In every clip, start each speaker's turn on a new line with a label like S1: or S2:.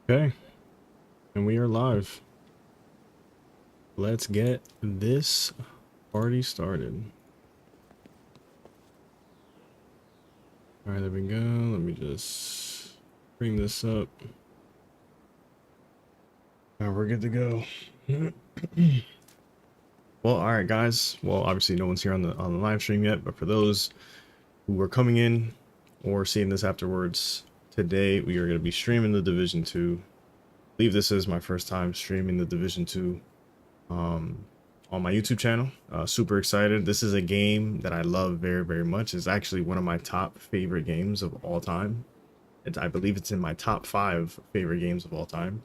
S1: Okay, and we are live. Let's get this party started. All right, there we go. Let me just bring this up. Now we're good to go. Well, all right, guys. Well, obviously no one's here on the live stream yet, but for those who are coming in or seeing this afterwards, today we are going to be streaming the Division 2. I believe this is my first time streaming the Division 2 on my YouTube channel. Super excited. This is a game that I love very, very much. It's actually one of my top favorite games of all time. I believe it's in my top 5 favorite games of all time.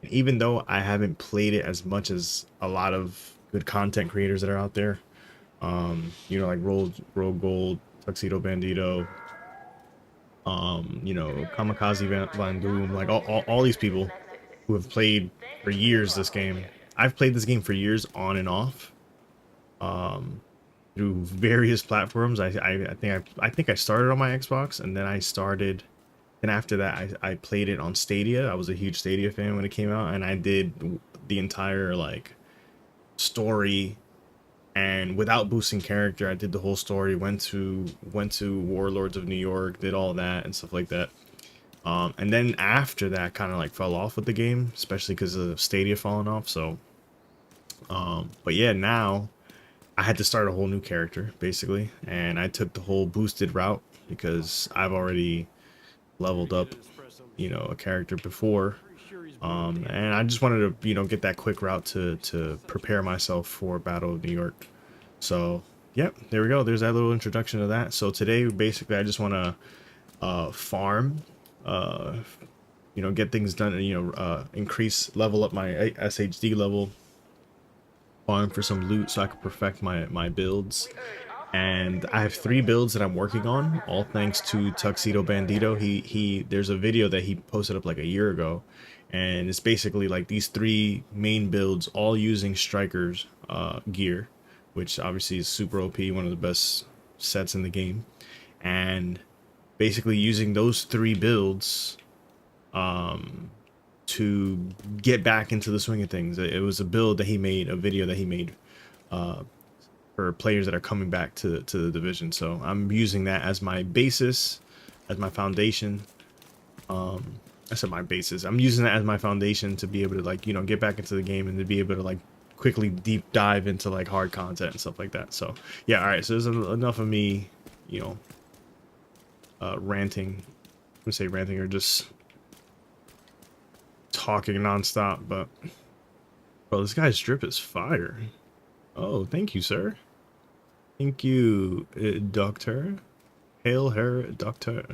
S1: And even though I haven't played it as much as a lot of good content creators that are out there, you know, like Roll Gold, Tuxedo Bandito, you know, Kamikaze Van Doom, like all these people who have played for years this game. I've played this game for years on and off, through various platforms. I think I started on my Xbox, and then and after that I played it on Stadia. I was a huge Stadia fan when it came out, and I did the entire like story, and without boosting character, I did the whole story. Went to Warlords of New York, did all that and stuff like that. And then after that, kind of like fell off with the game, especially because of Stadia falling off. So, but yeah, now I had to start a whole new character basically, and I took the whole boosted route because I've already leveled up, you know, a character before. And I just wanted to, you know, get that quick route to prepare myself for Battle of New York. So, yep, there we go. There's that little introduction to that. So today, basically, I just want to farm, uh, you know, get things done, you know, level up my SHD level, farm for some loot so I can perfect my builds. And I have 3 builds that I'm working on, all thanks to Tuxedo Bandito. There's a video that he posted up like a year ago, and it's basically like these 3 main builds, all using Strikers gear, which obviously is super OP, one of the best sets in the game. And basically using those 3 builds to get back into the swing of things. It was a build that he made, a video that he made for players that are coming back to the division. So I'm using that as my basis, as my foundation. I said my basis. I'm using that as my foundation to be able to, like, you know, get back into the game and to be able to like quickly deep dive into like hard content and stuff like that. So yeah, all right. So there's enough of me, you know, ranting. I'm gonna say ranting or just talking nonstop. But bro, this guy's drip is fire. Oh, thank you, sir. Thank you, Doctor. Hail her, Doctor.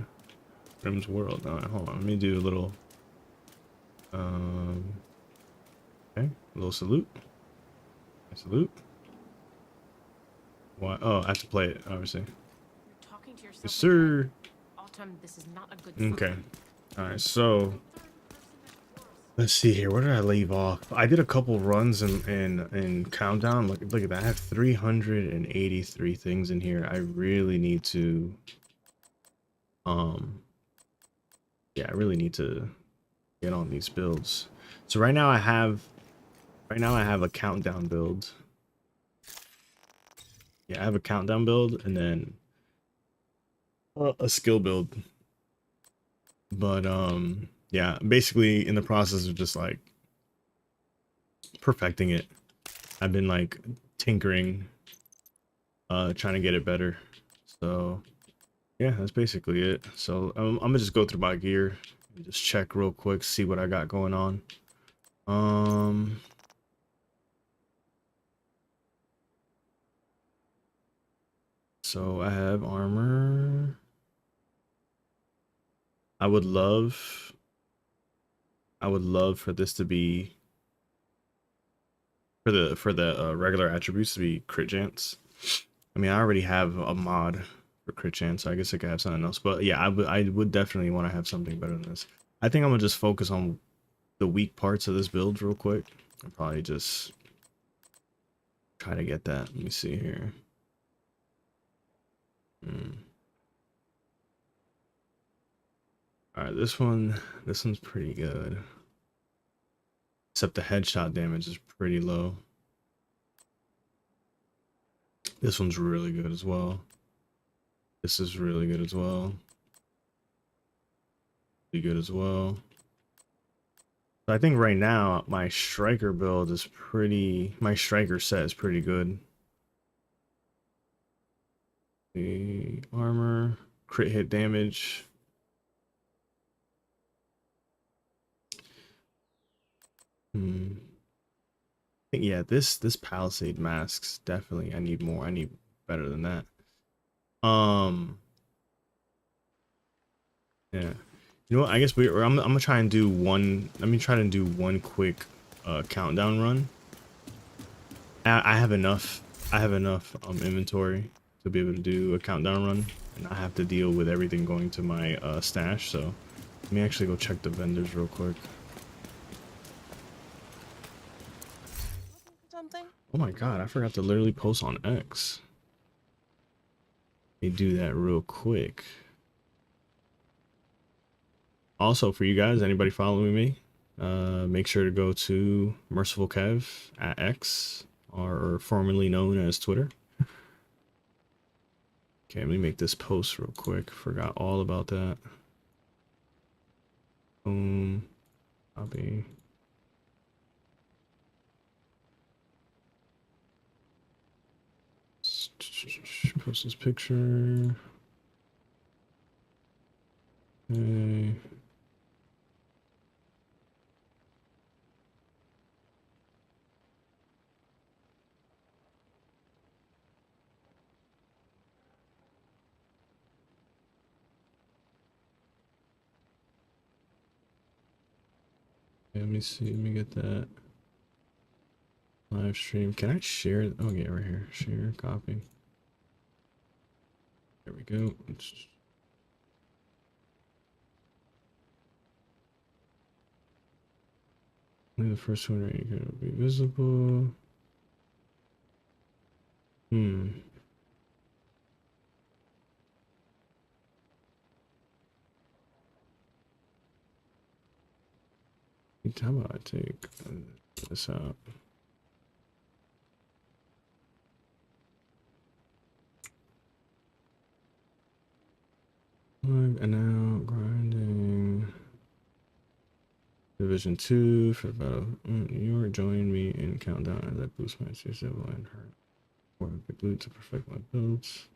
S1: Grim's World. Alright, hold on. Let me do a little, um, okay, a little salute. Salute. Why? Oh, I have to play it, obviously. Yes, sir.
S2: Autumn, this is not a good
S1: Okay. Alright, so let's see here. Where did I leave off? I did a couple runs in Countdown. Look at that. I have 383 things in here. I really need to, um, yeah, I really need to get on these builds. So right now I have a countdown build. Yeah, I have a countdown build and then a skill build. But yeah, basically in the process of just like perfecting it. I've been like tinkering, trying to get it better. So yeah, that's basically it. So I'm gonna just go through my gear, just check real quick, see what I got going on. So I have armor. I would love for this to be for the regular attributes to be crit chance. I mean, I already have a mod for crit chance, so I guess I could have something else. But yeah, I would definitely want to have something better than this. I think I'm gonna just focus on the weak parts of this build real quick. I'll probably just try to get that. Let me see here. All right, this one's pretty good. except the headshot damage is pretty low. This one's really good as well. This is really good as well. Really good as well. So I think right now my striker build is pretty. My striker set is pretty good. The armor, crit hit damage. I think, yeah, this Palisade masks definitely. I need more. I need better than that. Yeah. You know what? I guess I'm gonna try and do one. Let me try to do one quick countdown run. I have enough. I have enough inventory to be able to do a countdown run, and I have to deal with everything going to my stash. So let me actually go check the vendors real quick.
S3: Something?
S1: Oh my god, I forgot to literally post on X. Let me do that real quick. Also, for you guys, anybody following me, make sure to go to Merciful Kev at X, or formerly known as Twitter. Okay, let me make this post real quick. Forgot all about that. Boom. Copy. Post this picture. Okay. Let me see. Let me get that live stream. Can I share? Oh, yeah, right here. Share, copy. There we go. Only the first one right here will be visible. How about I take this out? And now grinding. Division 2 for battle. You are joining me in countdown as I boost my CS level and hurt. Or big loot to perfect my builds.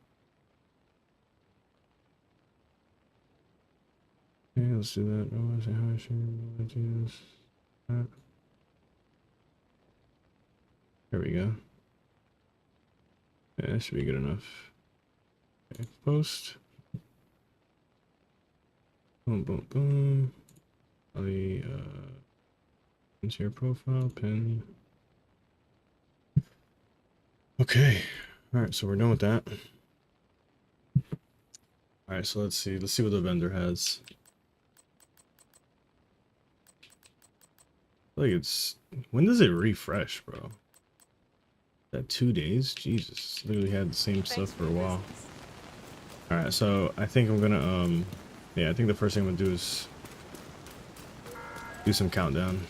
S1: Okay, let's do that. Oh, I say how I should do this. There we go. Yeah, that should be good enough. Okay, post. Boom, boom, boom. The into your profile pin. Okay. All right, so we're done with that. All right, so let's see. Let's see what the vendor has. Like, it's, when does it refresh, bro? Is that 2 days? Jesus, literally had the same stuff for a while. All right, so I think I'm gonna yeah, I think the first thing I'm gonna do is do some countdown.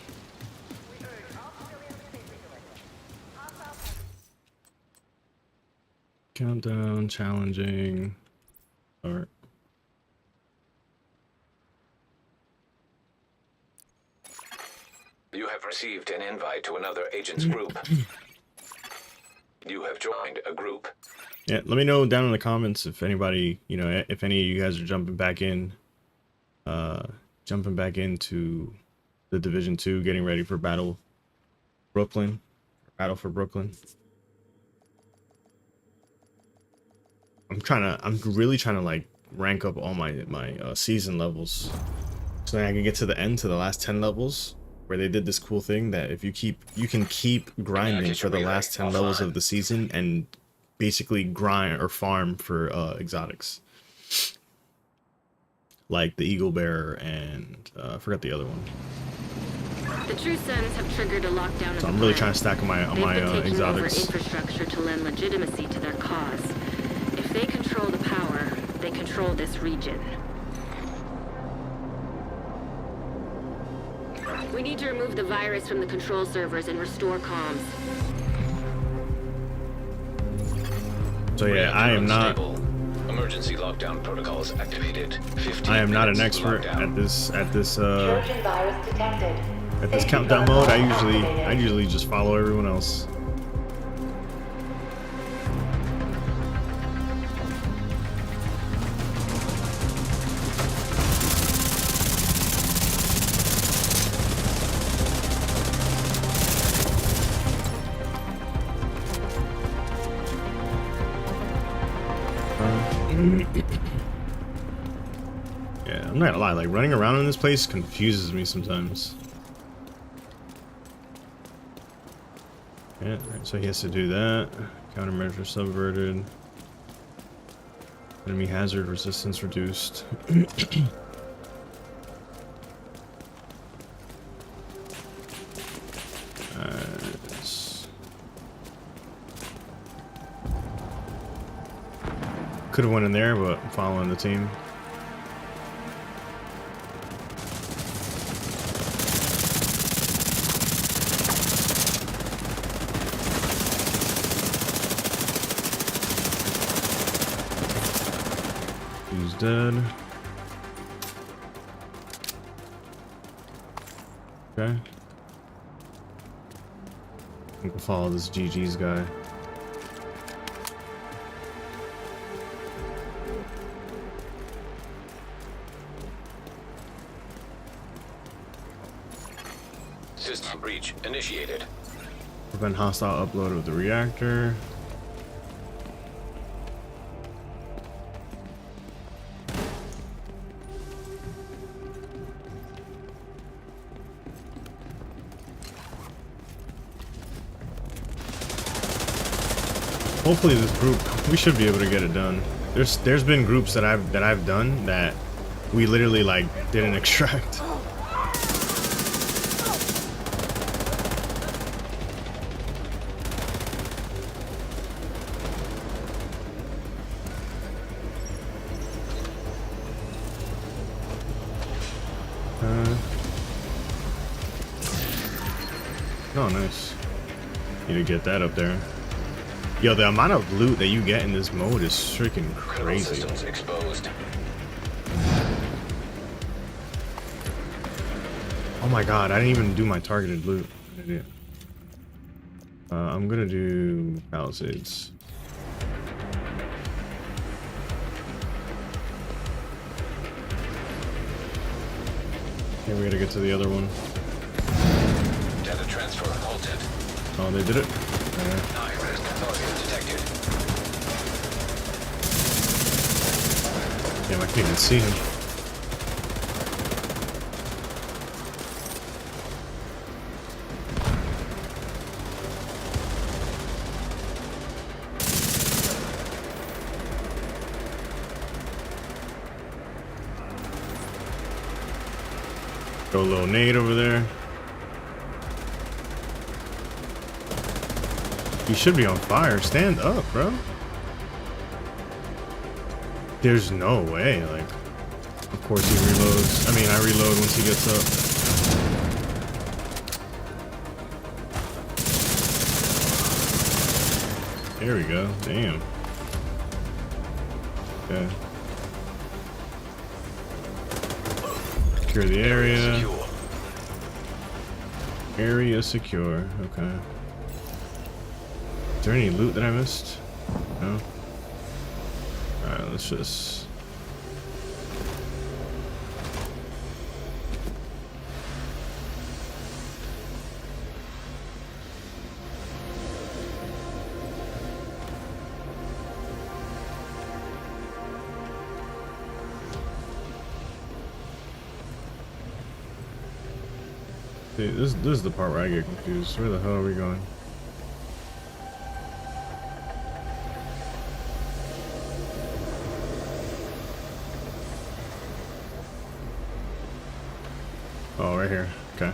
S1: Countdown, challenging, start.
S4: You have received an invite to another agent's group. You have joined a group.
S1: Yeah, let me know down in the comments if anybody, you know, if any of you guys are jumping back into the Division 2, getting ready for Battle Brooklyn, Battle for Brooklyn. I'm really trying to like rank up all my season levels, so that I can get to the end, to the last 10 levels, where they did this cool thing that if you can keep grinding for the last 10 levels of the season and basically grind or farm for exotics, like the Eagle Bearer and I forgot the other one.
S2: The True Sons have triggered a lockdown.
S1: So I'm really trying to stack on my exotics.
S2: Over infrastructure to lend legitimacy to their cause. If they control the power, they control this region. We need to remove the virus from the control servers and restore comms.
S1: So yeah, I am not.
S4: Emergency lockdown protocols activated. 15
S1: I am not an
S4: minutes
S1: expert
S4: lockdown.
S1: at this
S3: Trojan virus detected.
S1: at this
S3: Safety
S1: countdown mode. I
S3: protocol
S1: usually
S3: activated.
S1: just follow everyone else. Yeah, I'm not gonna lie, like running around in this place confuses me sometimes. Yeah, alright, so he has to do that. Countermeasure subverted. Enemy hazard resistance reduced. Could have went in there, but I'm following the team. He's dead. Okay. I think we'll follow this GG's guy.
S4: System breach initiated.
S1: Prevent hostile upload of the reactor. Hopefully this group, we should be able to get it done. There's been groups that I've done that we literally like didn't extract. Oh, nice. Need to get that up there. Yo, the amount of loot that you get in this mode is freaking
S4: Critical
S1: crazy.
S4: systems exposed.
S1: Oh my god, I didn't even do my targeted loot. Idiot. I'm gonna do Palisades. Okay, we gotta get to the other one.
S4: Data transfer halted.
S1: Oh, they did it?
S4: High-risk target detected.
S1: Damn, I can't even see him. Throw a little nade over there. You should be on fire. Stand up, bro. There's no way. Like, of course he reloads. I mean, I reload once he gets up. There we go. Damn. Okay. Secure the area.
S4: Secure.
S1: Area secure. Okay. Is there any loot that I missed? No? Alright, let's just... See, this is the part where I get confused. Where the hell are we going? Oh, right here. Okay.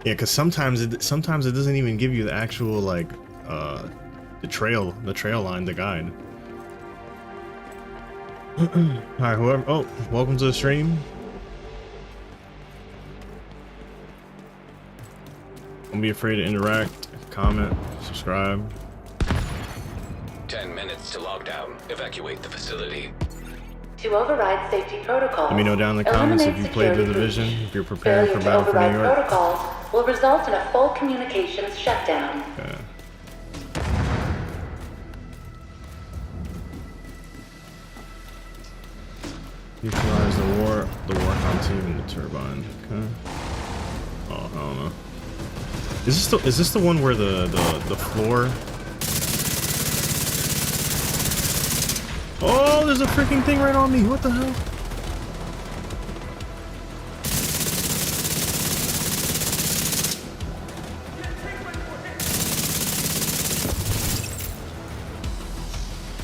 S1: Yeah, because sometimes it doesn't even give you the actual like the trail line, the guide. All right, whoever. Oh, welcome to the stream. Don't be afraid to interact, comment, subscribe.
S4: 10 minutes to lockdown. Evacuate the facility.
S3: To override safety protocols,
S1: Let me know down in the comments if you played The Division, if you're preparing for Battle for New York.
S3: Protocols will result in a full communications shutdown.
S1: Okay. Neutralize the Warcom team and the turbine. Okay. Oh, I don't know. Is this the one where the floor? Oh, there's a freaking thing right on me. What the hell?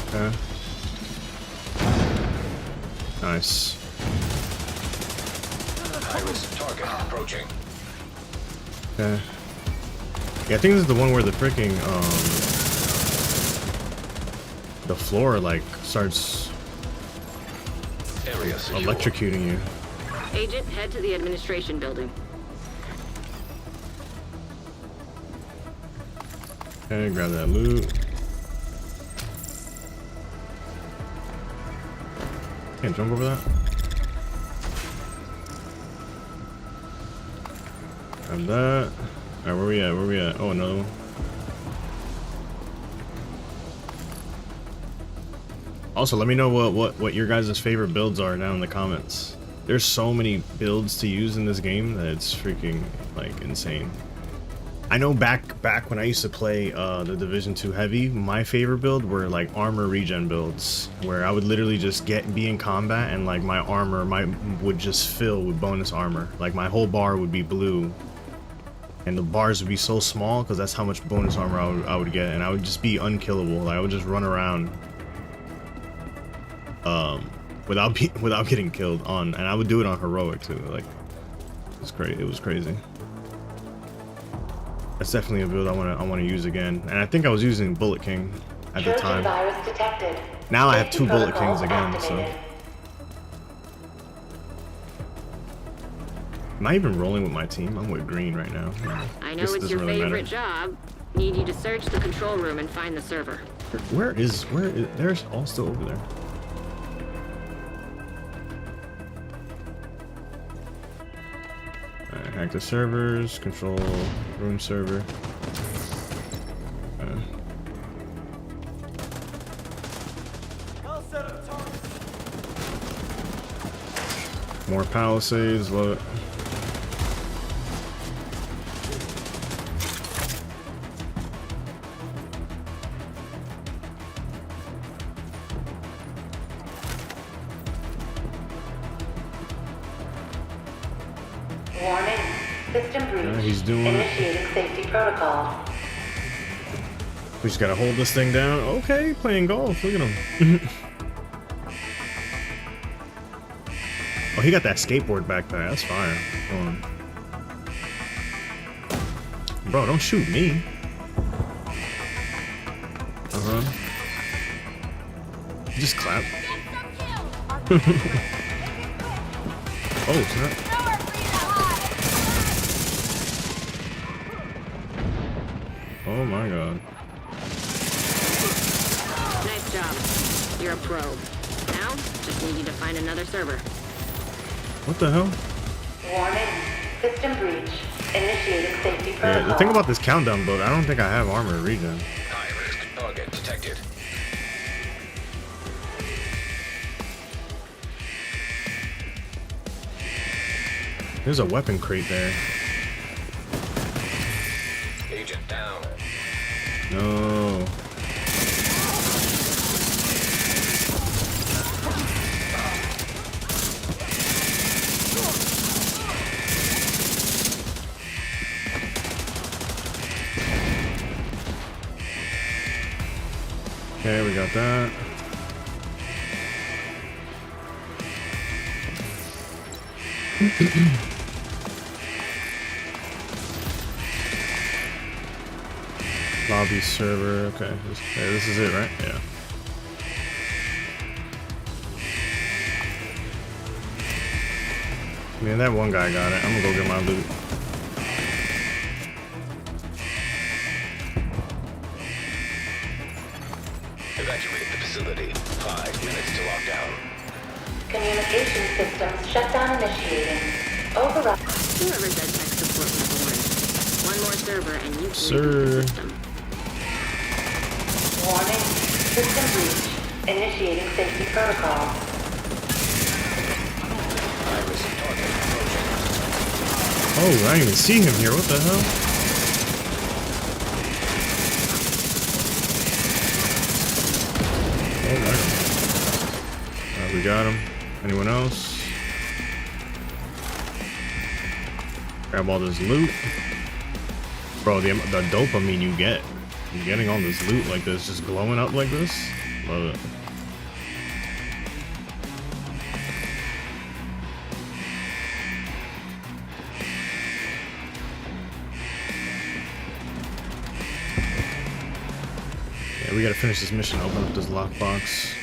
S1: Okay. Nice.
S4: High-risk target approaching.
S1: Okay. Yeah, I think this is the one where the freaking the floor like starts
S4: Area secure.
S1: electrocuting you.
S2: Agent, head to the administration building.
S1: Okay, grab that loot. Can't jump over that. Grab that. Alright, where we at? Where we at? Oh, another one. Also, let me know what your guys' favorite builds are down in the comments. There's so many builds to use in this game that it's freaking like insane. I know back when I used to play the Division 2 Heavy, my favorite build were like armor regen builds, where I would literally just be in combat and like my armor would just fill with bonus armor. Like my whole bar would be blue, and the bars would be so small because that's how much bonus armor I would get, and I would just be unkillable. Like, I would just run around without getting killed and I would do it on heroic too. Like, it's great. It was crazy. That's definitely a build I want to use again. And I think I was using Bullet King at the time.
S3: Virus detected.
S1: Now I have 2 Bullet
S3: Protocol
S1: Kings again, so.
S3: activated.
S1: Am I even rolling with my team? I'm with green right now.
S2: I know
S1: This
S2: it's
S1: doesn't
S2: your
S1: really
S2: favorite
S1: matter.
S2: job. Need you to search the control room and find the server.
S1: Where is they're all still over there. Alright, hack the servers, control room server. More palisades, love it.
S3: Warning. System breach.
S1: Yeah, he's doing it.
S3: Initiating safety protocol.
S1: We just gotta hold this thing down. Okay, playing golf. Look at him. Oh, he got that skateboard back there. That's fire. Hold on. Bro, don't shoot me. Just clap. Oh, snap. Oh my god.
S2: Nice job. You're a pro. Now, just need you to find another server.
S1: What the hell?
S3: Warning. System breach. Initiating safety protocol.
S1: Yeah, the thing about this countdown build, I don't think I have armor regen.
S4: High-risk target detected.
S1: There's a weapon crate there.
S4: Agent down.
S1: No. Okay, we got that. Lobby server. Okay, this is it, right? Yeah. Man, that one guy got it. I'm gonna go get my loot.
S3: Communication systems shutdown initiating. Override.
S2: Whoever said tech support was boring. One more server and you can
S1: Sir.
S2: reboot the system.
S3: Warning. System breach. Initiating safety protocol.
S4: Iris target approaching.
S1: Oh, I didn't even see him here. What the hell? Oh, my. We got him. Anyone else? Grab all this loot. Bro, the dopamine you get. You're getting all this loot like this, just glowing up like this. Love it. Yeah, we gotta finish this mission. Open up this lockbox.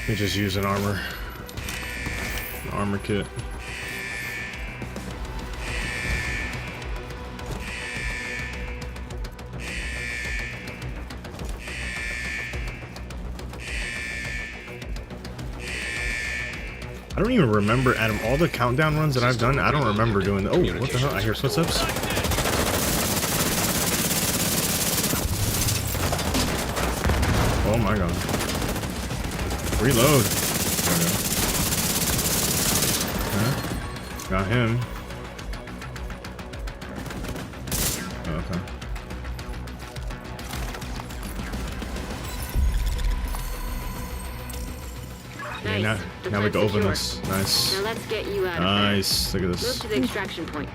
S1: We just use an armor kit. I don't even remember, out of all the countdown runs that I've done, I don't remember doing. Oh, what the hell? I hear footsteps. Oh my god. Reload. There we go. Huh? Got him. Oh, okay.
S2: Nice.
S1: Yeah, now we can open
S2: Defense
S1: this.
S2: secure.
S1: Nice.
S2: Now let's get you out of
S1: Nice. Look at
S2: there. Move
S1: this.
S2: to the extraction point.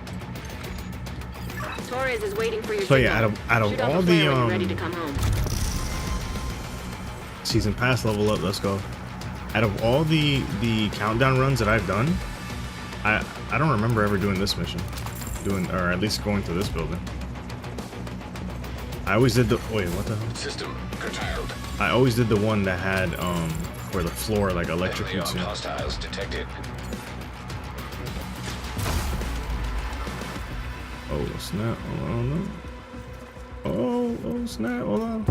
S2: Torres is waiting for your
S1: So yeah,
S2: signal.
S1: out of
S2: Shoot off
S1: all
S2: a flare
S1: the
S2: when you're ready to come home.
S1: season pass level up, let's go. Out of all the countdown runs that I've done, I don't remember ever doing this mission, or at least going to this building. I always did the wait, what the hell?
S4: System curtailed.
S1: I always did the one that had where the floor like
S4: Heavily
S1: electrocutes
S4: armed
S1: you.
S4: hostiles detected.
S1: Oh snap! Hold on. Oh snap! Hold on.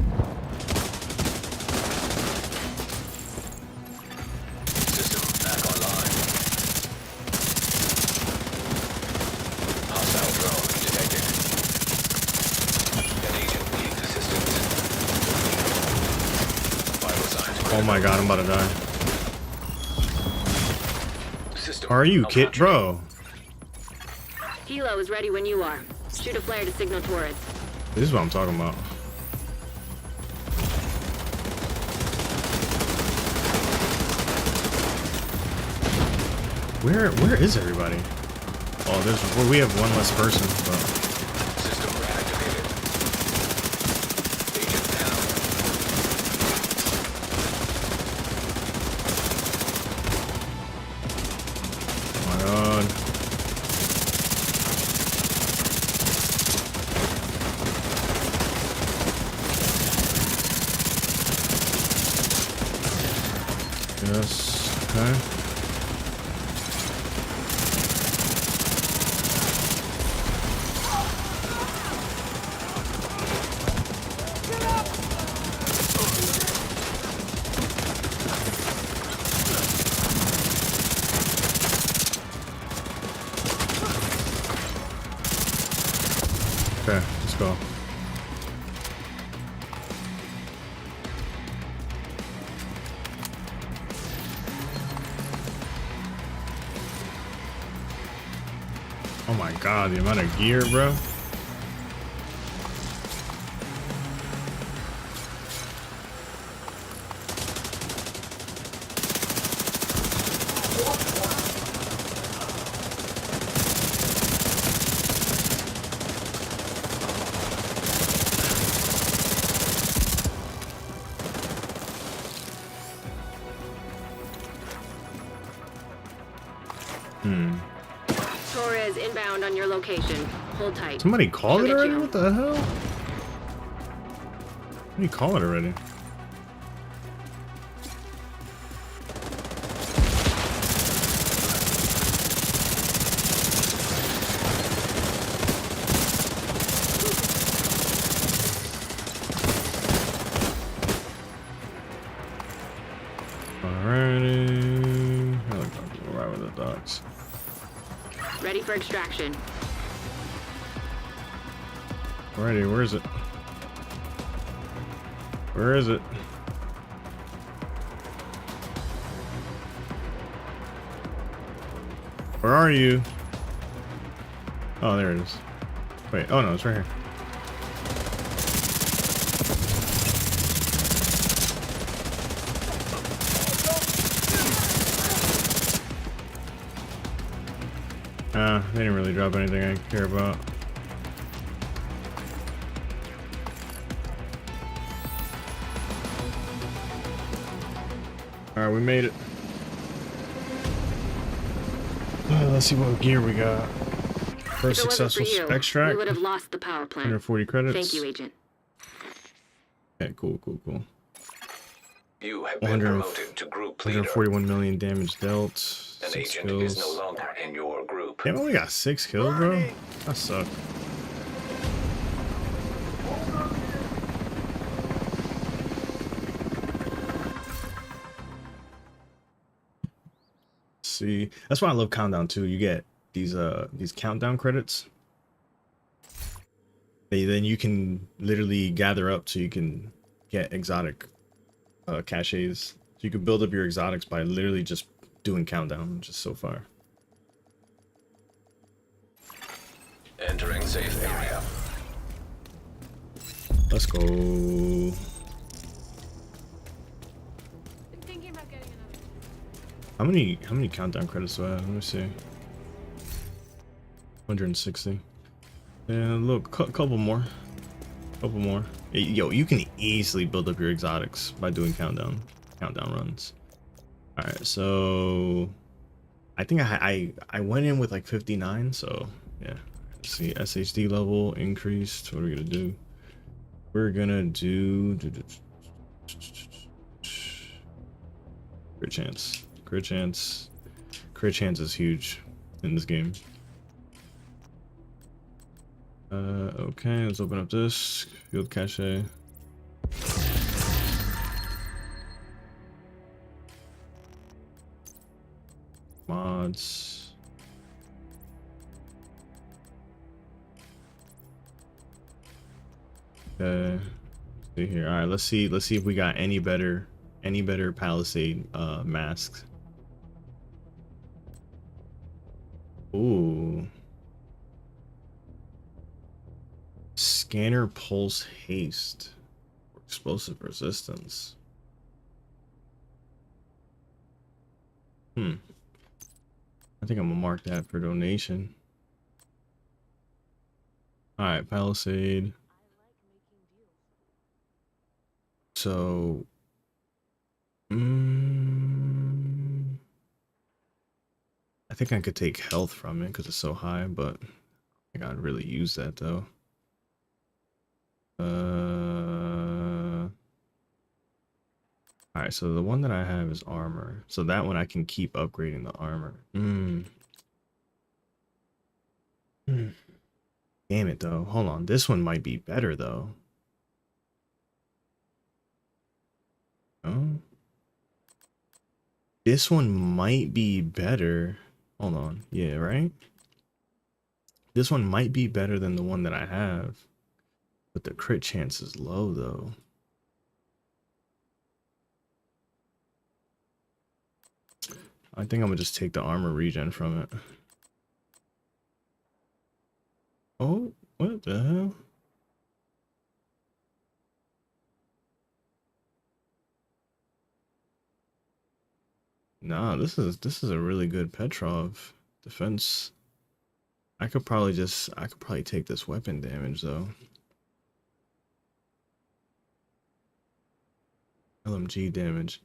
S4: System back online. Hostile drone detected. An agent needs assistance. Vital signs.
S1: Oh my god, I'm about to die.
S4: System
S1: Are you kid,
S4: malfunctioning.
S1: bro?
S2: Helo is ready when you are. Shoot a flare to signal Torres.
S1: This is what I'm talking about. Where is everybody? Oh, well, we have one less person. But
S4: System reactivated. Agent down.
S1: oh my god. Yes. Okay. Okay, let's go. Oh my god, the amount of gear, bro.
S2: Torres inbound on your location. Hold tight.
S1: Somebody called
S2: She'll
S1: it
S2: get
S1: already?
S2: you.
S1: What the hell? What do you call it already? Alrighty. Helicopter arrive at the docks.
S2: Ready for extraction.
S1: Alrighty, where is it? Where is it? Where are you? Oh, there it is. Wait, oh no, it's right here. They didn't really drop anything I care about. Alright, we made it. Let's see what gear we got. First successful extract.
S2: We would have lost the power plant.
S1: 140 credits.
S2: Thank you, Agent.
S1: Okay, cool.
S4: You have been promoted to group leader.
S1: 141 million damage dealt.
S4: An
S1: 6
S4: agent
S1: kills.
S4: is no longer in your group.
S1: Damn, I only got 6 kills, bro. That sucked. See, that's why I love Countdown too. You get these countdown credits. Then you can literally gather up so you can get exotic caches. So you can build up your exotics by literally just doing countdown, which is so far.
S4: Entering safe area.
S1: Let's go. How many countdown credits do I have? Let me see. 160. Yeah, look, couple more. Couple more. Yo, you can easily build up your exotics by doing countdown runs. All right, so I think I went in with like 59. So yeah, let's see. SHD level increased. What are we gonna do? We're gonna do crit chance. Crit chance is huge in this game. Okay, let's open up this field cache. Mods. Okay. See here. All right, let's see if we got any better Palisade masks. Ooh. Scanner pulse haste. Explosive resistance. I think I'm gonna mark that for donation. Alright, Palisade. So I think I could take health from it because it's so high, but I think I'd really use that though. Alright, so the one that I have is armor. So that one I can keep upgrading the armor. Damn it though. Hold on. This one might be better though. Oh. This one might be better. Hold on. Yeah, right? This one might be better than the one that I have. But the crit chance is low though. I think I'm gonna just take the armor regen from it. Oh, what the hell? Nah, this is a really good Petrov defense. I could probably take this weapon damage though. LMG damage.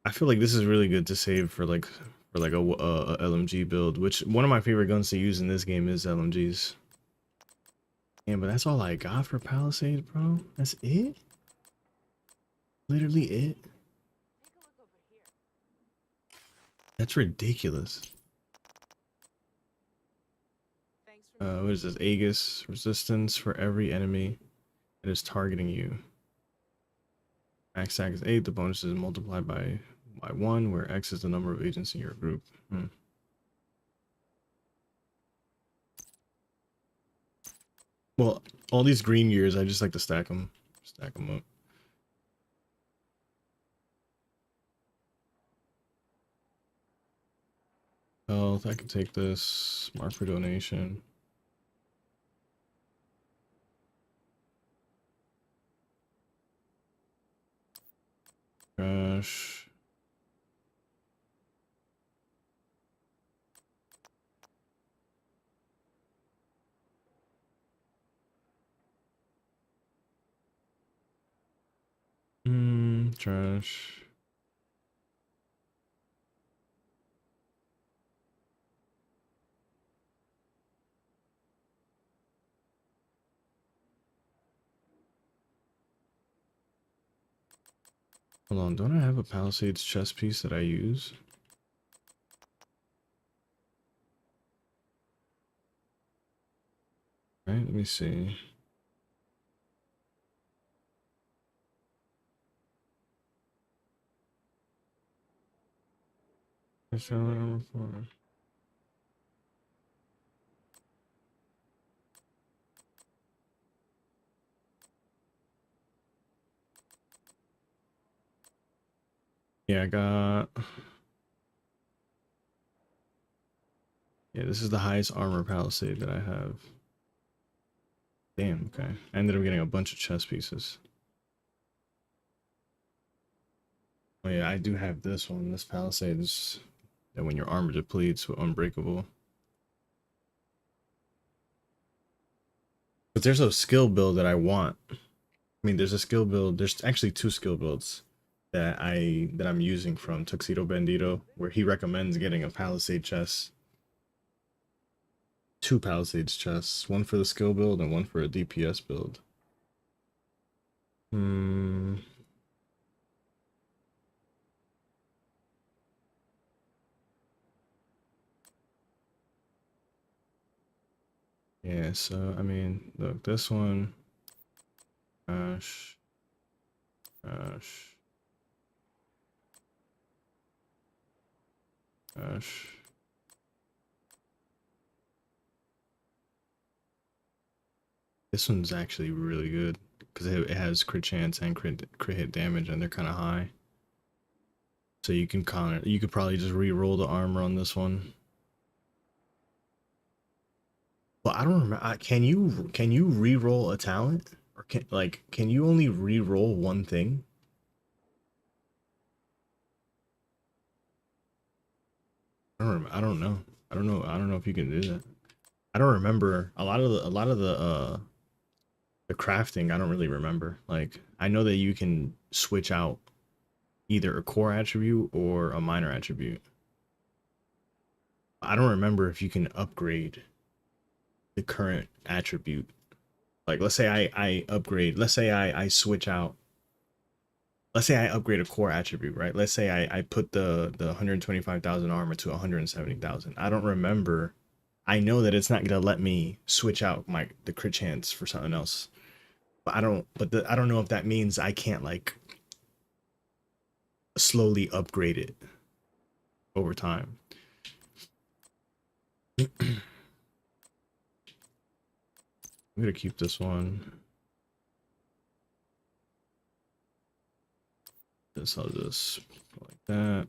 S1: I feel like this is really good to save for like a LMG build, which one of my favorite guns to use in this game is LMGs. Yeah, but that's all I got for Palisade, bro. That's it? Literally it? That's ridiculous. What is this? Aegis resistance for every enemy that is targeting you. Max stack is 8. The bonus is multiplied by 1, where X is the number of agents in your group. Well, all these green gears, I just like to stack them up. Health, I can take this. Mark for donation. Trash. Trash. Hold on, don't I have a Palisades chest piece that I use? Right, let me see. Yeah, I got... Yeah, this is the highest armor palisade that I have. Damn, okay. I ended up getting a bunch of chest pieces. Oh yeah, I do have this one. This palisade is that when your armor depletes with unbreakable. But there's a skill build that I want. I mean, there's a skill build. There's actually 2 skill builds that I'm using from Tuxedo Bandito, where he recommends getting a palisade chest. 2 palisades chests, one for the skill build and one for a DPS build. Yeah, so I mean, look, this one, gosh. This one's actually really good because it has crit chance and crit hit damage, and they're kind of high. So you can you could probably just re-roll the armor on this one. Well, I don't remember. Can you re-roll a talent, or can you only re-roll one thing? I don't remember. I don't know. I don't know if you can do that. I don't remember a lot of the crafting. I don't really remember. Like, I know that you can switch out either a core attribute or a minor attribute. I don't remember if you can upgrade the current attribute. Like, let's say I upgrade, let's say I switch out, let's say I upgrade a core attribute, right? Let's say I put the 125,000 armor to 170,000. I don't remember. I know that it's not gonna let me switch out the crit chance for something else. But I don't know if that means I can't like slowly upgrade it over time. I'm gonna keep this one. This, I'll just like that.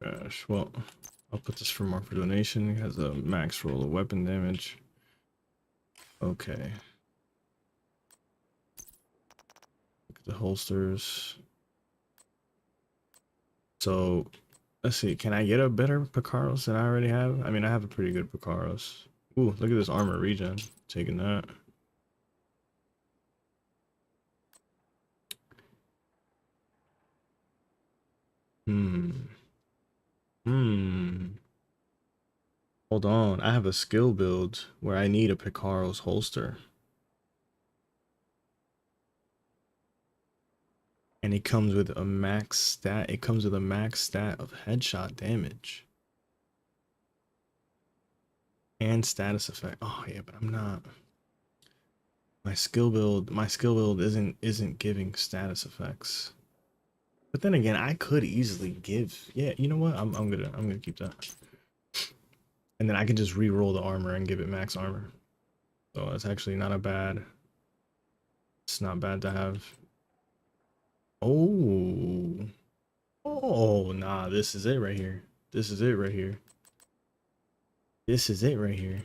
S1: Gosh, well, I'll put this for mark for donation. It has a max roll of weapon damage. Okay. Look at the holsters. So, let's see. Can I get a better Picaros than I already have? I mean, I have a pretty good Picaros. Ooh, look at this armor regen. Taking that. Hold on. I have a skill build where I need a Picaros holster. And And it comes with a max stat. It comes with a max stat of headshot damage. And status effect. Oh yeah, but I'm not. My skill build isn't giving status effects. But then again, I could easily give. Yeah, you know what? I'm gonna keep that. And then I can just re-roll the armor and give it max armor. So it's actually not a bad. It's not bad to have. Oh. Oh, nah, this is it right here. This is it right here. This is it right here.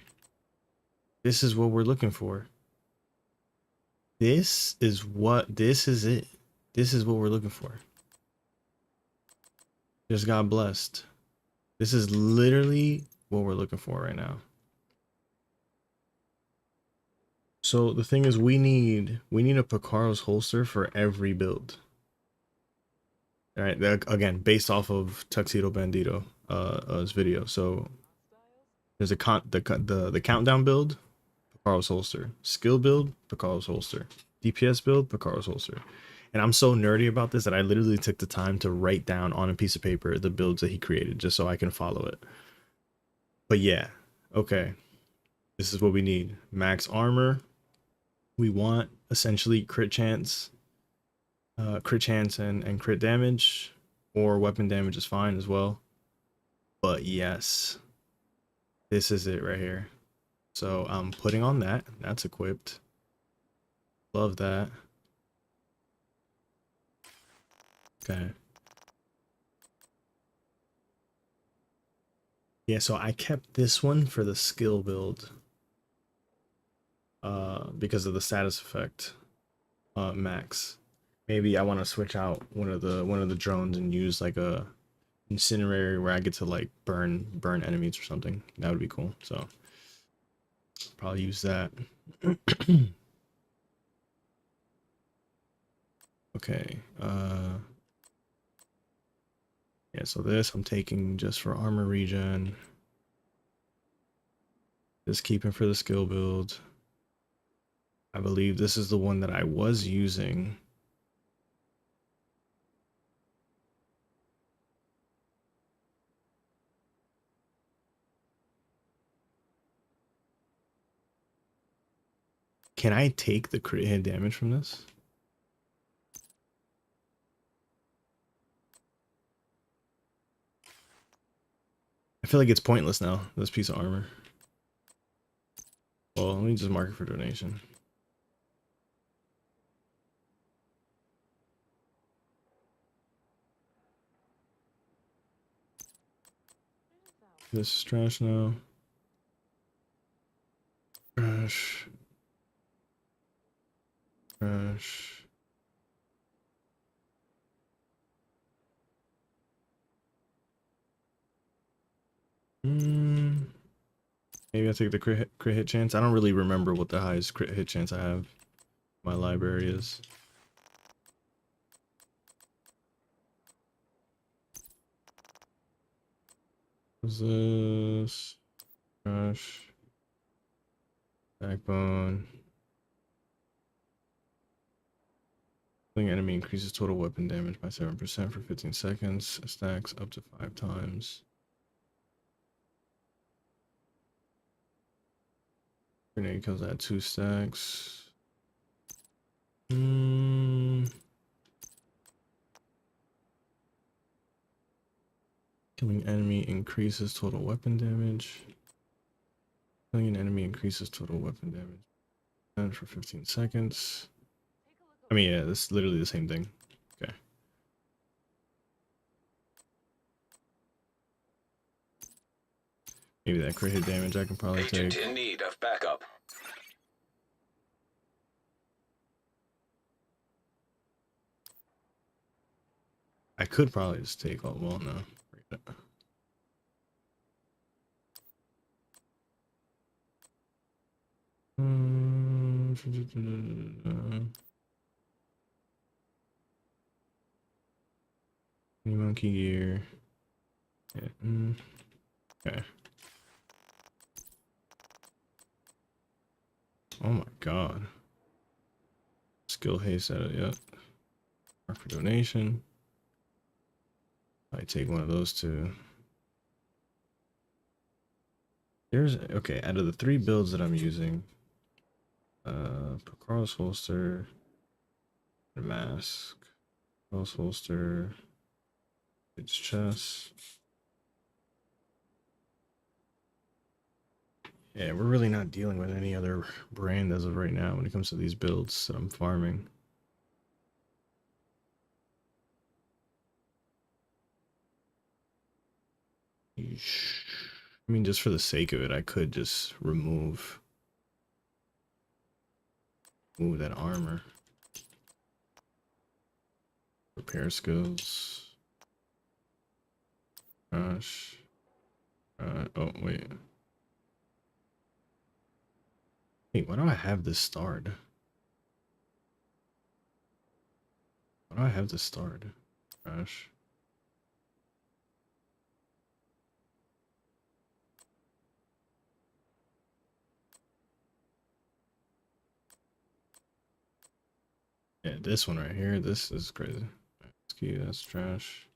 S1: This is what we're looking for. This is it. This is what we're looking for. Just got blessed. This is literally what we're looking for right now. So the thing is, we need a Picaro's holster for every build. All right, again, based off of Tuxedo Bandito's video. So there's the countdown build, Picaro's holster. Skill build, Picaro's holster. DPS build, Picaro's holster. And I'm so nerdy about this that I literally took the time to write down on a piece of paper the builds that he created just so I can follow it. But yeah, okay. This is what we need. Max armor. We want essentially crit chance and crit damage, or weapon damage is fine as well. But yes, this is it right here. So I'm putting on that. That's equipped. Love that. Okay. Yeah, so I kept this one for the skill build. Because of the status effect. Max. Maybe I want to switch out one of the drones and use like a incinerator where I get to like burn enemies or something. That would be cool. So probably use that. Okay. Yeah, so this I'm taking just for armor regen. Just keeping for the skill build. I believe this is the one that I was using. Can I take the crit hit damage from this? I feel like it's pointless now, this piece of armor. Well, let me just mark it for donation. This is trash now. Trash. Trash. Maybe I take the crit hit chance. I don't really remember what the highest crit hit chance I have. My library is. What's this? Trash. Backbone. Killing enemy increases total weapon damage by 7% for 15 seconds. Stacks up to 5 times. Grenade kills at 2 stacks. Killing enemy increases total weapon damage. Killing an enemy increases total weapon damage. And for 15 seconds. I mean, yeah, this is literally the same thing. Okay. Maybe that crit hit damage I can probably
S4: Agent
S1: take.
S4: in need of backup.
S1: I could probably just take all. Well, no. Monkey gear. Yeah. Okay. Oh my god. Skill haste at it, yep. Mark for donation. I take one of those two. There's okay, out of the 3 builds that I'm using, Carlos holster, mask, Carlos holster, it's chest. Yeah, we're really not dealing with any other brand as of right now when it comes to these builds that I'm farming. Yeesh. I mean, just for the sake of it, I could just remove that armor. Repair skills. Gosh. Oh, wait. Wait, why do I have this starred? Why do I have this starred? Gosh. Yeah, this one right here. This is crazy. That's trash.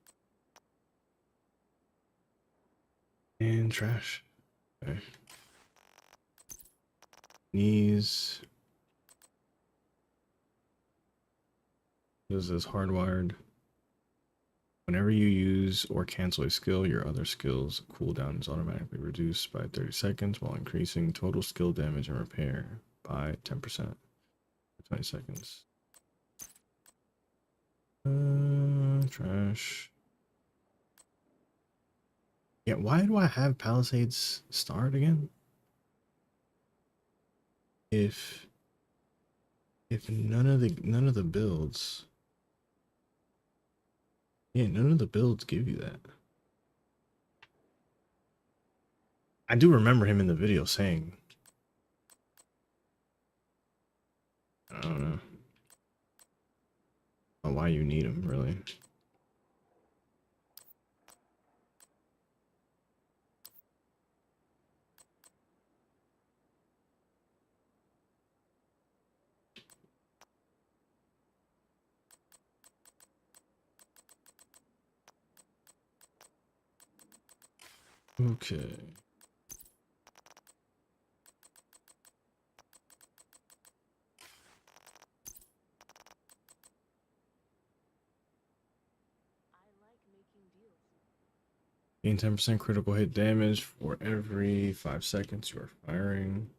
S1: And trash. Okay. Knees. This is hardwired. Whenever you use or cancel a skill, your other skill's cooldown is automatically reduced by 30 seconds while increasing total skill damage and repair by 10% for 20 seconds. Trash. Yeah, why do I have Palisades starred again? If none of the builds, yeah, none of the builds give you that. I do remember him in the video saying, I don't know why you need him really. Okay. Gain 10% critical hit damage for every 5 seconds you are firing.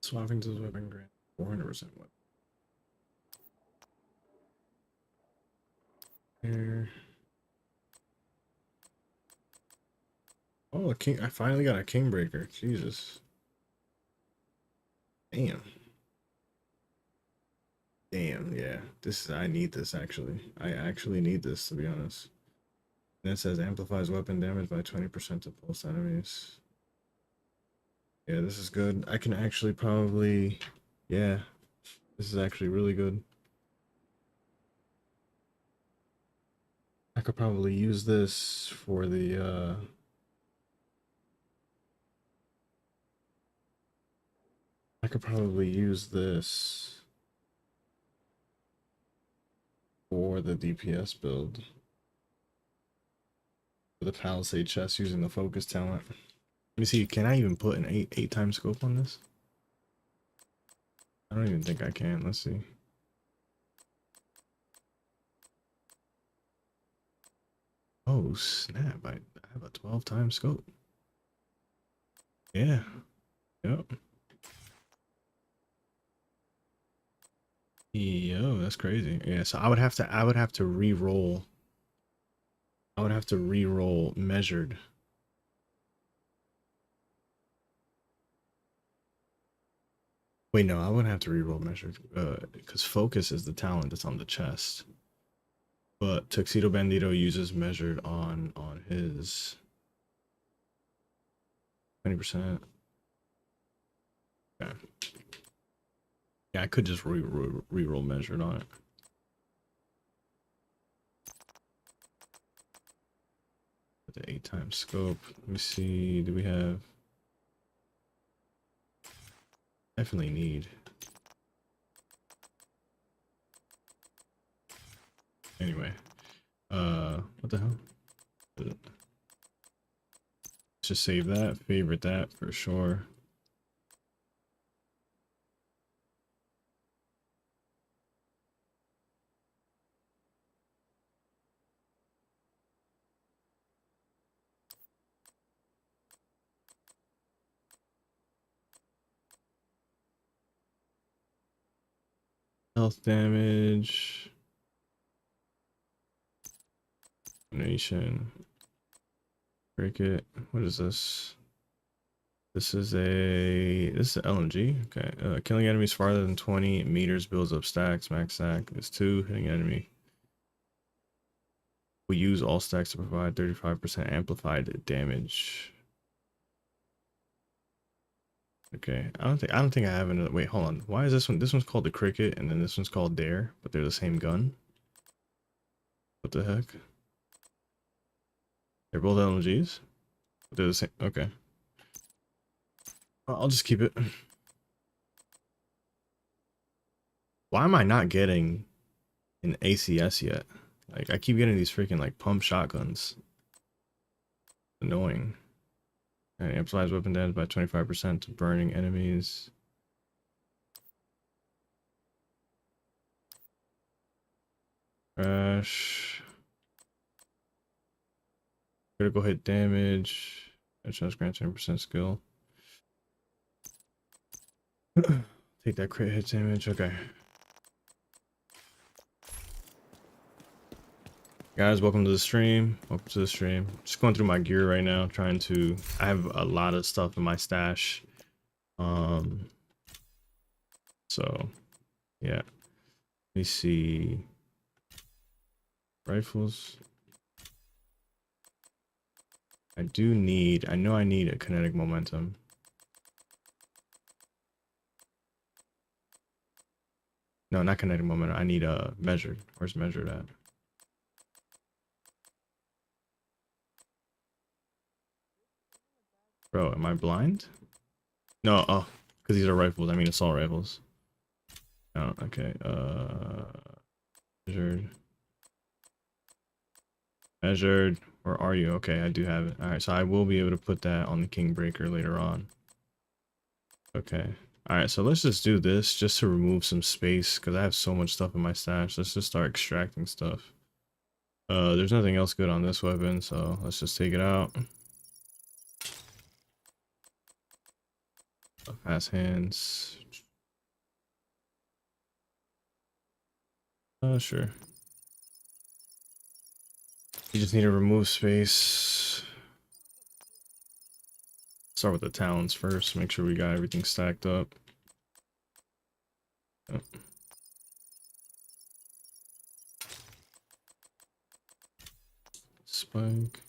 S1: Swapping to the weapon grant 400% weapon. Here. Oh, a king! I finally got a king breaker. Jesus. Damn. Damn. Yeah. This is. I need this actually. I actually need this to be honest. And it says amplifies weapon damage by 20% to pulse enemies. Yeah, this is good. I can actually probably. Yeah. This is actually really good. I could probably use this for the I could probably use this for the DPS build. For the Palisade chest using the focus talent. Let me see, can I even put an 8 times scope on this? I don't even think I can. Let's see. Oh snap, I have a 12 times scope. Yeah. Yep. Yo, that's crazy. Yeah, so I would have to re-roll. I would have to re-roll measured. Wait, no, I wouldn't have to re-roll measured. Because focus is the talent that's on the chest. But Tuxedo Bandito uses measured on his 20%. Yeah. Yeah, I could just re-roll measured on it. The 8 times scope. Let me see. Do we have? Definitely need. Anyway, what the hell? Let's just save that. Favorite that for sure. Health damage. Nation. Cricket. What is this? This is LMG. Okay. Killing enemies farther than 20 meters builds up stacks. Max stack is 2. Hitting enemy. We use all stacks to provide 35% amplified damage. Okay. I don't think I have another. Wait, hold on. Why is this one? This one's called the Cricket, and then this one's called Dare, but they're the same gun. What the heck? They're both LMGs. But they're the same. Okay. I'll just keep it. Why am I not getting an ACS yet? Like, I keep getting these freaking, like, pump shotguns. Annoying. And amplifies weapon damage by 25% to burning enemies. Crash. Critical hit damage. Chance grants 10% skill. Take that crit hit damage. Okay. Guys, welcome to the stream. Welcome to the stream. Just going through my gear right now, trying to. I have a lot of stuff in my stash. So, yeah. Let me see. Rifles. I know I need a kinetic momentum. No, not kinetic momentum. I need a measured. Where's measured at? Bro, am I blind? No, oh, because these are rifles. I mean assault rifles. Oh, okay. Measured. Measured. Where are you? Okay, I do have it. Alright, so I will be able to put that on the King Breaker later on. Okay. Alright, so let's just do this just to remove some space because I have so much stuff in my stash. Let's just start extracting stuff. There's nothing else good on this weapon, so let's just take it out. Fast hands. Sure. You just need to remove space. Start with the talons first. Make sure we got everything stacked up. Oh. Spike.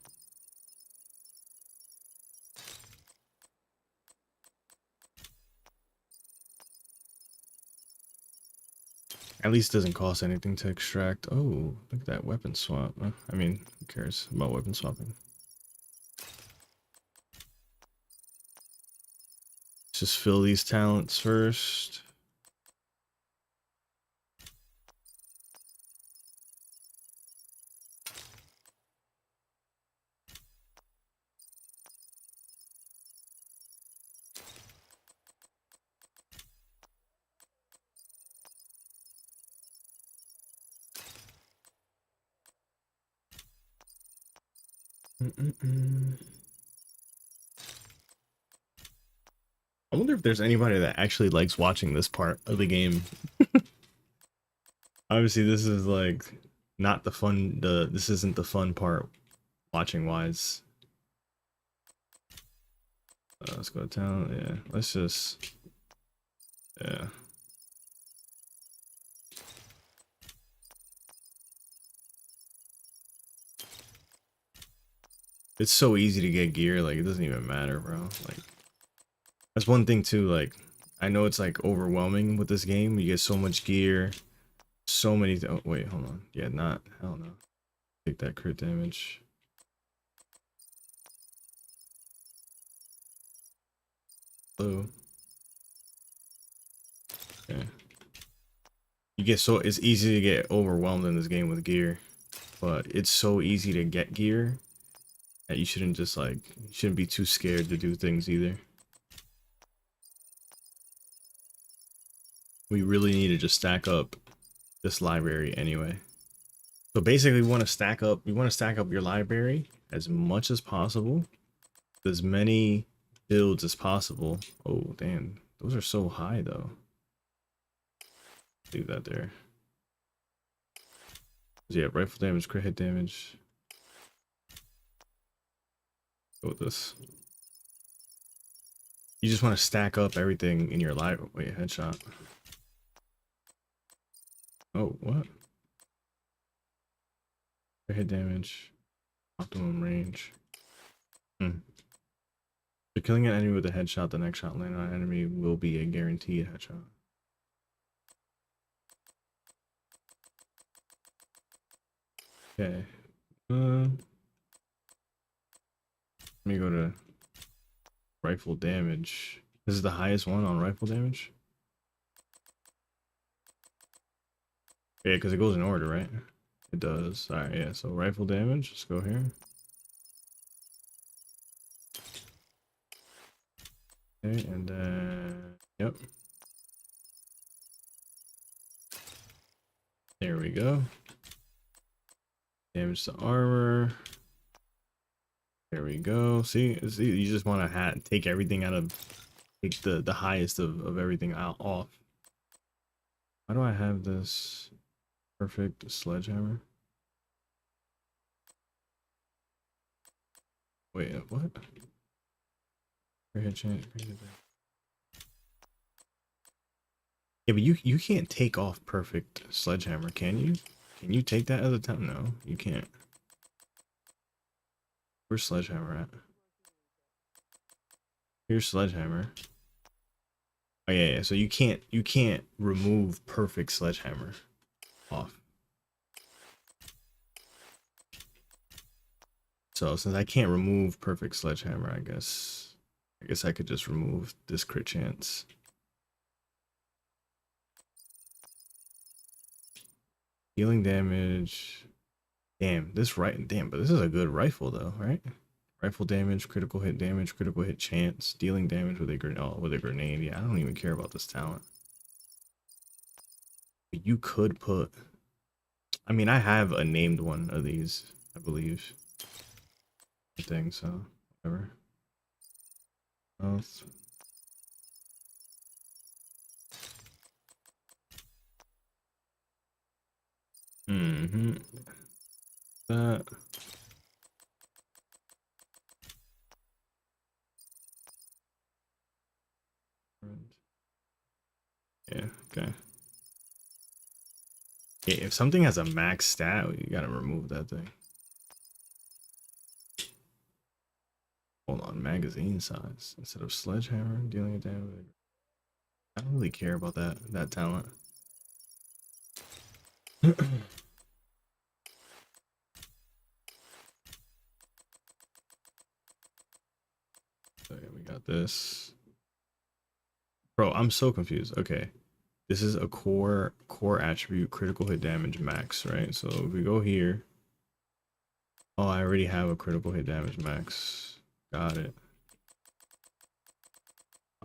S1: At least it doesn't cost anything to extract. Oh, look at that weapon swap. I mean, who cares about weapon swapping? Let's just fill these talents first. I wonder if there's anybody that actually likes watching this part of the game. Obviously, this is like not the fun. This isn't the fun part, watching wise. Let's go to town. Yeah, let's just. Yeah. It's so easy to get gear, like it doesn't even matter, bro. Like that's one thing too, like I know it's like overwhelming with this game. You get so much gear, so many oh wait, hold on. Yeah, not hell no. Take that crit damage. slow. Okay. You get so it's easy to get overwhelmed in this game with gear, but it's so easy to get gear that you shouldn't just like you shouldn't be too scared to do things either. We really need to just stack up this library anyway. So basically, we want to stack up. You want to stack up your library as much as possible, as many builds as possible. Oh damn, those are so high though. Leave that there. Yeah, rifle damage, crit hit damage. Go with this. You just want to stack up everything in your library. Wait, headshot. Oh, what? Crit hit damage, optimum range. So killing an enemy with a headshot, the next shot landing on an enemy will be a guaranteed headshot. Okay. Let me go to rifle damage. This is the highest one on rifle damage? Yeah, because it goes in order, right? It does. Alright, yeah. So rifle damage. Let's go here. Okay, and then... Yep. There we go. Damage to armor. There we go. See, you just want to take everything out of... Take the highest of everything out off. Why do I have this perfect sledgehammer? Wait, what? Hit chance. Yeah, but you can't take off perfect sledgehammer, can you? Can you take that as a time? No, you can't. Where's sledgehammer at? Here's sledgehammer. Oh yeah. So you can't remove perfect sledgehammer off. So since I can't remove perfect sledgehammer, I guess I could just remove this crit chance. Healing damage. Damn, but this is a good rifle though, right? Rifle damage, critical hit chance, dealing damage with a grenade. Yeah, I don't even care about this talent. But you could put. I mean, I have a named one of these, I believe. I think so. Whatever. Health. That. Yeah, okay. Yeah, if something has a max stat, you gotta remove that thing. Hold on, magazine size. Instead of sledgehammer, dealing damage. I don't really care about that talent. So yeah, we got this. Bro, I'm so confused. Okay. This is a core attribute, critical hit damage max, right? So if we go here. Oh, I already have a critical hit damage max. Got it.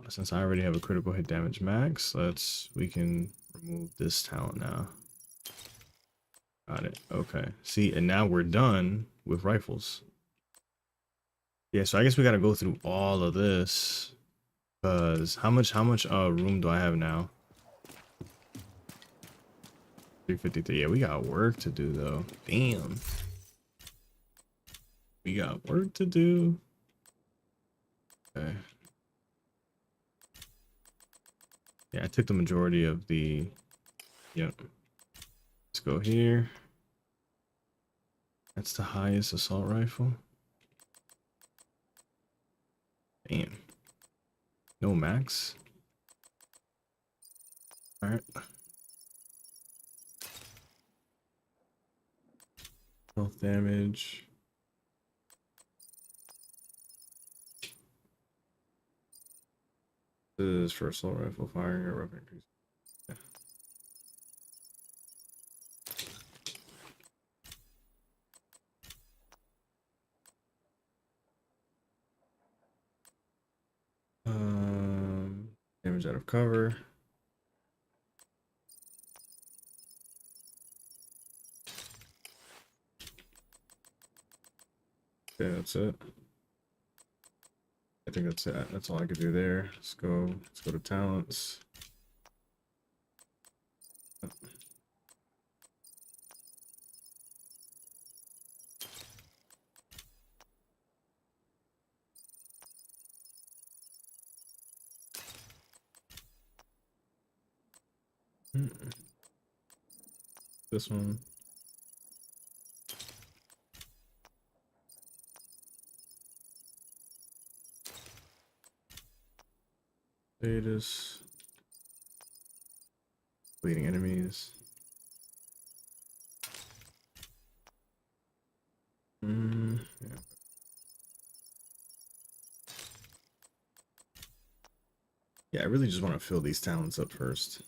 S1: Since I already have a critical hit damage max, we can remove this talent now. Got it. Okay. See, and now we're done with rifles. Yeah, so I guess we gotta go through all of this. Cause how much room do I have now? 353. Yeah, we got work to do though. Damn. We got work to do. Okay. Yeah, I took the majority of the. Yep. Let's go here. That's the highest assault rifle. Damn. No max. All right. Health damage. This is for assault rifle firing or weapon increase. Yeah. Damage out of cover. Okay, that's it. I think that's it. That's all I could do there. Let's go to talents. This one. Status. Bleeding enemies. Yeah. Yeah, I really just want to fill these talents up first.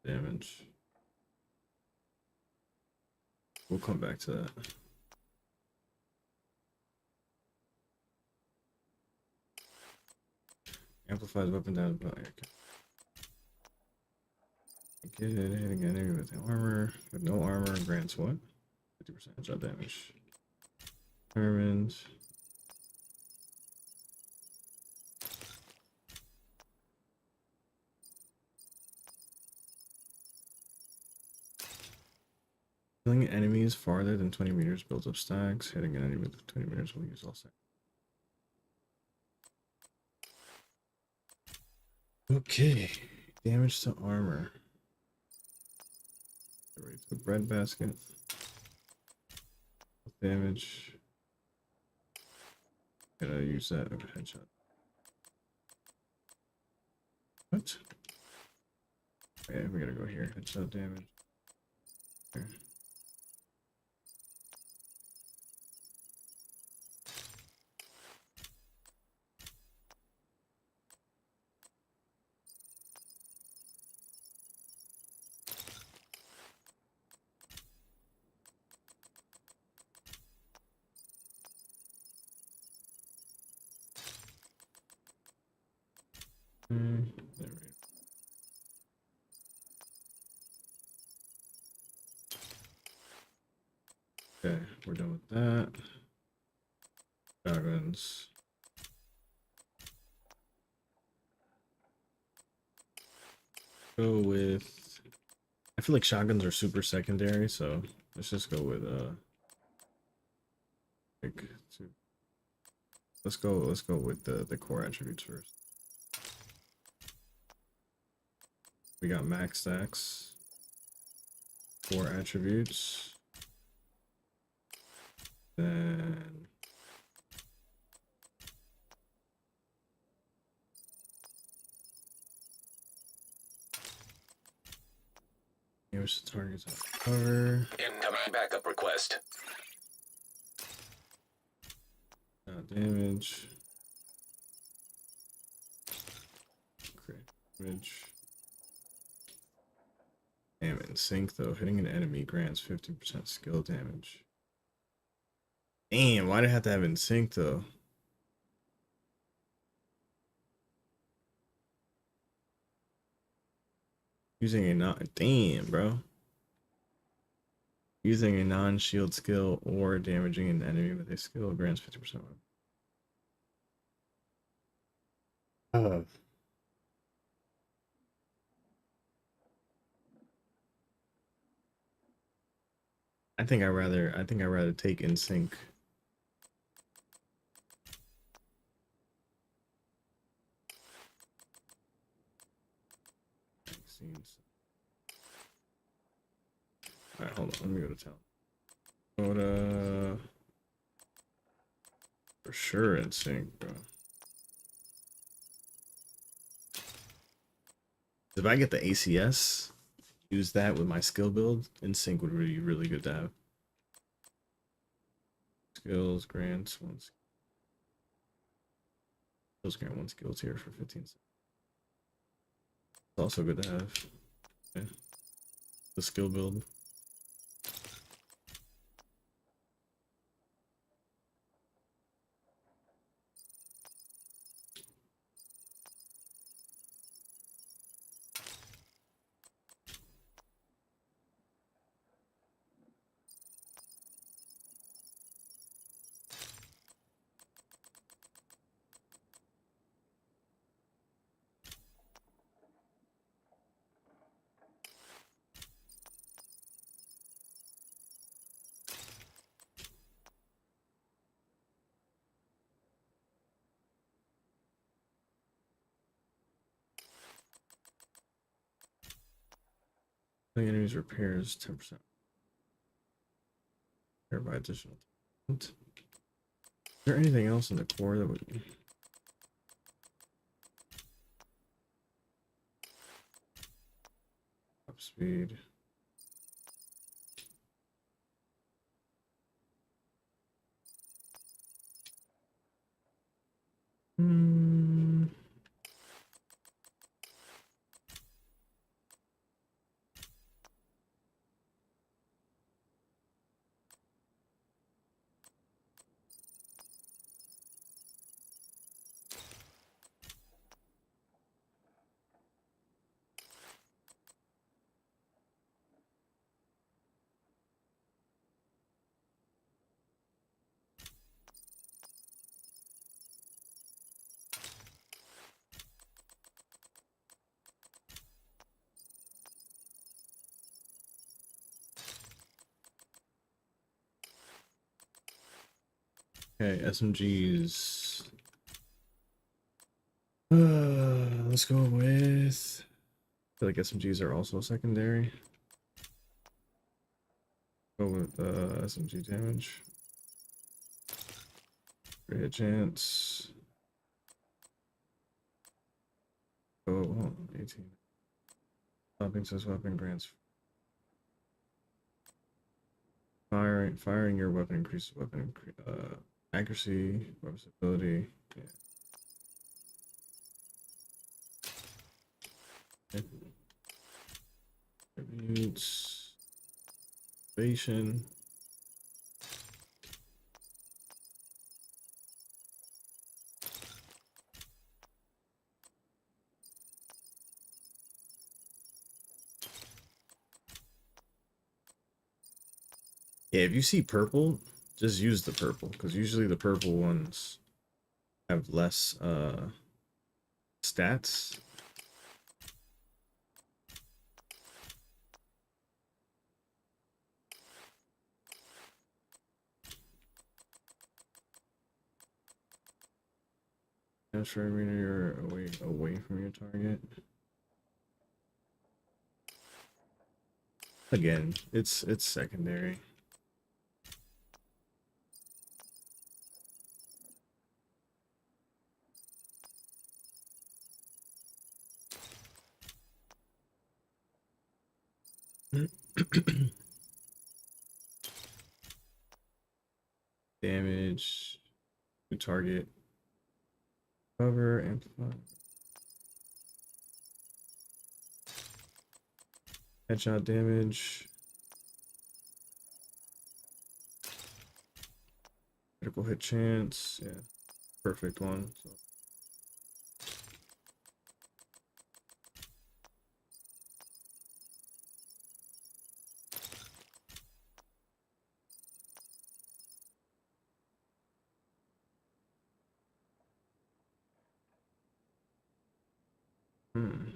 S1: Damage. We'll come back to that. Amplifies weapon down. Okay. Get it hitting enemy with armor. With no armor grants what? 50% shot damage. Determined. Killing enemies farther than 20 meters builds up stacks. Hitting an enemy with 20 meters will use all stacks. Okay. Damage to armor. Get ready for the bread basket. Damage. Gotta use that headshot. What? Okay, we gotta go here. Headshot damage. Here. There we go. Okay, we're done with that. Shotguns. Go with. I feel like shotguns are super secondary, so let's just go with like two. Let's go with the core attributes first. We got max stacks, core attributes, then here's the targets on cover.
S4: Incoming backup request.
S1: Damage. Crit damage. Damn it, in sync though. Hitting an enemy grants 15% skill damage. Damn, why'd I have to have in sync though? Using a non damn, bro. Using a non-shield skill or damaging an enemy with a skill grants 50%. I think I rather take in sync. All right, hold on. Let me go to town. Go to for sure in sync, bro. If I get the ACS, use that with my skill build, in sync would be really good to have. Skills grants one. Skills grant one skill tier for 15 seconds. It's also good to have. Okay. The skill build. Enemies repairs 10%. Repair by additional. Is there anything else in the core that would up speed? Hmm. Okay, SMGs. Let's go with. I feel like SMGs are also secondary. Go with SMG damage. Hit chance. Oh, 18. Stopping says weapon grants. Firing your weapon increases weapon accuracy, weapon stability. Yeah. Okay. Attributes. Evasion. Yeah, if you see purple, just use the purple, because usually the purple ones have less stats. Transfer meter you're away from your target. Again, it's secondary. Damage to target. Cover, amplify. Headshot damage. Critical hit chance. Yeah. Perfect one. So. Hmm.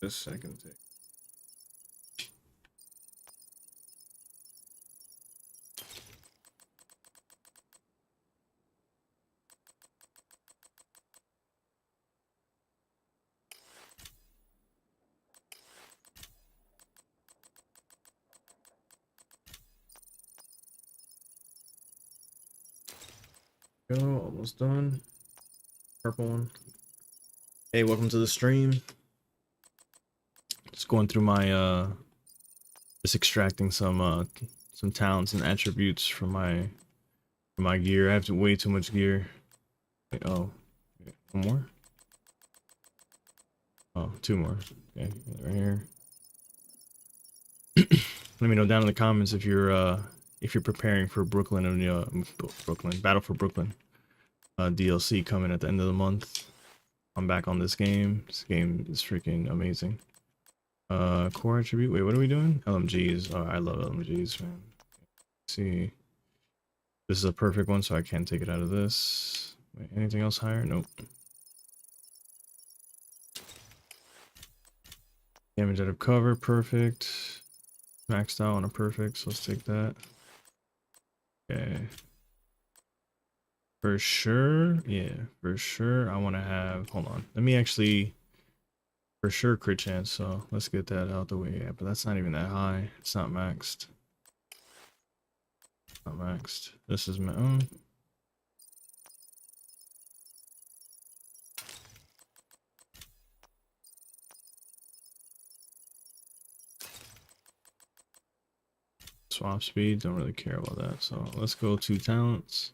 S1: This I can take. Go, almost done. Purple one. Hey, welcome to the stream. Just going through my just extracting some talents and attributes from my gear. I have way too much gear. Wait, oh, wait, one more. Oh, two more. Okay, right here. Let me know down in the comments if you're preparing for Brooklyn and Brooklyn Battle for Brooklyn DLC coming at the end of the month. I'm back on this game. This game is freaking amazing. Core attribute. Wait, what are we doing? LMGs. Oh, I love LMGs, man. Let's see. This is a perfect one, so I can't take it out of this. Wait, anything else higher? Nope. Damage out of cover, perfect. Maxed out on a perfect, so let's take that. Okay. For sure, yeah, for sure. I want to have. Hold on. Let me actually. For sure, crit chance. So let's get that out the way. Yeah, but that's not even that high. It's not maxed. Not maxed. This is my own. Swap speed. Don't really care about that. So let's go to talents.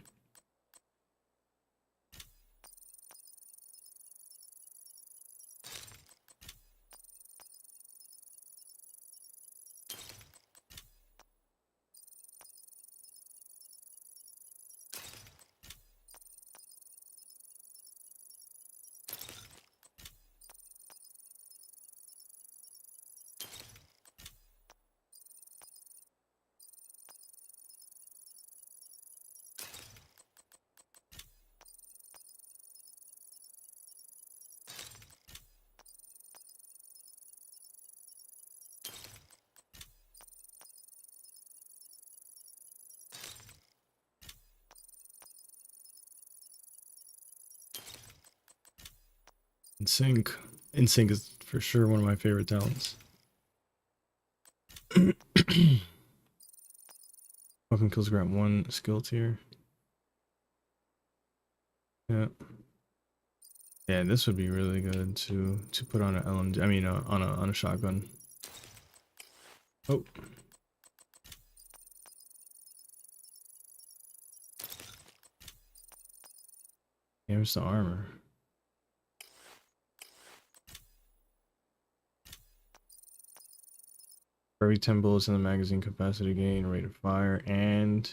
S1: In sync. In sync is for sure one of my favorite talents. Welcome kills grant 1 skill tier. Yeah. Yeah, this would be really good to put on an LMG. I mean, on a shotgun. Oh. Damage to armor. For every 10 bullets in the magazine, capacity gain, rate of fire, and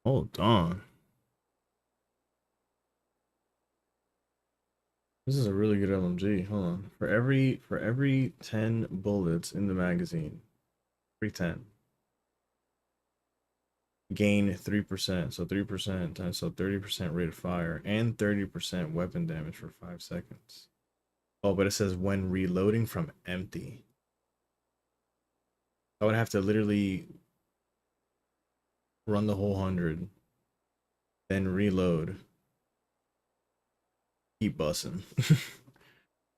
S1: hold on. This is a really good LMG. Hold on. For every 10 bullets in the magazine, every 10, gain 3%. So 3% times, so 30% rate of fire and 30% weapon damage for 5 seconds. Oh, but it says when reloading from empty. I would have to literally run the whole 100, then reload, keep bussing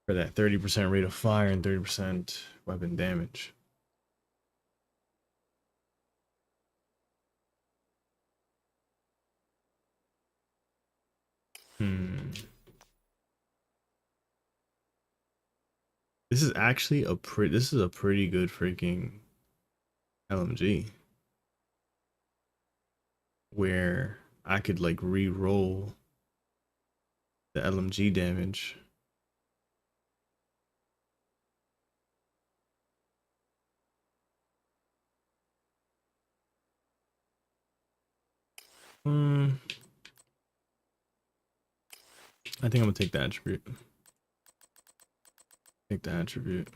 S1: for that 30% rate of fire and 30% weapon damage. This is actually a pretty good freaking LMG where I could like re-roll the LMG damage. I think I'm gonna take the attribute. Take the attribute.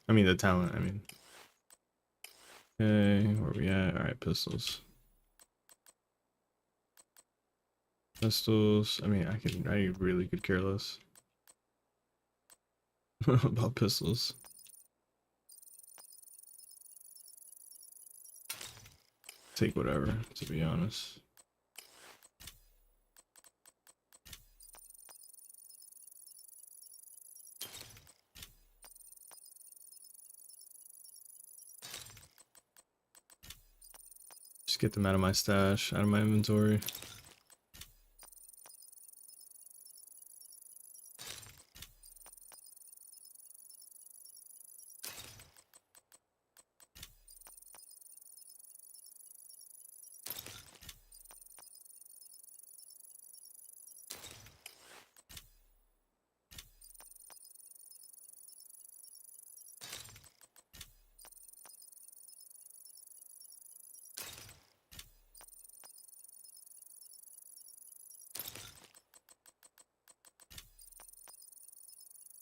S1: I mean the talent, I mean. Okay, where we at? Alright, pistols. Pistols. I mean, I really could care less about pistols. Take whatever, to be honest. Just get them out of my stash, out of my inventory.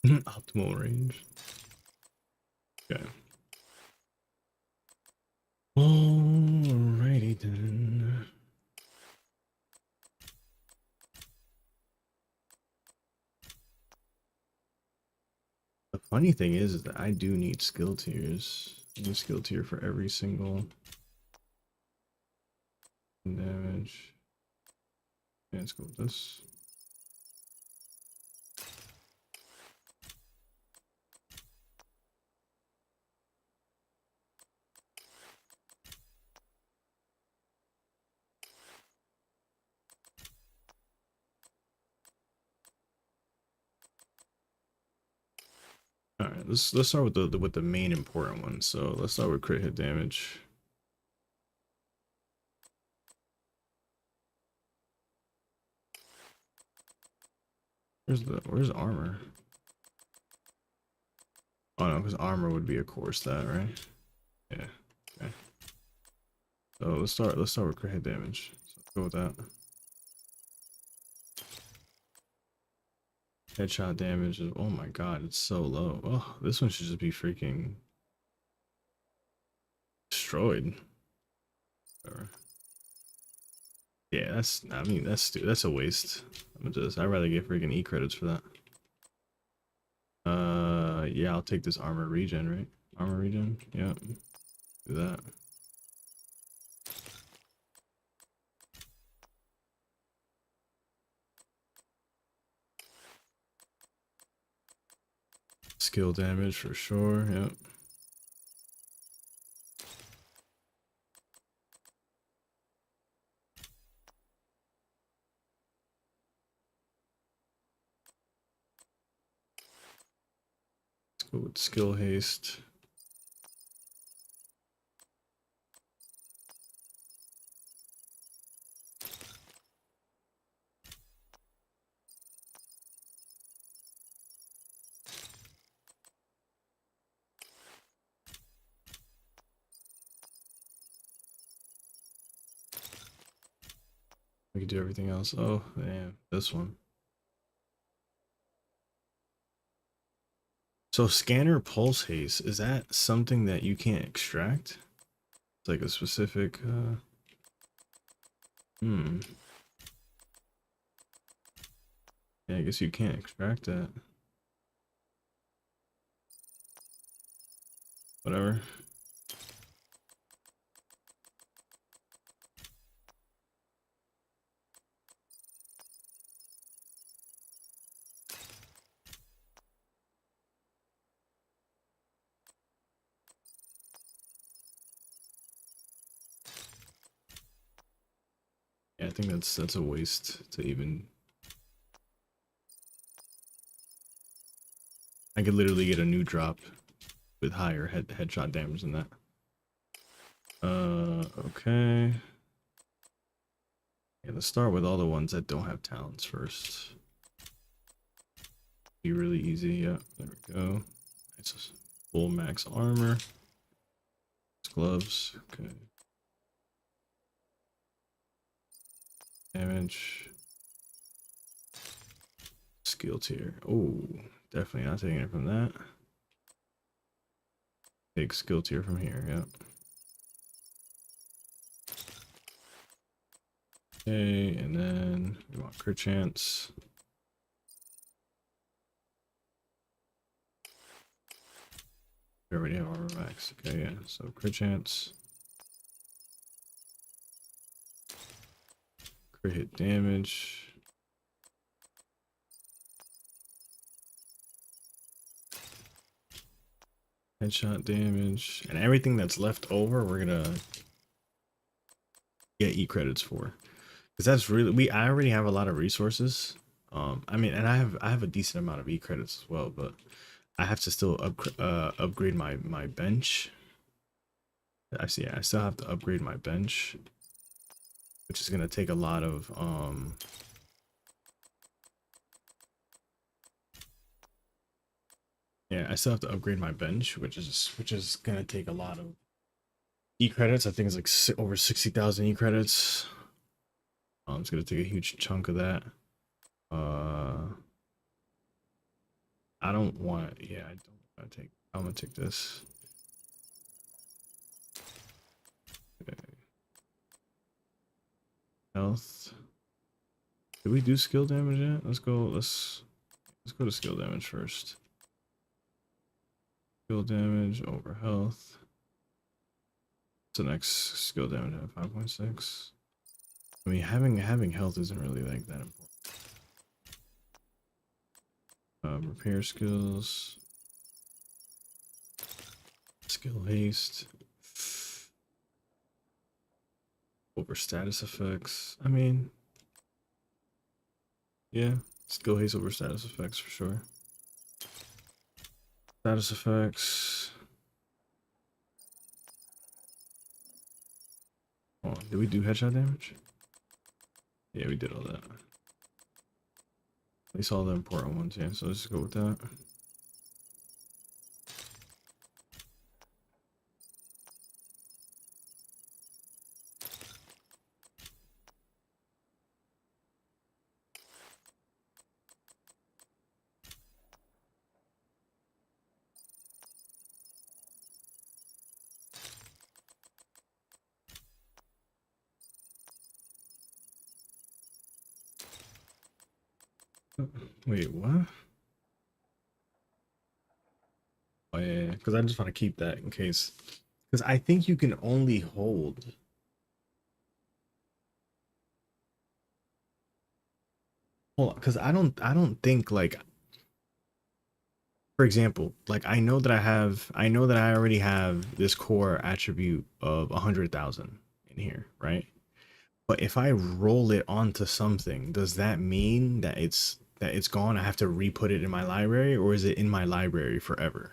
S1: Optimal range. Okay. Alrighty then. The funny thing is that I do need skill tiers. I need a skill tier for every single damage. Yeah, let's go with this. All right, let's start with the main important one. So let's start with crit hit damage. Where's armor? Oh no, because armor would be a core stat, right? Yeah. Okay. So let's start with crit hit damage. So let's go with that. Headshot damage is, oh my god, it's so low. Oh, this one should just be freaking destroyed. Whatever. Yeah, I mean that's a waste. I'd rather get freaking E credits for that. Yeah, I'll take this armor regen, right? Armor regen, yeah. Do that. Skill damage for sure, yep. Let's go with skill haste. We can do everything else. Oh, damn, this one. So scanner pulse haste, is that something that you can't extract? It's like a specific, Yeah, I guess you can't extract that. Whatever. Yeah, I think that's a waste to even. I could literally get a new drop with higher headshot damage than that. Okay. Yeah, let's start with all the ones that don't have talents first. Be really easy. Yeah, there we go. Nice. Full max armor. Gloves. Okay. Damage. Skill tier. Oh, definitely not taking it from that. Take skill tier from here. Yep. Okay, and then we want crit chance. We already have armor max. Okay, yeah. So crit chance. Crit hit damage. Headshot damage. And everything that's left over, we're gonna get E credits for. Because that's really I already have a lot of resources. I mean, and I have a decent amount of E credits as well, but I have to still upgrade my bench. I see. I still have to upgrade my bench, which is gonna take a lot of yeah, I still have to upgrade my bench, which is gonna take a lot of E credits. I think it's like over 60,000 E credits. It's gonna take a huge chunk of that. I don't want. Yeah, I don't want to take. I'm gonna take this. Okay. Health. Did we do skill damage yet? Let's go. Let's go to skill damage first. Skill damage over health. What's the next skill damage at 5.6? I mean, having health isn't really like that important. Repair skills. Skill haste. Over status effects. I mean, yeah, skill haste over status effects for sure. Status effects. Oh, did we do headshot damage? Yeah, we did all that. At least all the important ones, yeah. So let's just go with that. Wait, what? Oh yeah, because I just want to keep that in case. Because I think you can only hold. Hold on, because I don't think like. For example, like I know that I already have this core attribute of 100,000 in here, right? But if I roll it onto something, does that mean that it's gone? I have to re-put it in my library, or is it in my library forever?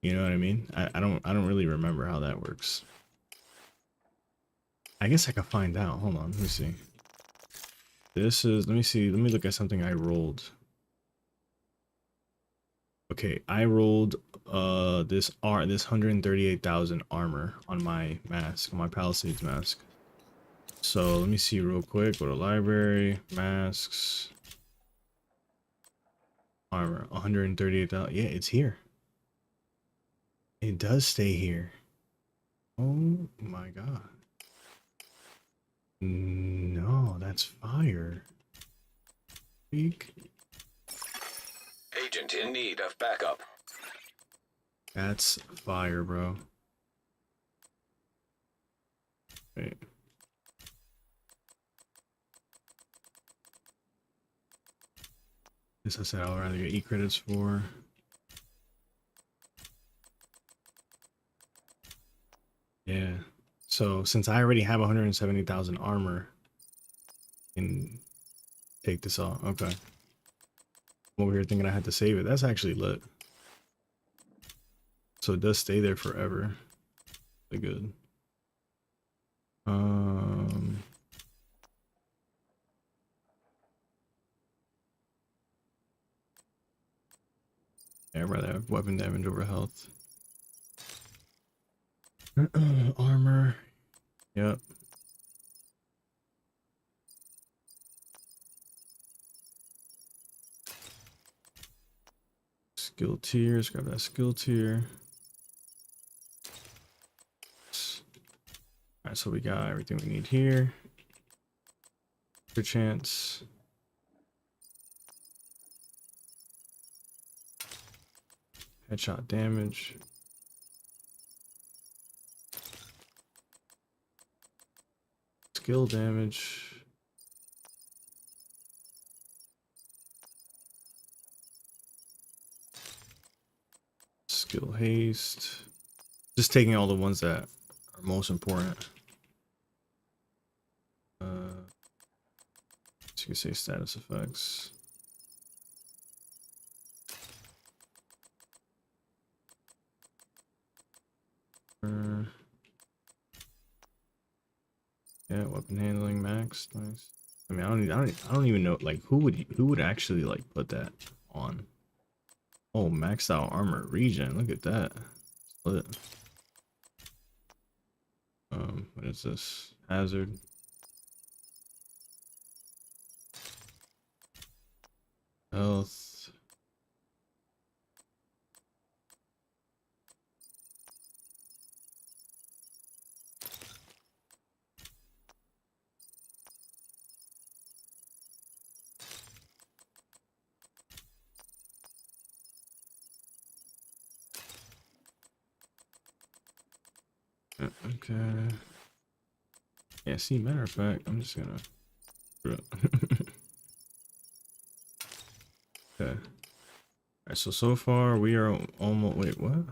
S1: You know what I mean? I don't really remember how that works. I guess I can find out. Hold on, let me see. This is, let me see, let me look at something I rolled. Okay, I rolled this 138,000 armor on my mask, on my Palisades mask. So let me see real quick. Go to library, masks, armor, 138,000. Yeah, it's here. It does stay here. Oh my god. No, that's fire. Peek.
S4: Agent in need of backup.
S1: That's fire, bro. Wait. This I said I'll rather get E credits for. Yeah. So since I already have 170,000 armor, I can take this off. Okay. I'm over here thinking I had to save it. That's actually lit. So it does stay there forever. Really good. Yeah, I'd rather have weapon damage over health. Armor. Yep. Skill tiers. Grab that skill tier. Alright, so we got everything we need here. chance. Headshot damage. Skill damage. Skill haste. Just taking all the ones that are most important. So you can say status effects. Yeah, weapon handling max, nice. I mean, I don't even know, like, who would actually like put that on? Oh, maxed out armor regen. Look at that. Split. What is this? Hazard. Health. Okay. Yeah, see, matter of fact, I'm just gonna okay. Alright, so far we are almost, wait, what?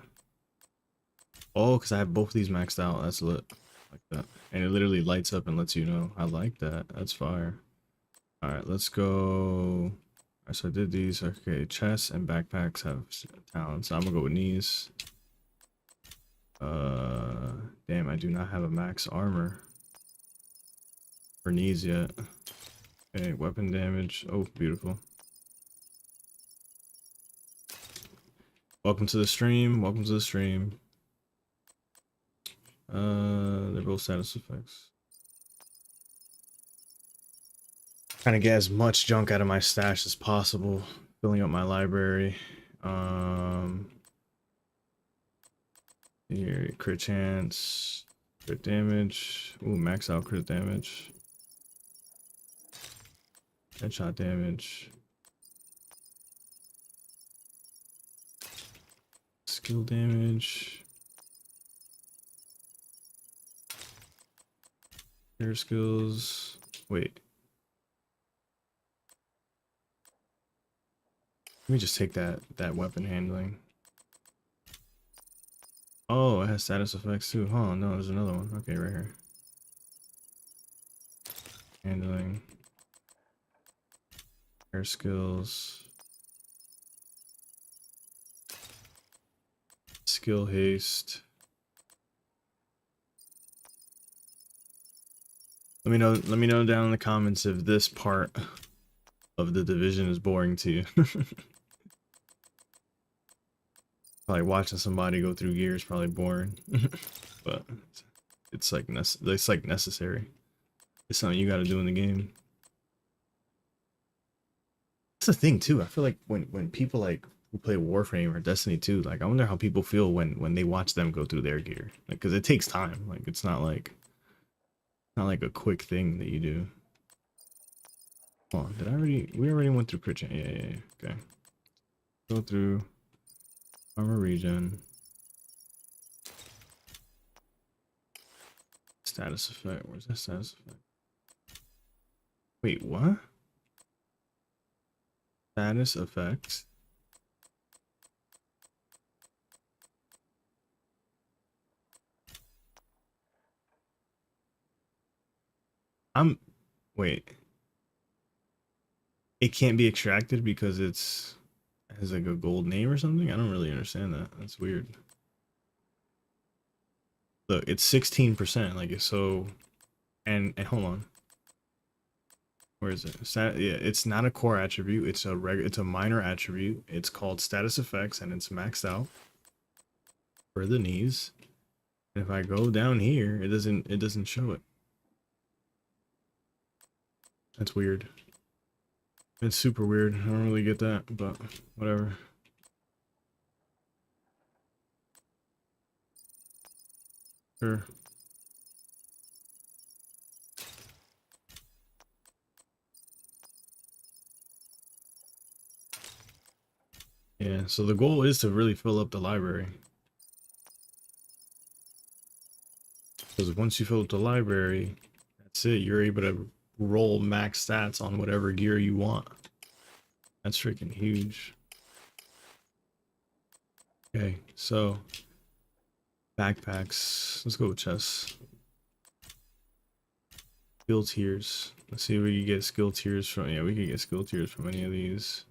S1: Oh, because I have both these maxed out. That's lit. Like that. And it literally lights up and lets you know. I like that. That's fire. Alright, let's go. Alright, so I did these. Okay, chests and backpacks have talents. So I'm gonna go with knees. Damn, I do not have a max armor for knees yet. Okay, weapon damage. Oh, beautiful. Welcome to the stream. Welcome to the stream. They're both status effects. Trying to get as much junk out of my stash as possible. Filling up my library. Here, crit chance, crit damage. Ooh, max out crit damage. Headshot damage. Skill damage. Air skills. Wait. Let me just take that weapon handling. Oh, it has status effects too. Huh, no, there's another one. Okay, right here. Handling. Air skills. Skill haste. Let me know down in the comments if this part of the division is boring to you. Probably watching somebody go through gear is probably boring. But it's like necessary. It's something you got to do in the game. That's the thing too. I feel like when people like who play Warframe or Destiny 2, like I wonder how people feel when they watch them go through their gear. Like, because it takes time. Like it's not like a quick thing that you do. Hold on, we already went through crit chance. Yeah. Okay. Go through armor regen. Status effect. Where's that status effect? Wait, what? Status effects. Wait. It can't be extracted because it has like a gold name or something? I don't really understand that. That's weird. Look, it's 16%. Like it's so, and hold on. Where is it? Yeah, it's not a core attribute. It's a minor attribute. It's called status effects and it's maxed out for the knees. And if I go down here, it doesn't show it. That's weird. It's super weird. I don't really get that, but whatever. Sure. Yeah, so the goal is to really fill up the library. Because once you fill up the library, that's it. You're able to roll max stats on whatever gear you want. That's freaking huge. Okay, so backpacks. Let's go with chests. Skill tiers. Let's see if we can get skill tiers from. Yeah, we can get skill tiers from any of these.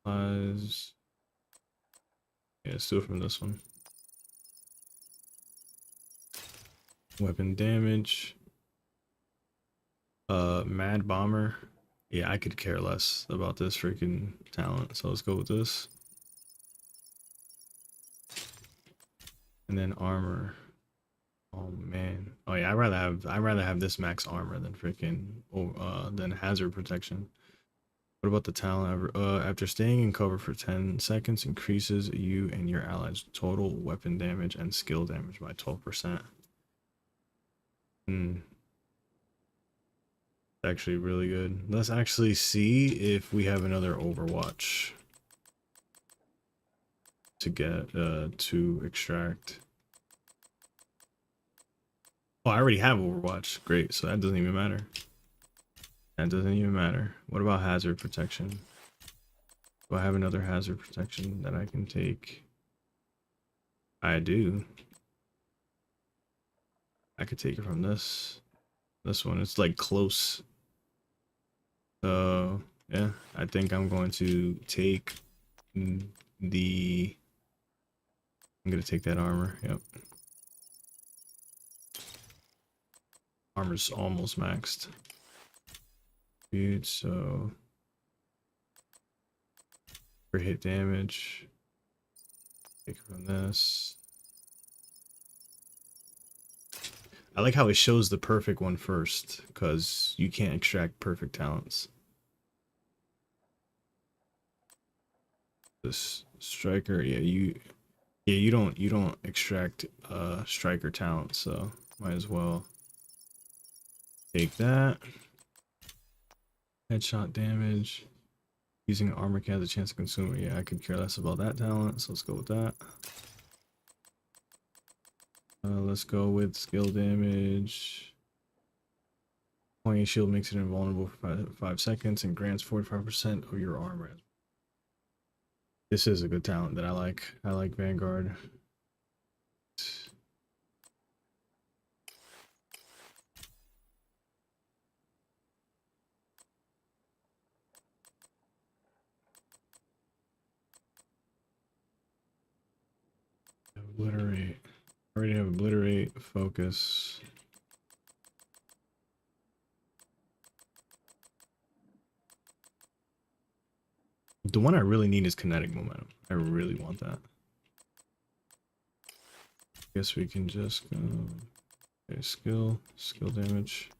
S1: Yeah, let's do it from this one. Weapon damage. Mad Bomber. Yeah, I could care less about this freaking talent, so let's go with this. And then armor. Oh man. Oh yeah, I'd rather have this max armor than freaking than hazard protection. What about the talent? After staying in cover for 10 seconds, increases you and your allies' total weapon damage and skill damage by 12%. Actually really good. Let's actually see if we have another Overwatch to get to extract. Oh, I already have Overwatch. Great, so that doesn't even matter. That doesn't even matter. What about hazard protection? Do I have another hazard protection that I can take? I do. I could take it from this one. It's like close. So yeah, I think I'm going to take the. I'm gonna take that armor. Yep. Armor's almost maxed. Dude, so for hit damage, take it from this. I like how it shows the perfect one first, because you can't extract perfect talents. This striker, yeah, you don't extract striker talent, so might as well take that. Headshot damage. Using armor can has a chance to consume it. Yeah, I could care less about that talent, so let's go with that. Let's go with skill damage. Pointing shield makes it invulnerable for 5 seconds and grants 45% of your armor. This is a good talent that I like. I like Vanguard. Obliterate. I already have obliterate, focus. The one I really need is kinetic momentum. I really want that. Guess we can just go. Okay, skill damage.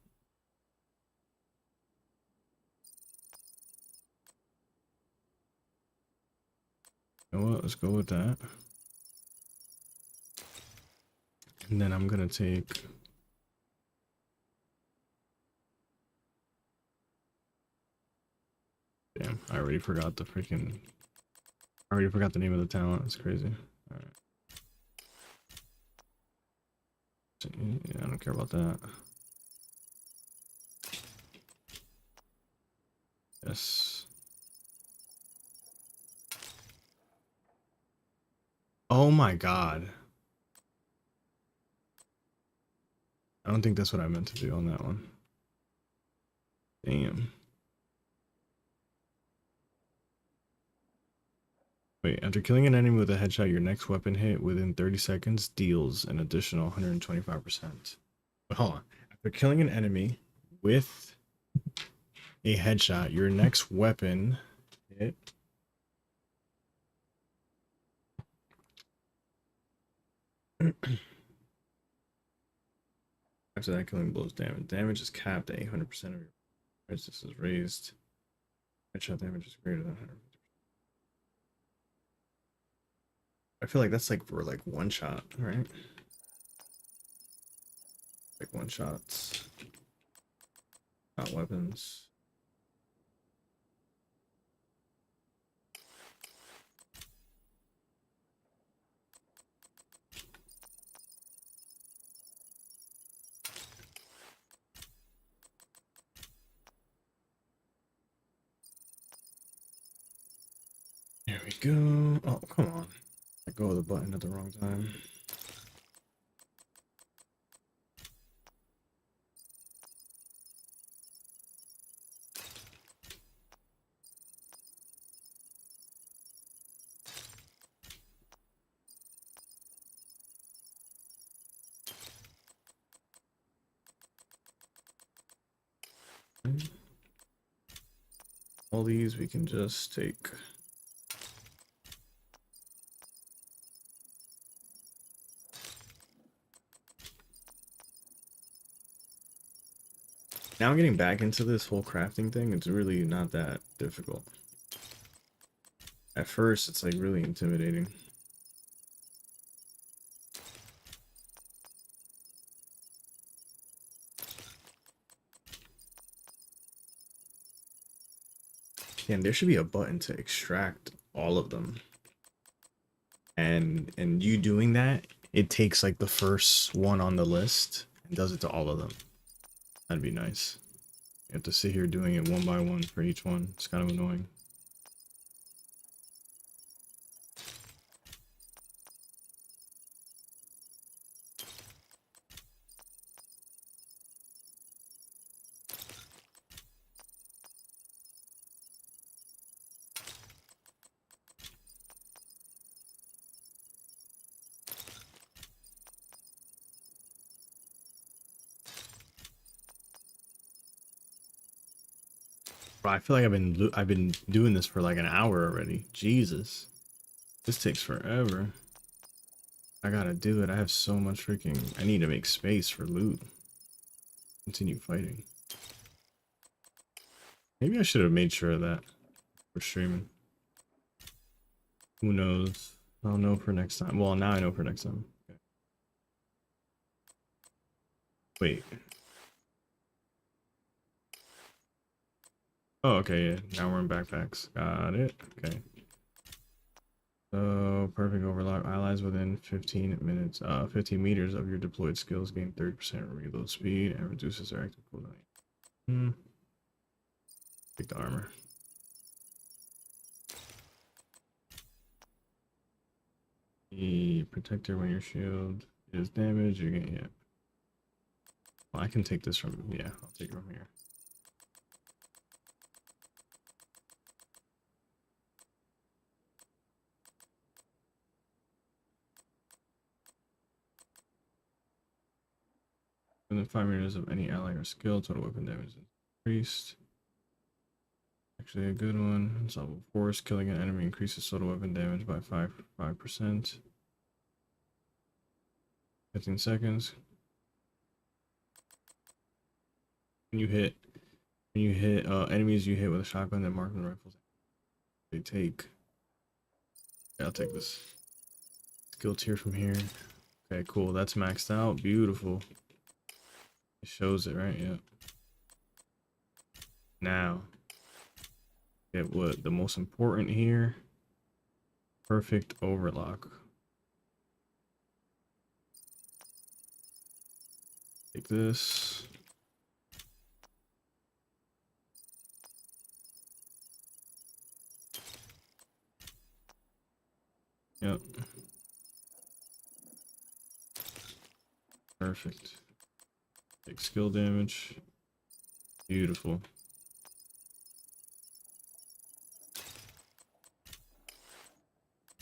S1: You know what? Let's go with that. And then I'm gonna take. Damn, I already forgot the freaking. I already forgot the name of the talent. It's crazy. All right. Yeah, I don't care about that. Yes. Oh my god. I don't think that's what I meant to do on that one. Damn. Wait, after killing an enemy with a headshot, your next weapon hit within 30 seconds deals an additional 125%. But hold on. After killing an enemy with a headshot, your next weapon hit. After that, killing blows damage. Damage is capped at 800% of your resistance is raised. Headshot damage is greater than 100. I feel like that's like for like one shot, right? Like one shots. Not weapons. we go. Oh, come on. I go with the button at the wrong time. All these we can just take. Now getting back into this whole crafting thing, it's really not that difficult. At first, it's like really intimidating. And there should be a button to extract all of them. And you doing that, it takes like the first one on the list and does it to all of them. That'd be nice. You have to sit here doing it one by one for each one. It's kind of annoying. Bro, I feel like I've been doing this for like an hour already. Jesus. This takes forever. I gotta do it. I have so much freaking... I need to make space for loot. Continue fighting. Maybe I should have made sure of that for streaming. Who knows? I'll know for next time. Well, now I know for next time. Okay. Wait. Oh, okay, yeah. Now we're in backpacks. Got it. Okay. So, perfect overlap. Allies within 15 minutes, 15 meters of your deployed skills gain 30% reload speed and reduces their active cooldown. Take the armor. The protector when your shield is damaged, you get, yeah. Well, I can take this from, yeah, I'll take it from here. Within 5 meters of any ally or skill, total weapon damage is increased. Actually a good one. It's level 4. Killing an enemy increases total weapon damage by 5%. 15 seconds. When you hit enemies you hit with a shotgun and marksman rifles, they take. Yeah, I'll take this skill tier from here. Okay, cool. That's maxed out. Beautiful. It shows it, right? Yep. Now, get what the most important here. Perfect overlock. Take this. Yep. Perfect. Take skill damage. Beautiful.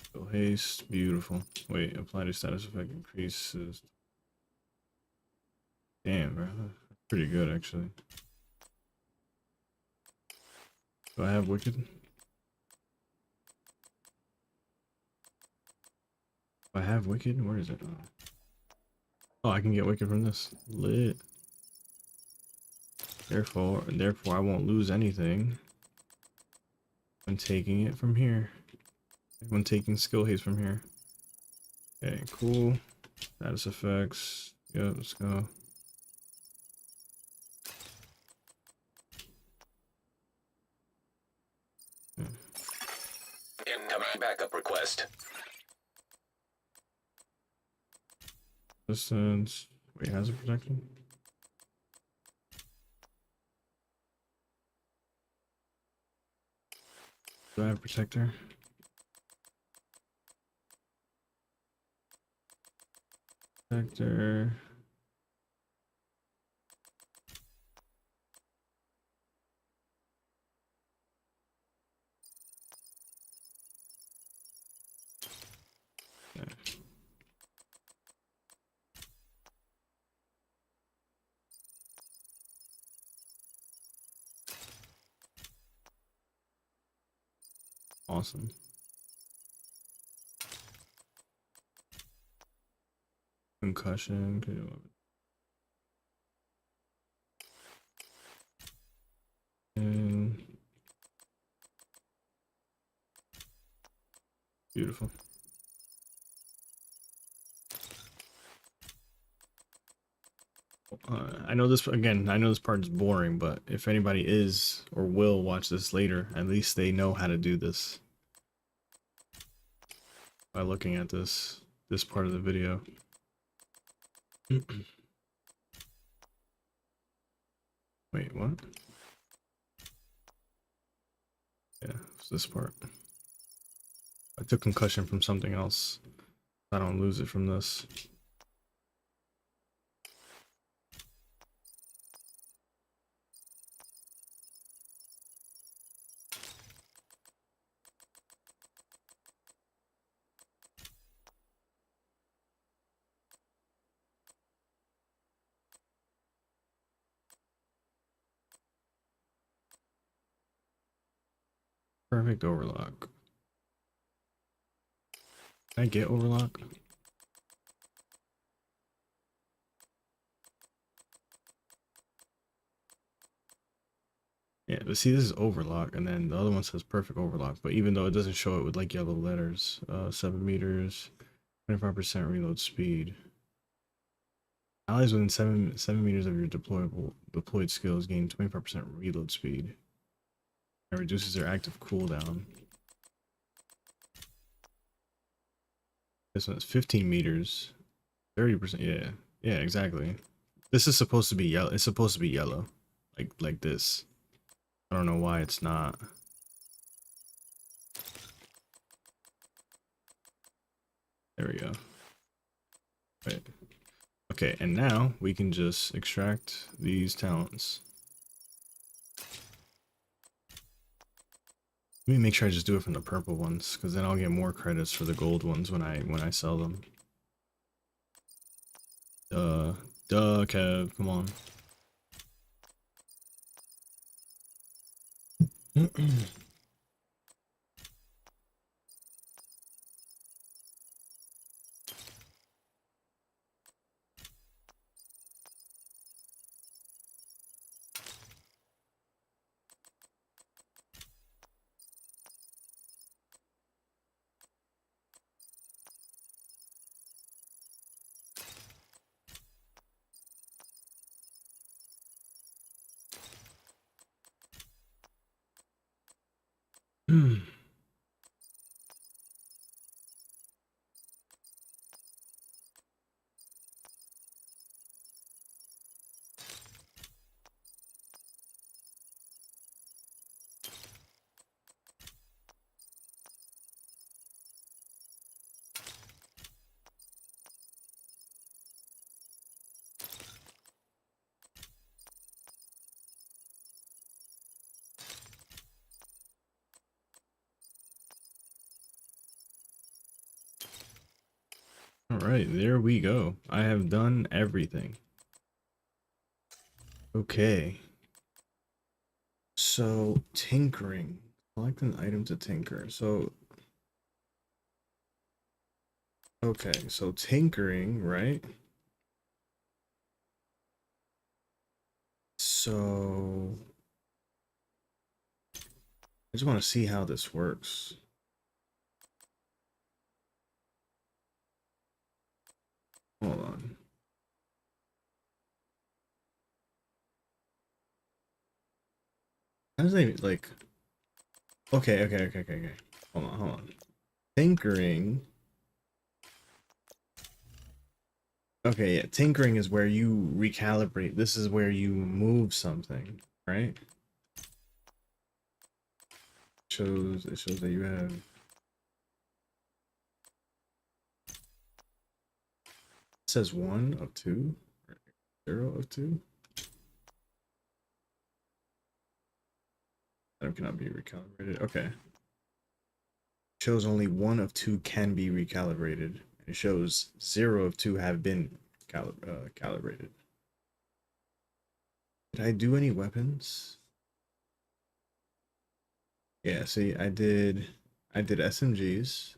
S1: Skill haste. Beautiful. Wait, apply to status effect increases. Damn, bro. That's pretty good, actually. Do I have Wicked? Do I have Wicked? Where is it? Oh, I can get Wicked from this. Lit. Therefore, I won't lose anything when taking it from here. When taking skill haste from here. Okay, cool. Status effects. Yep, let's go.
S4: Incoming backup request.
S1: Distance. Wait, has it protection? Do I have protector? Sector. Awesome. Concussion. And beautiful. I know this again. I know this part is boring, but if anybody is or will watch this later, at least they know how to do this by looking at this part of the video. Wait, what? Yeah, it's this part. I took concussion from something else. I don't lose it from this. Perfect overlock. Can I get overlock? Yeah, but see, this is overlock, and then the other one says perfect overlock. But even though it doesn't show it with like yellow letters, 7 meters, 25% reload speed. Allies within 7 meters of your deployed skills gain 25% reload speed. It reduces their active cooldown. This one's 15 meters, 30%. Yeah, yeah, exactly. This is supposed to be yellow. It's supposed to be yellow, like this. I don't know why it's not. There we go. Right. Okay, and now we can just extract these talents. Let me make sure I just do it from the purple ones, because then I'll get more credits for the gold ones when I sell them. Duh, Kev, come on. All right, there we go. I have done everything. Okay. So, tinkering. Select an item to tinker. So, okay, so tinkering, right? So, I just want to see how this works. Hold on. How does they, like... Okay. Hold on. Tinkering. Okay, yeah, tinkering is where you recalibrate. This is where you move something, right? It shows that you have It says 1 of 2, or 0 of 2. Item cannot be recalibrated. Okay. Shows only 1 of 2 can be recalibrated. It shows 0 of 2 have been calibrated. Did I do any weapons? Yeah, see, I did SMGs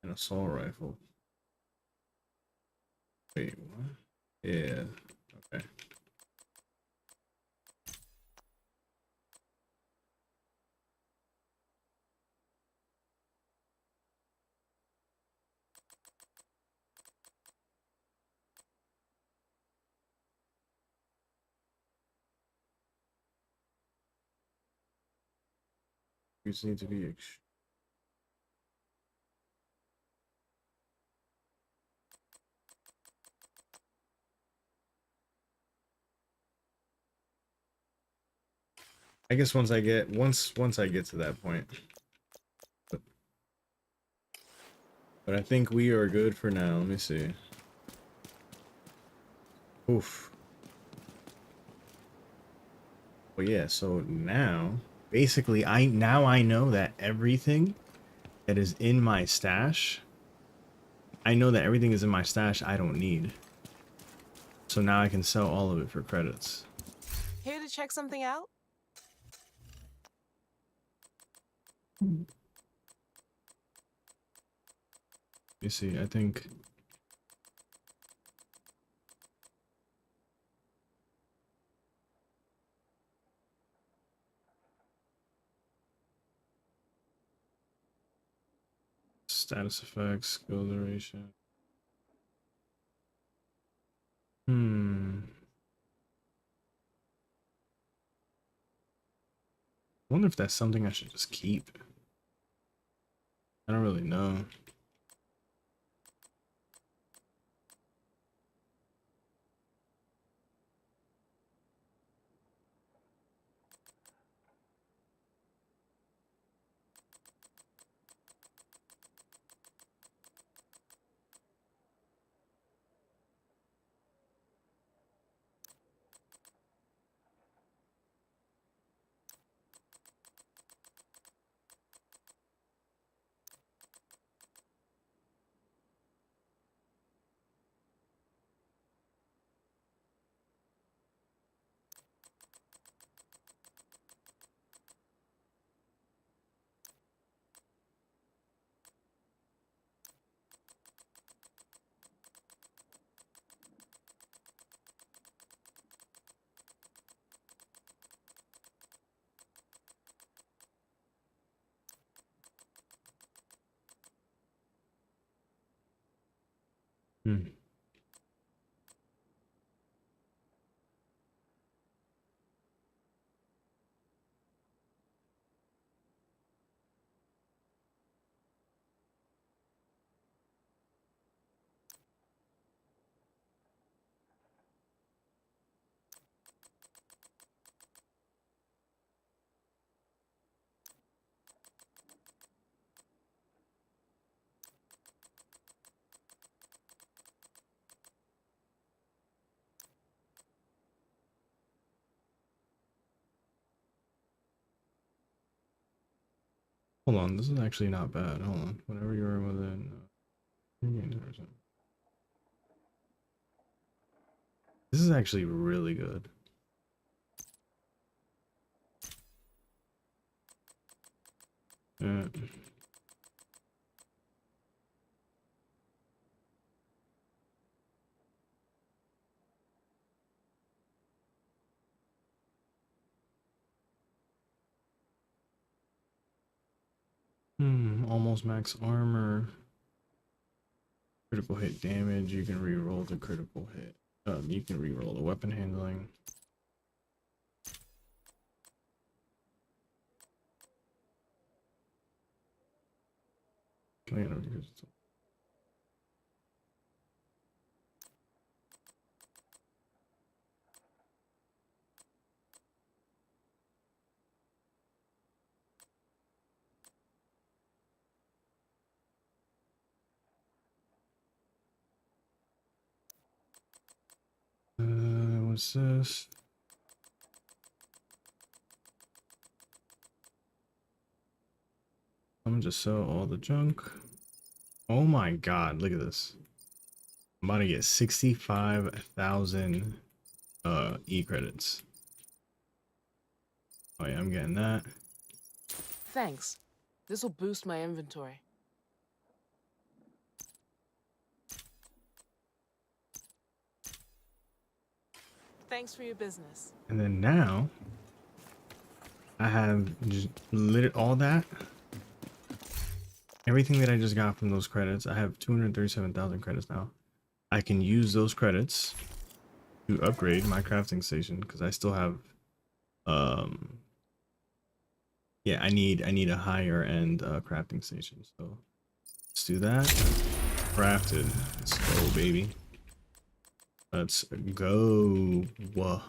S1: and assault rifle. Wait, what? Yeah, okay. These need to be I guess once I get to that point. But I think we are good for now. Let me see. Oof. Well, yeah, so now basically I know that everything that is in my stash, I know that everything is in my stash I don't need. So now I can sell all of it for credits.
S5: Here to check something out?
S1: You see, I think status effects, skill duration. I wonder if that's something I should just keep. I don't really know. Hmm. Hold on, this is actually not bad. Hold on. Whenever you're within this is actually really good. Yeah. Almost max armor. Critical hit damage. You can re-roll the critical hit. You can re-roll the weapon handling. what's this? I'm gonna just sell all the junk. Oh my god, look at this. I'm about to get 65,000 e-credits. Oh yeah, I'm getting that.
S5: Thanks. This will boost my inventory. Thanks for your business.
S1: And then now I have just lit all that. Everything that I just got from those credits, I have 237,000 credits now. I can use those credits to upgrade my crafting station because I still have yeah, I need a higher end crafting station. So let's do that. Crafted. Let's go, baby. Let's go. Whoa.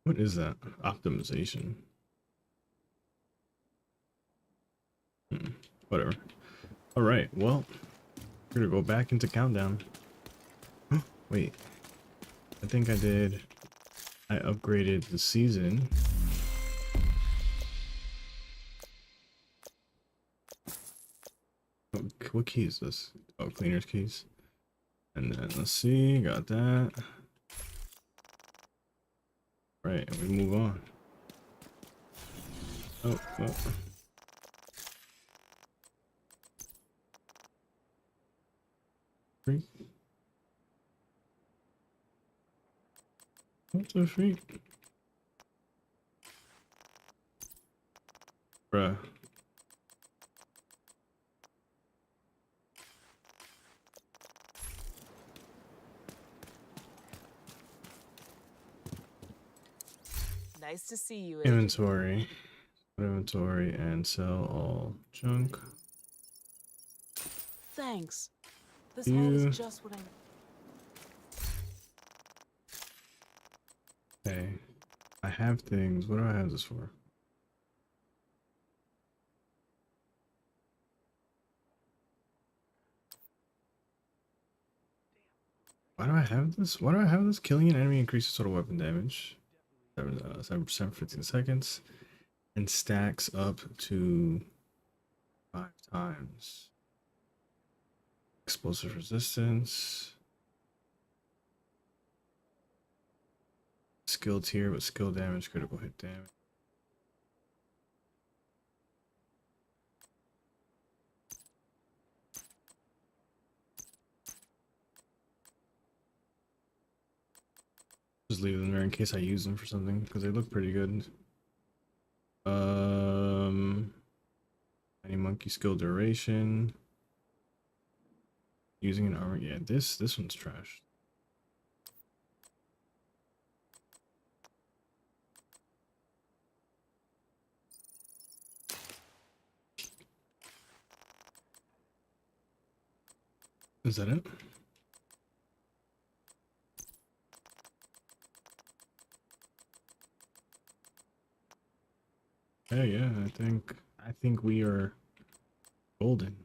S1: What is that? Optimization. Whatever. All right. Well, we're gonna go back into countdown. Wait. I think I did. I upgraded the season. Oh, what key is this? Oh, cleaner's keys. And then let's see. Got that. Right, and we move on. Oh, oh. Freak. What the freak? Bruh.
S5: Nice to see you, Agent.
S1: Inventory. Inventory and sell all junk.
S5: Thanks. This
S1: You-
S5: haul is just what I...
S1: Okay. I have things. What do I have this for? Why do I have this? Why do I have this? Killing an enemy increases total weapon damage. 7% 15 seconds. And stacks up to 5 times. Explosive resistance. Skill tier with skill damage, critical hit damage. Just leave them there in case I use them for something because they look pretty good. Any monkey skill duration. Using an armor. Yeah, this one's trash. Is that it? Yeah, I think we are golden.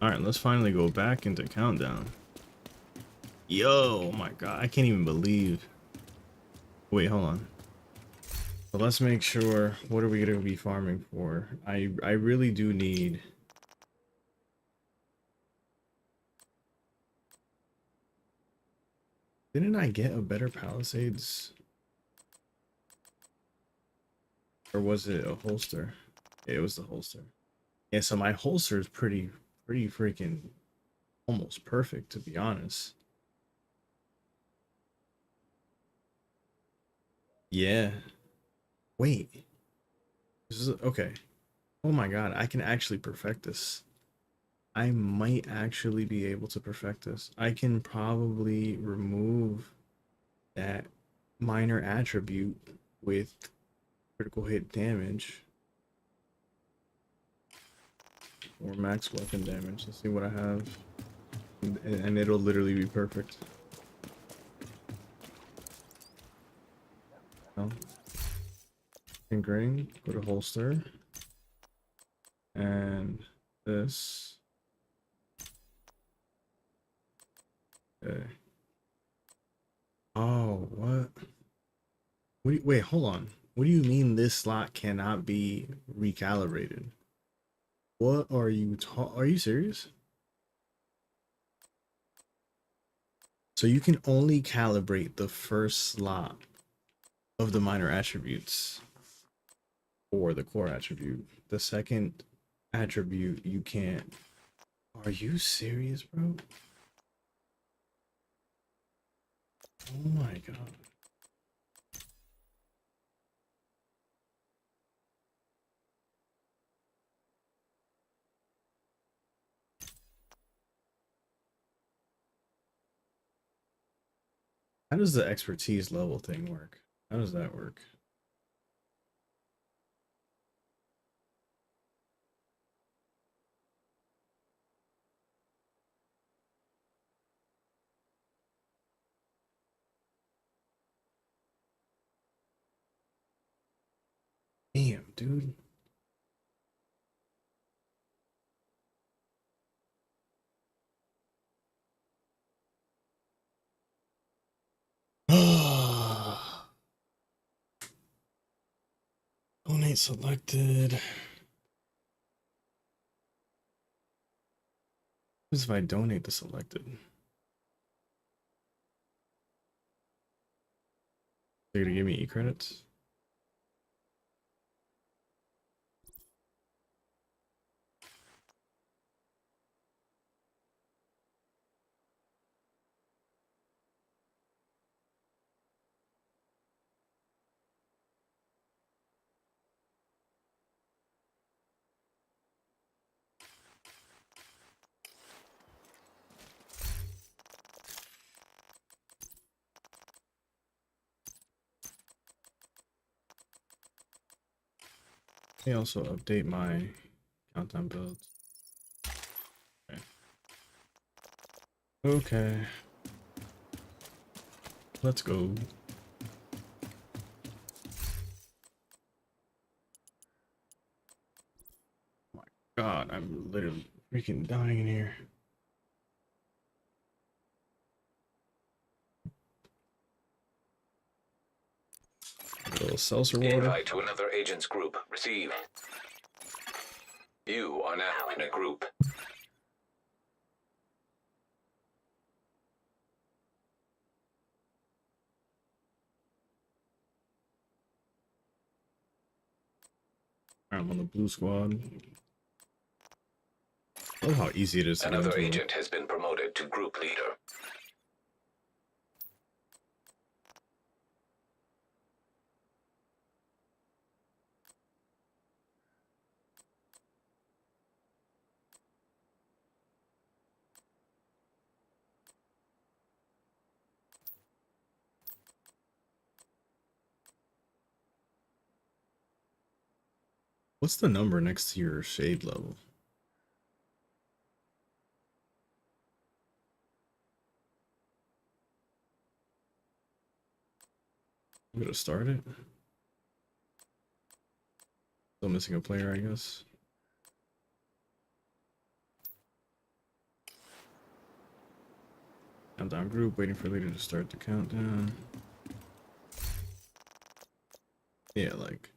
S1: All right, let's finally go back into countdown. Yo, oh my god, I can't even believe. Wait, hold on. So let's make sure. What are we gonna be farming for? I really do need. Didn't I get a better Palisades? Or was it a holster? Yeah, it was the holster. Yeah, so my holster is pretty freaking almost perfect, to be honest. Yeah. Wait. This is okay. Oh my god, I can actually perfect this. I might actually be able to perfect this. I can probably remove that minor attribute with critical hit damage. or max weapon damage. Let's see what I have. And it'll literally be perfect. Oh. Ingrain, go to holster. And this. Okay. Oh, what? Wait, hold on. What do you mean this slot cannot be recalibrated? What are you are you serious? So you can only calibrate the first slot of the minor attributes or the core attribute. The second attribute you can't. Are you serious, bro? Oh my god. How does the expertise level thing work? How does that work? Damn, dude. Donate selected. What if I donate the selected? They're gonna give me e-credits? They also update my countdown builds. Okay. Okay. Let's go. Oh my god, I'm literally freaking dying in here. A little seltzer water.
S4: Invite to another agent's group received. You are now in a group.
S1: I'm on the blue squad. I love how easy it is to
S4: Another
S1: get into.
S4: agent has been promoted to group leader.
S1: What's the number next to your shade level? I'm gonna start it. Still missing a player, I guess. Countdown group, waiting for leader to start the countdown. Yeah, like.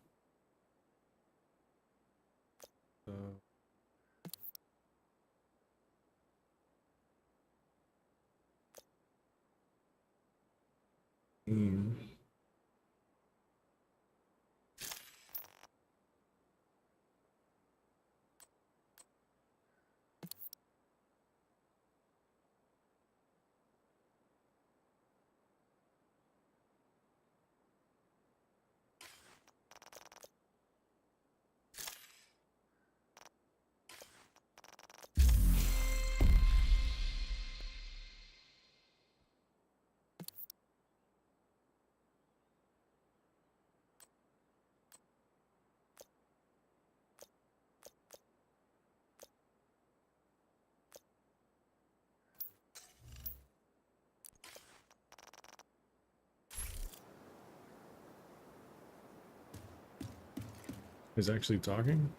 S1: Hmm. is actually talking.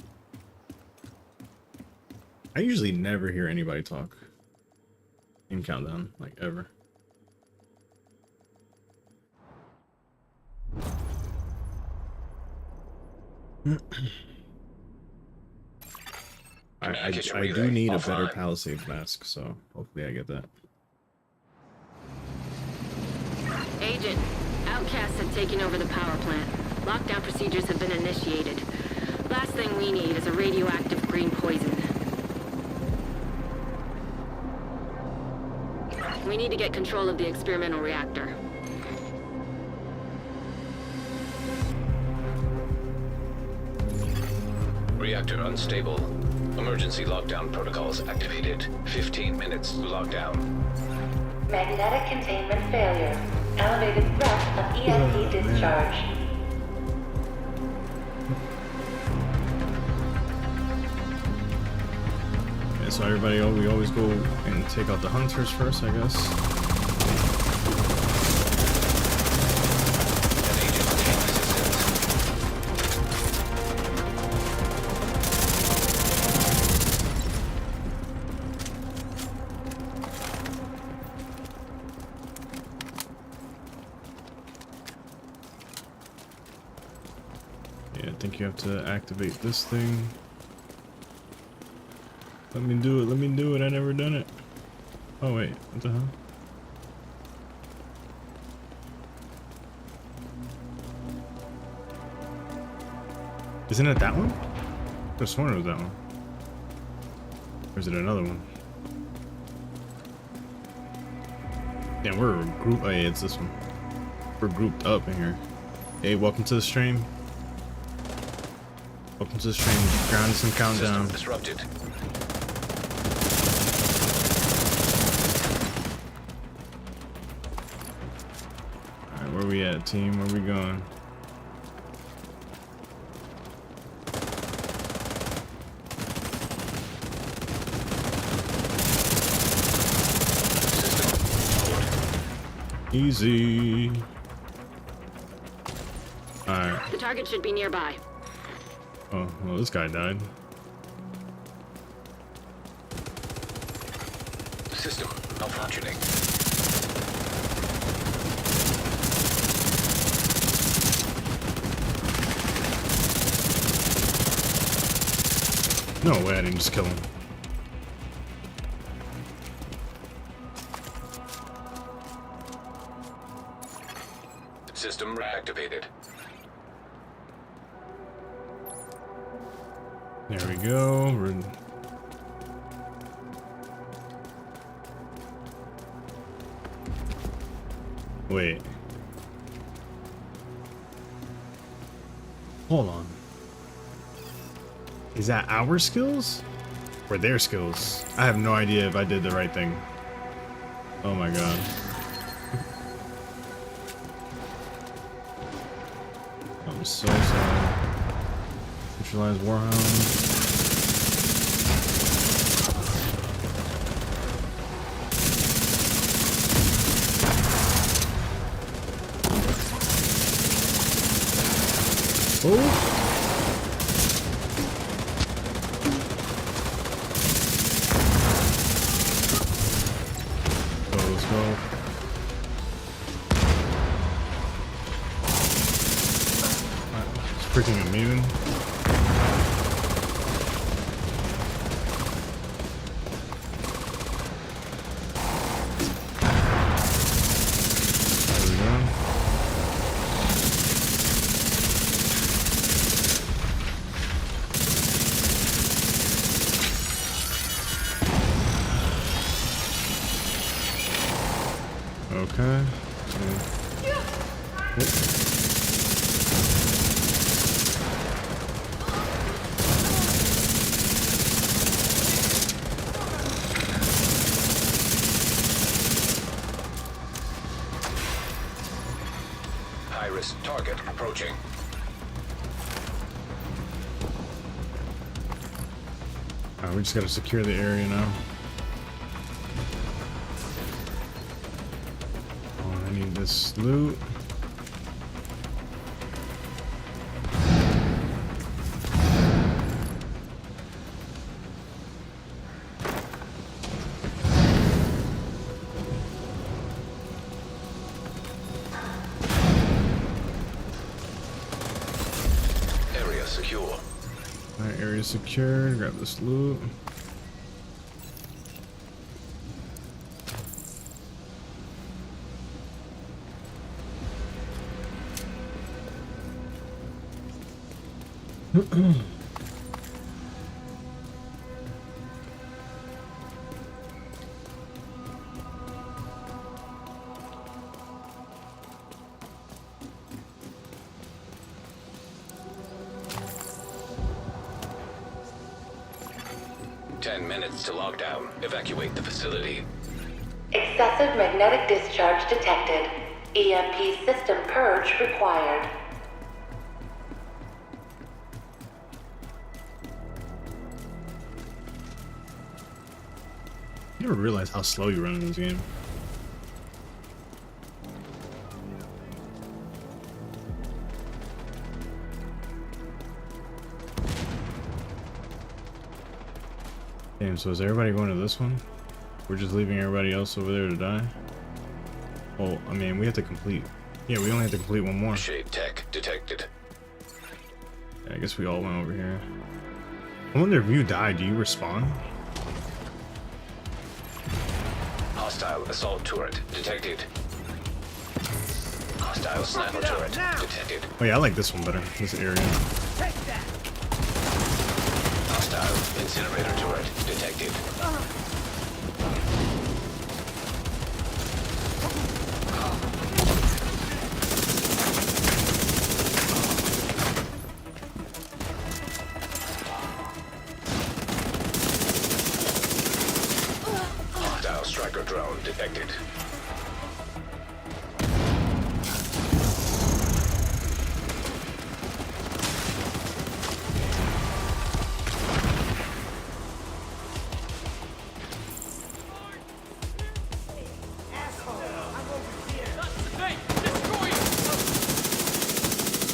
S1: I usually never hear anybody talk in Countdown, like ever. I do need a better Palisades mask, so hopefully I get that.
S2: Agent, outcasts have taken over the power plant. Lockdown procedures have been initiated. Last thing we need is a radioactive green poison. We need to get control of the experimental reactor.
S4: Reactor unstable. Emergency lockdown protocols activated. 15 minutes lockdown.
S3: Magnetic containment failure. Elevated threat of ESP discharge.
S1: Yeah, so everybody, we always go and take out the hunters first, I guess. Yeah, I think you have to activate this thing. Let me do it, I never done it. Oh wait, what the hell? Isn't it that one? I just sworn it was that one. Or is it another one? Yeah, we're a group. Oh yeah, it's this one. We're grouped up in here. Hey, welcome to the stream. Welcome to the stream. Ground some countdown.
S4: System disrupted.
S1: Alright, where we at, team? Where we going? Easy. Alright.
S2: The target should be nearby.
S1: Oh, well, this guy died.
S4: System malfunctioning.
S1: No way, I didn't just kill him.
S4: System reactivated.
S1: There we go. Wait. Hold on. Is that our skills? Or their skills? I have no idea if I did the right thing. Oh my god. I'm so sorry. Neutralize Warhound. Oh! Let's go. It's freaking immune. There we go. Okay.
S4: High-risk target approaching.
S1: We just gotta secure the area now. Oh, I need this loot. Area secured. Grab this loot.
S4: Minutes to lockdown. Evacuate the facility.
S3: Excessive magnetic discharge detected. EMP system purge required.
S1: You never realize how slow you run in this game. Damn, so is everybody going to this one? We're just leaving everybody else over there to die? Oh, I mean, we have to complete... Yeah, we only have to complete one more.
S4: Shade tech detected.
S1: Yeah, I guess we all went over here. I wonder if you die, do you respawn?
S4: Hostile assault turret detected. Hostile sniper turret detected.
S1: Oh yeah, I like this one better, this area.
S4: Hostile incinerator turret detected. Hostile striker drone detected.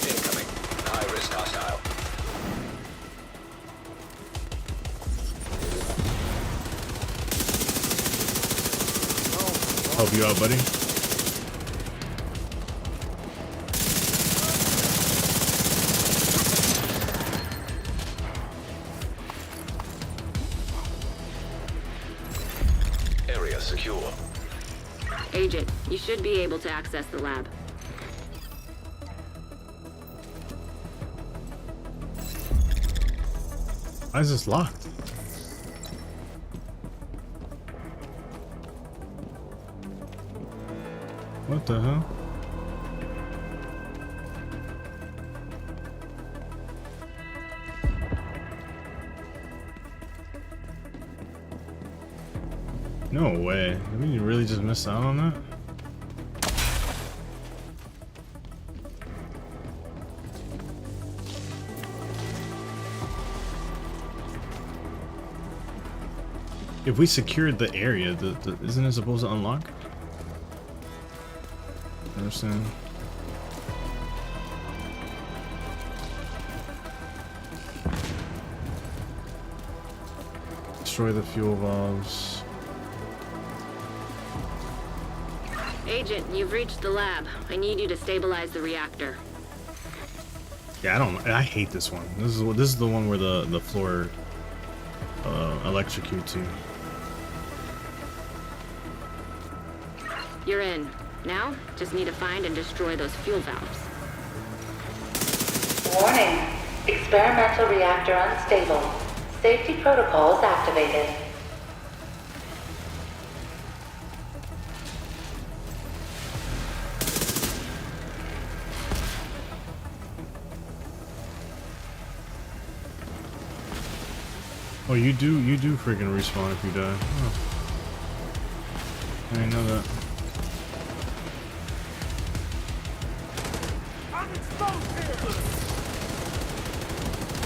S4: Incoming. High risk hostile.
S1: Help you out, buddy.
S4: Area secure.
S2: Agent, you should be able to access the lab.
S1: Why is this locked? What the hell? No way. Did we really just miss out on that? If we secured the area, isn't it supposed to unlock? I understand. Destroy the fuel valves.
S2: Agent, you've reached the lab. I need you to stabilize the reactor.
S1: Yeah, I hate this one. This is the one where the floor electrocutes you.
S2: You're in. Now, just need to find and destroy those fuel valves.
S3: Warning. Experimental reactor unstable. Safety protocols activated.
S1: Oh, you do freaking respawn if you die. Oh. I didn't know that.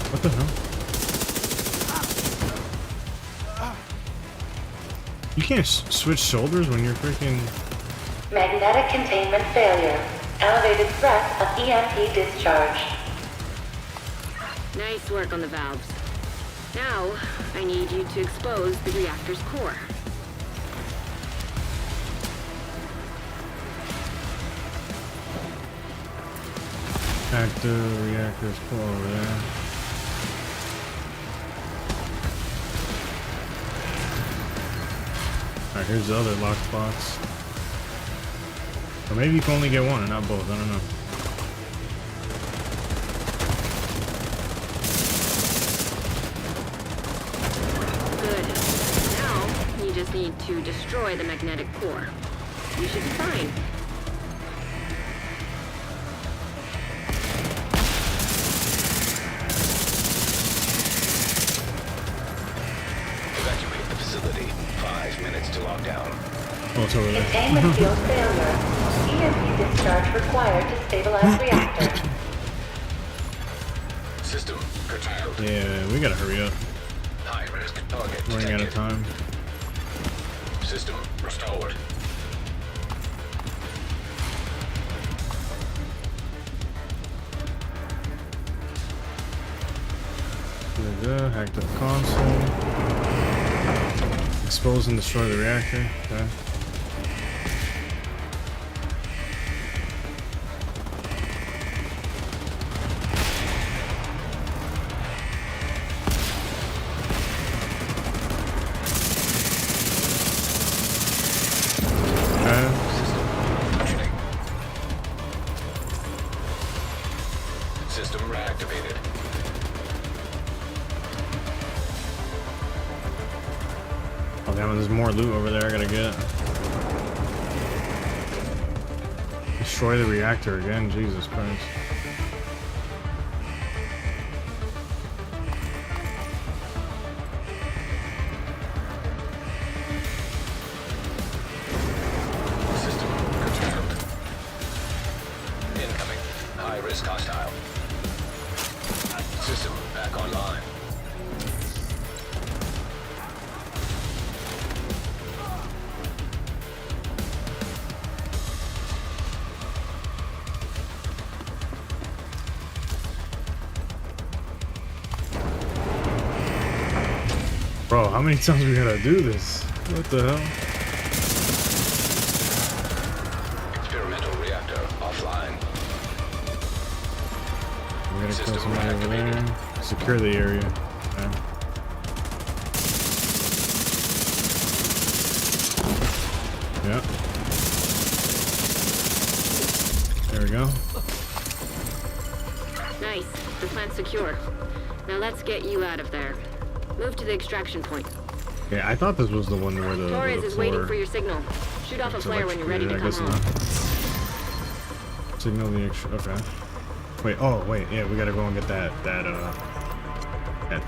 S1: What the hell? You can't switch shoulders when you're freaking...
S3: Magnetic containment failure. Elevated threat of EMP discharge.
S2: Nice work on the valves. Now, I need you to expose the reactor's core.
S1: Active reactors pull over there. Alright, here's the other locked box. Or maybe you can only get one and not both, I don't know.
S2: Good. Now, you just need to destroy the magnetic core. You should be fine.
S4: Evacuate the facility. 5 minutes to lockdown.
S1: Oh, it's over there.
S3: Containment field failure. EMP discharge required to stabilize reactor.
S4: System curtailed.
S1: Yeah, we gotta hurry up.
S4: High risk target
S1: Running out of
S4: detected.
S1: time.
S4: System restored.
S1: There we go. Hack the console. Expose and destroy the reactor. Okay.
S4: Functioning. System reactivated.
S1: Oh damn, there's more loot over there I gotta get. Destroy the reactor again, Jesus Christ.
S4: System curtailed. Incoming. High risk hostile. System back online.
S1: Bro, how many times we gotta do this? What the hell?
S4: Experimental reactor offline.
S1: We gotta kill
S4: System
S1: somebody over there.
S4: reactivated.
S1: Secure the area. Okay. Yep. There we go.
S2: Nice. The plant's secure. Now let's get you out of there. Move to the extraction point.
S1: Yeah, I thought this was the one where the
S2: Torres is waiting
S1: floor
S2: for your signal. Shoot off a
S1: gets
S2: flare when you're ready to
S1: electrocuted.
S2: come
S1: I
S2: home.
S1: guess not. Signal the extra. Okay. Wait. Oh, wait. Yeah, we gotta go and get that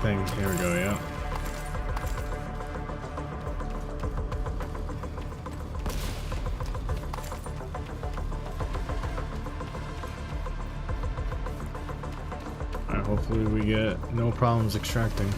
S1: thing. Here we go. Yeah. Alright, hopefully we get no problems extracting.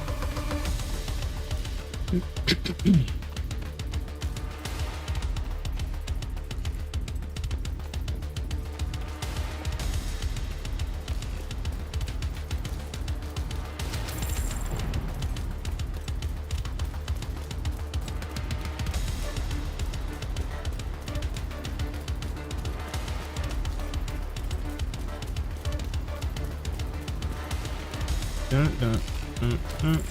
S1: Dun, dun, dun, dun.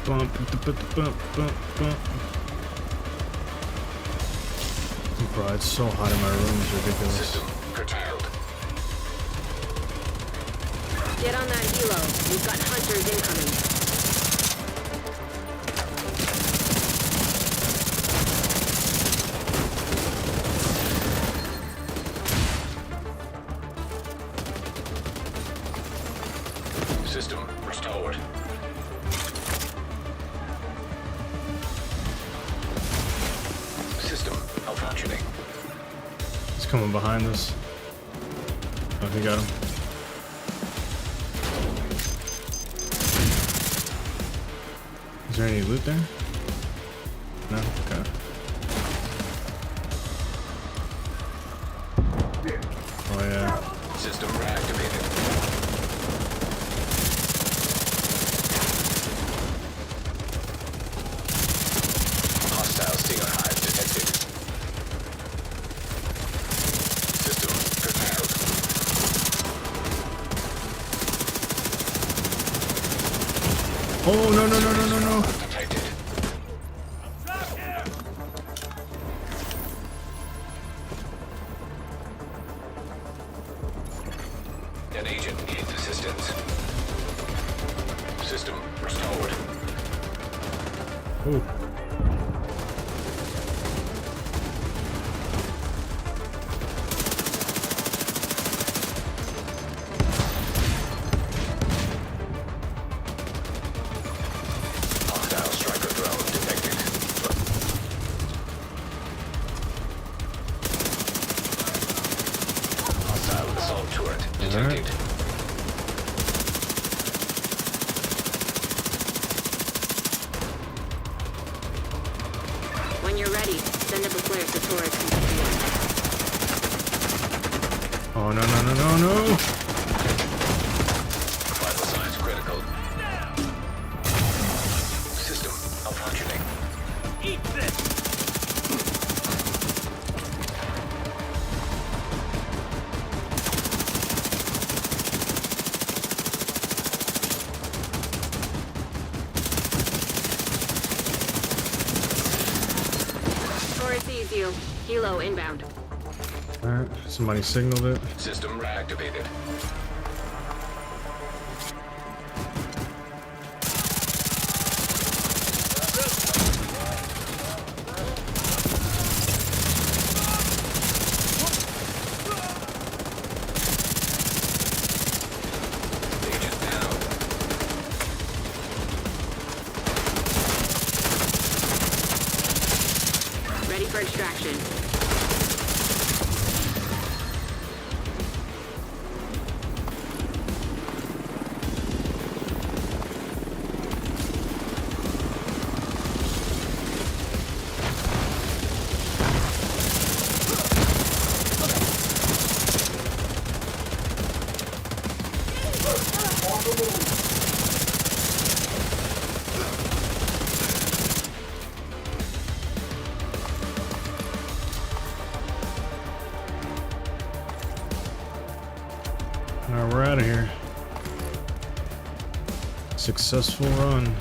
S1: Bump, bump, bump, bump, bump. Bro, it's so hot in my room, it's ridiculous.
S4: System curtailed.
S2: Get on that helo. We've got hunters incoming.
S4: System restored. System malfunctioning.
S1: He's coming behind us. Oh, he got him. Is there any loot there? No? Okay. Oh yeah.
S4: System reactivated. Hostile stinger hive detected.
S1: Oh, no, no, no, no, no, no.
S4: Detected. An agent needs assistance. System restored.
S1: Ooh.
S4: Hostile striker drone detected. Hostile assault turret detected.
S2: When you're ready, send up a flare so turrets can see you.
S1: Oh, no, no, no, no, no.
S4: Vital signs critical. System malfunctioning.
S2: Torres sees you. Helo inbound.
S1: Alright, somebody signaled it.
S4: System reactivated. Agent down.
S2: Ready for extraction.
S1: Alright, we're out of here. Successful run.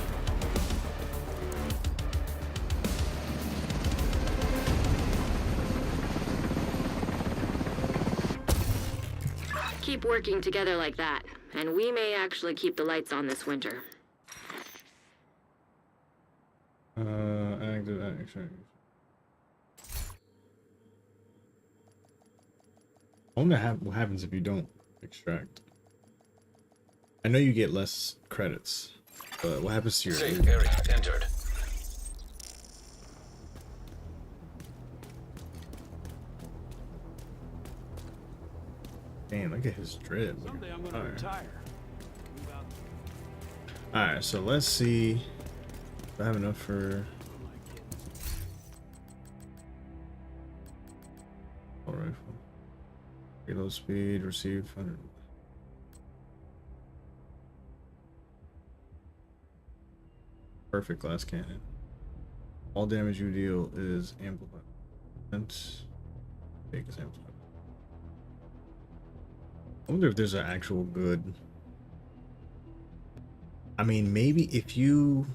S2: Keep working together like that, and we may actually keep the lights on this winter.
S1: Active action. I wonder what happens if you don't extract. I know you get less credits, but what happens to your
S4: Safe area entered.
S1: Damn, look at his drip.
S6: Someday I'm gonna retire.
S1: Alright, so let's see if I have enough for all rifle. Reload speed, receive 100. Perfect glass cannon. All damage you deal is amplified. Big is amplified. I wonder if there's an actual good. I mean, maybe if you.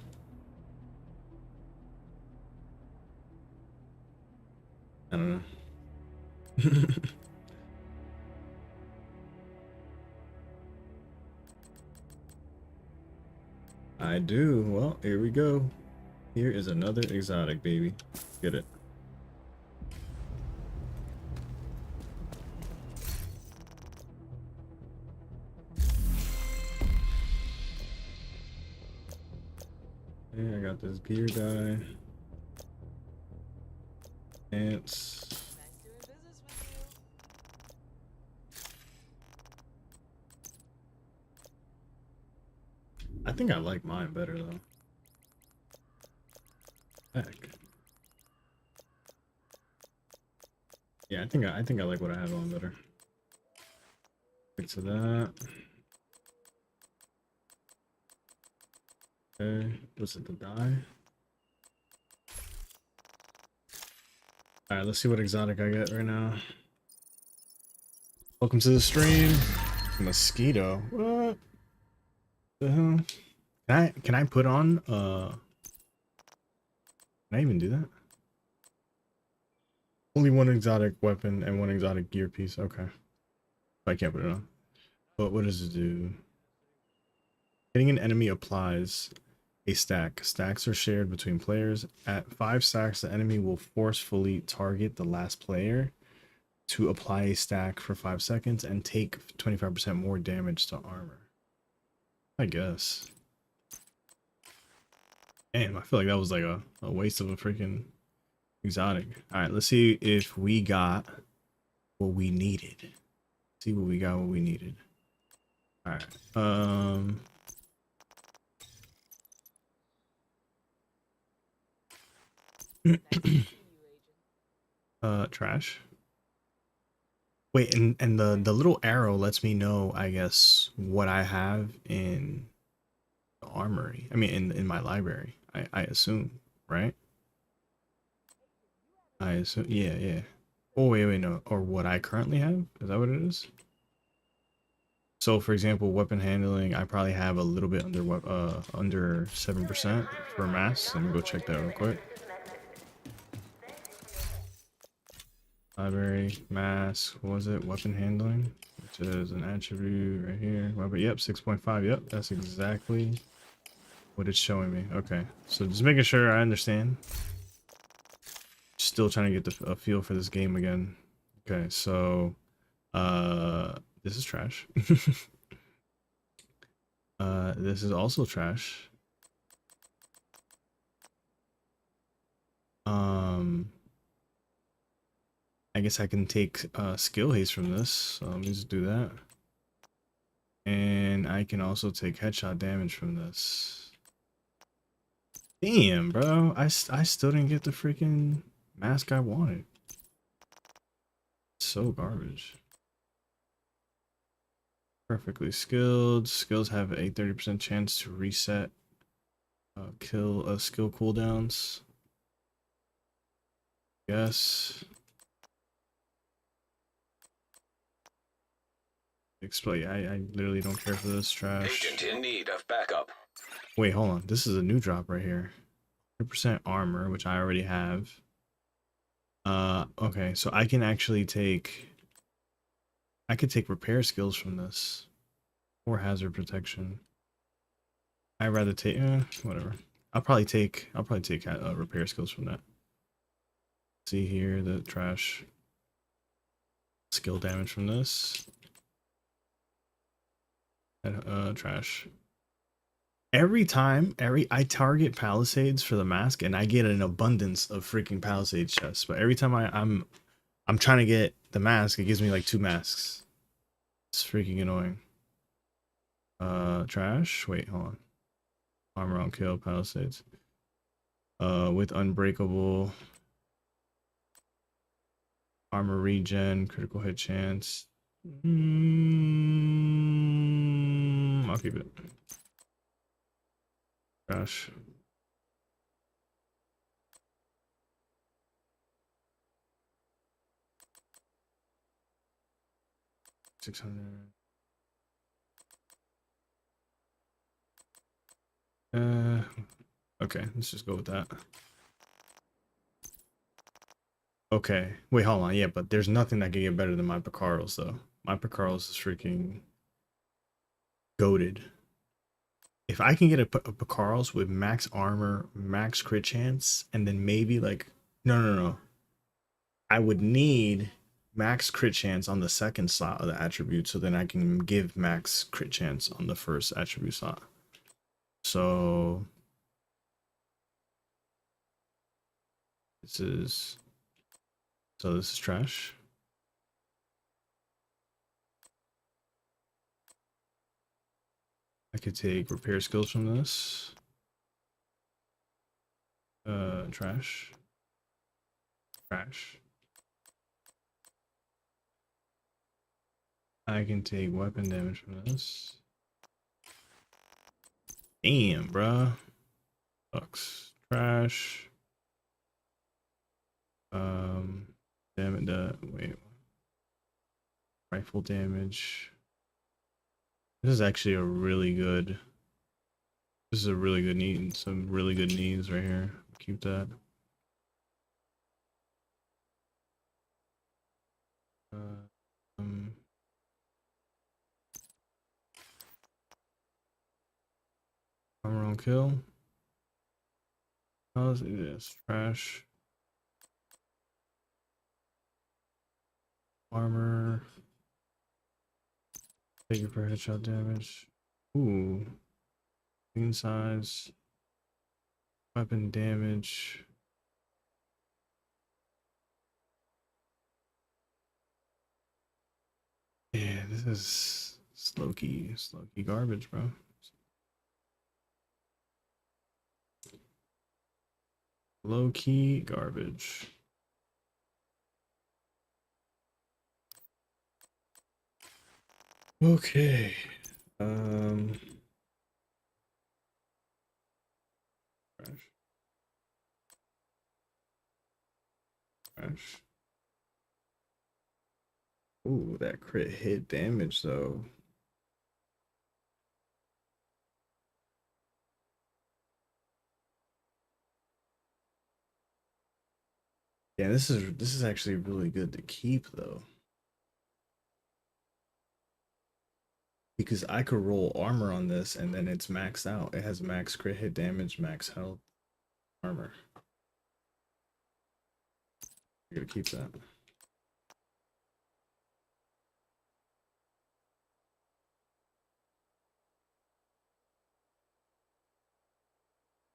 S1: I don't know. I do. Well, here we go. Here is another exotic, baby. Get it. Yeah, I got this gear guy. Ants. I think I like mine better though. Heck. Yeah, I think I like what I have on better. Stick to that. Okay, what's it, the die? Alright, let's see what exotic I get right now. Welcome to the stream. Mosquito. What the hell? Can I put on can I even do that? Only one exotic weapon and one exotic gear piece. Okay. I can't put it on. But what does it do? Hitting an enemy applies a stack. Stacks are shared between players. At 5 stacks, the enemy will forcefully target the last player to apply a stack for 5 seconds and take 25% more damage to armor. I guess. Damn, I feel like that was like a waste of a freaking exotic. Alright, let's see if we got what we needed. See what we got, what we needed. Alright. Trash. Wait, and the little arrow lets me know, I guess, what I have in the armory. I mean, in my library. I assume, right? I assume, yeah, yeah. Oh wait, no. Or what I currently have? Is that what it is? So, for example, weapon handling, I probably have a little bit under 7% for mass. Let me go check that real quick. Library, mass, what was it? Weapon handling, which is an attribute right here. Weapon, yep, 6.5. Yep, that's exactly what it's showing me. Okay, so just making sure I understand. Still trying to get a feel for this game again. Okay, so this is trash. This is also trash. I guess I can take skill haste from this, so let me just do that. And I can also take headshot damage from this. Damn, bro, I still didn't get the freaking mask I wanted. So garbage. Perfectly skilled. Skills have a 30% chance to reset kill skill cooldowns. Yes. Explain. I literally don't care for this trash.
S4: Agent in need of backup.
S1: Wait, hold on. This is a new drop right here. 100% armor, which I already have. Okay, so I can actually take. I could take repair skills from this, or hazard protection. I'd rather take. Whatever. I'll probably take repair skills from that. See here the trash. Skill damage from this. And trash. Every time, I target palisades for the mask, and I get an abundance of freaking palisade chests. But every time I'm trying to get the mask, it gives me like 2 masks. It's freaking annoying. Trash. Wait, hold on. Armor on kill palisades. With unbreakable. Armor regen, critical hit chance. I'll keep it. Gosh. $600. Okay, let's just go with that. Okay, wait, hold on. Yeah, but there's nothing that can get better than my Picaros, though. My Picaros is freaking goated. If I can get a Picaros with max armor, max crit chance, and then maybe like no. I would need max crit chance on the second slot of the attribute, so then I can give max crit chance on the first attribute slot. So this is trash. I could take repair skills from this. Trash. Trash. I can take weapon damage from this. Damn, bruh. Sucks. Trash. Damn it, wait. Rifle damage. This is actually a really good This is a really good need. Some really good needs right here. Keep that. Um, armor on kill. How's this? Trash. Armor. Take it for headshot damage. Ooh. Clean size. Weapon damage. Yeah, this is low key garbage, bro. Low key garbage. Okay. Trash. Trash. Ooh, that crit hit damage though. Yeah, this is actually really good to keep though. Because I could roll armor on this and then it's maxed out. It has max crit hit damage, max health, armor. I gotta keep that.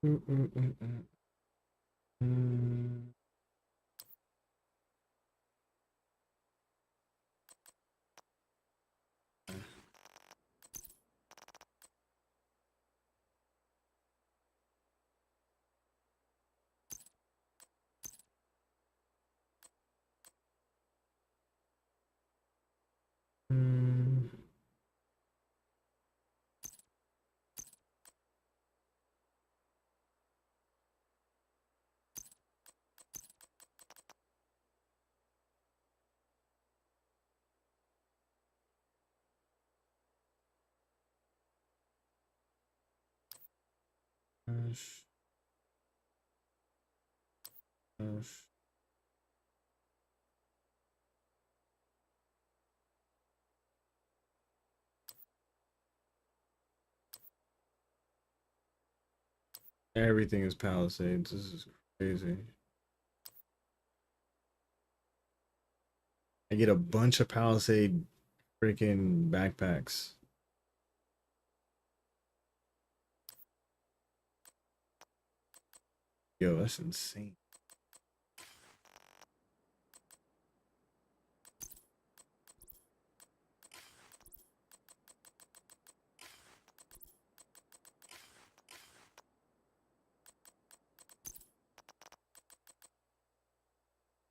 S1: Mm. Mm. Gosh. Gosh. Everything is Palisades. This is crazy. I get a bunch of Palisade freaking backpacks. Yo, that's insane.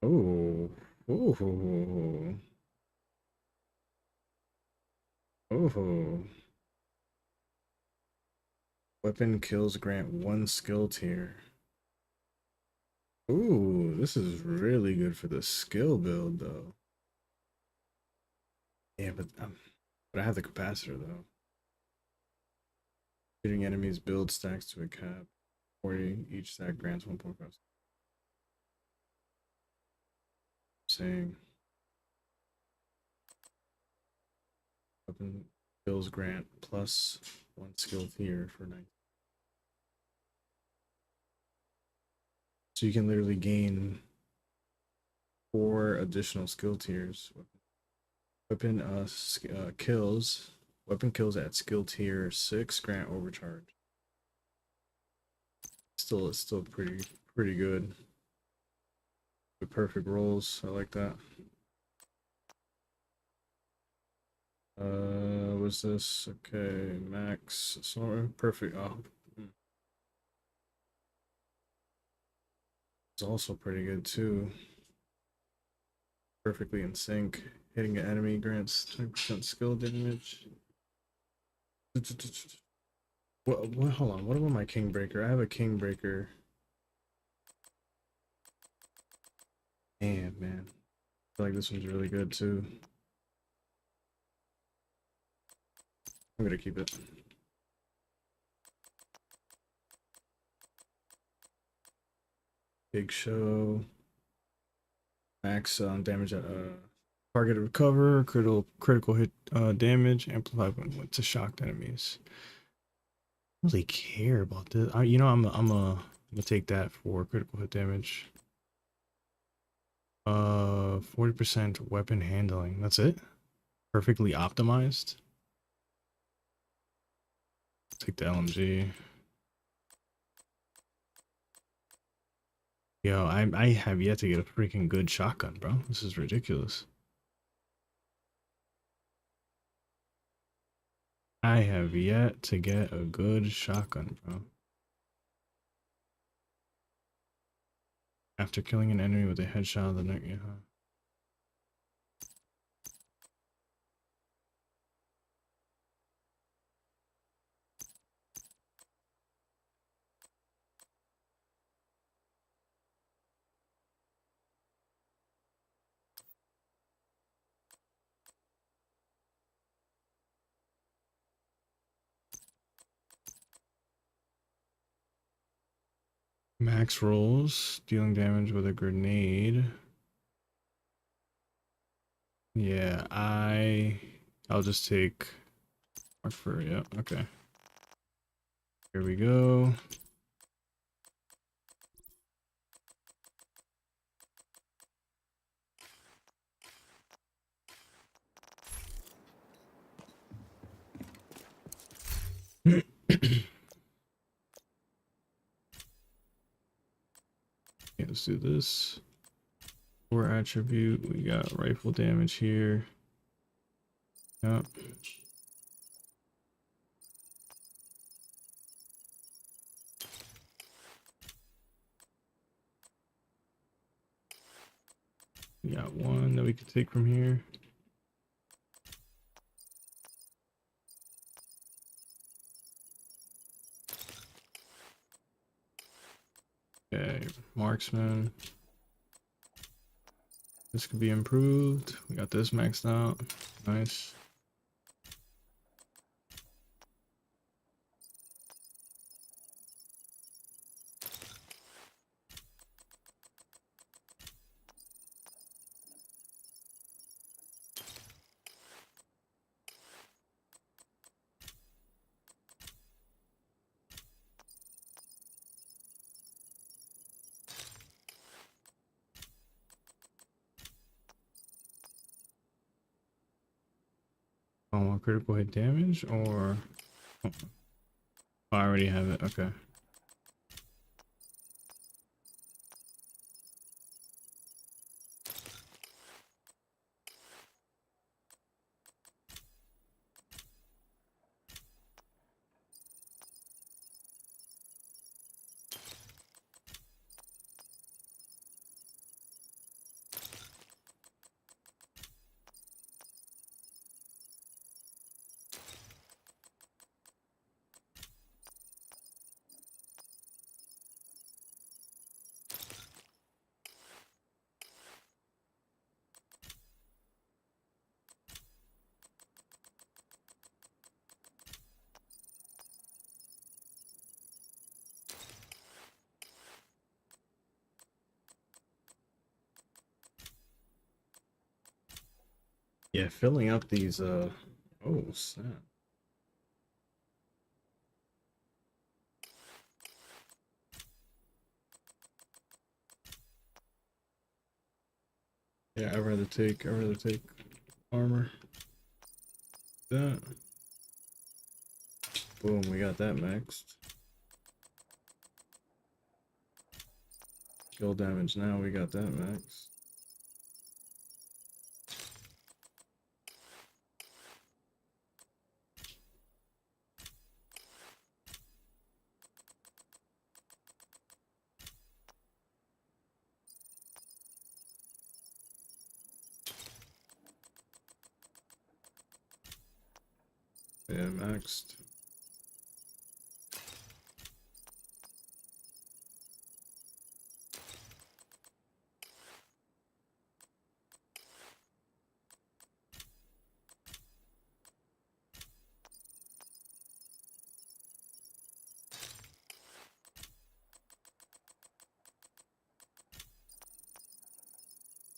S1: Oh, oh, oh. Weapon kills grant one skill tier. Ooh, this is really good for the skill build though. Yeah, but I have the capacitor though. Shooting enemies build stacks to a cap. 40 each stack grants 1.5. Saying weapon kills grant plus one skill tier for 9. So you can literally gain 4 additional skill tiers. Weapon kills. Weapon kills at skill tier 6 grant overcharge. It's still pretty good. The perfect rolls. I like that. What's this? Okay, max. Sorry, perfect. Oh, it's also pretty good too. Perfectly in sync. Hitting an enemy grants 10% skill damage. What? Hold on. What about my King Breaker? I have a King Breaker. Damn, man. I feel like this one's really good too. I'm gonna keep it. Big Show. Max damage target recover, critical hit damage, amplify when went to shocked enemies. I don't really care about this. You know, I'm gonna take that for critical hit damage. 40% weapon handling. That's it. Perfectly optimized. Take the LMG. Yo, I have yet to get a freaking good shotgun, bro. This is ridiculous. I have yet to get a good shotgun, bro. After killing an enemy with a headshot of the neck, yeah. Max rolls, dealing damage with a grenade. Yeah, I'll just take Mark for, yeah, okay. Here we go. Okay, let's do this. For attribute, we got rifle damage here. Yep. We got one that we could take from here. Okay, marksman. This could be improved. We got this maxed out. Nice. Oh, critical hit damage or oh, I already have it. Okay. Yeah, filling up these oh snap. Yeah, I'd rather take armor. That. Boom, we got that maxed. Kill damage now, we got that maxed. Yeah, maxed.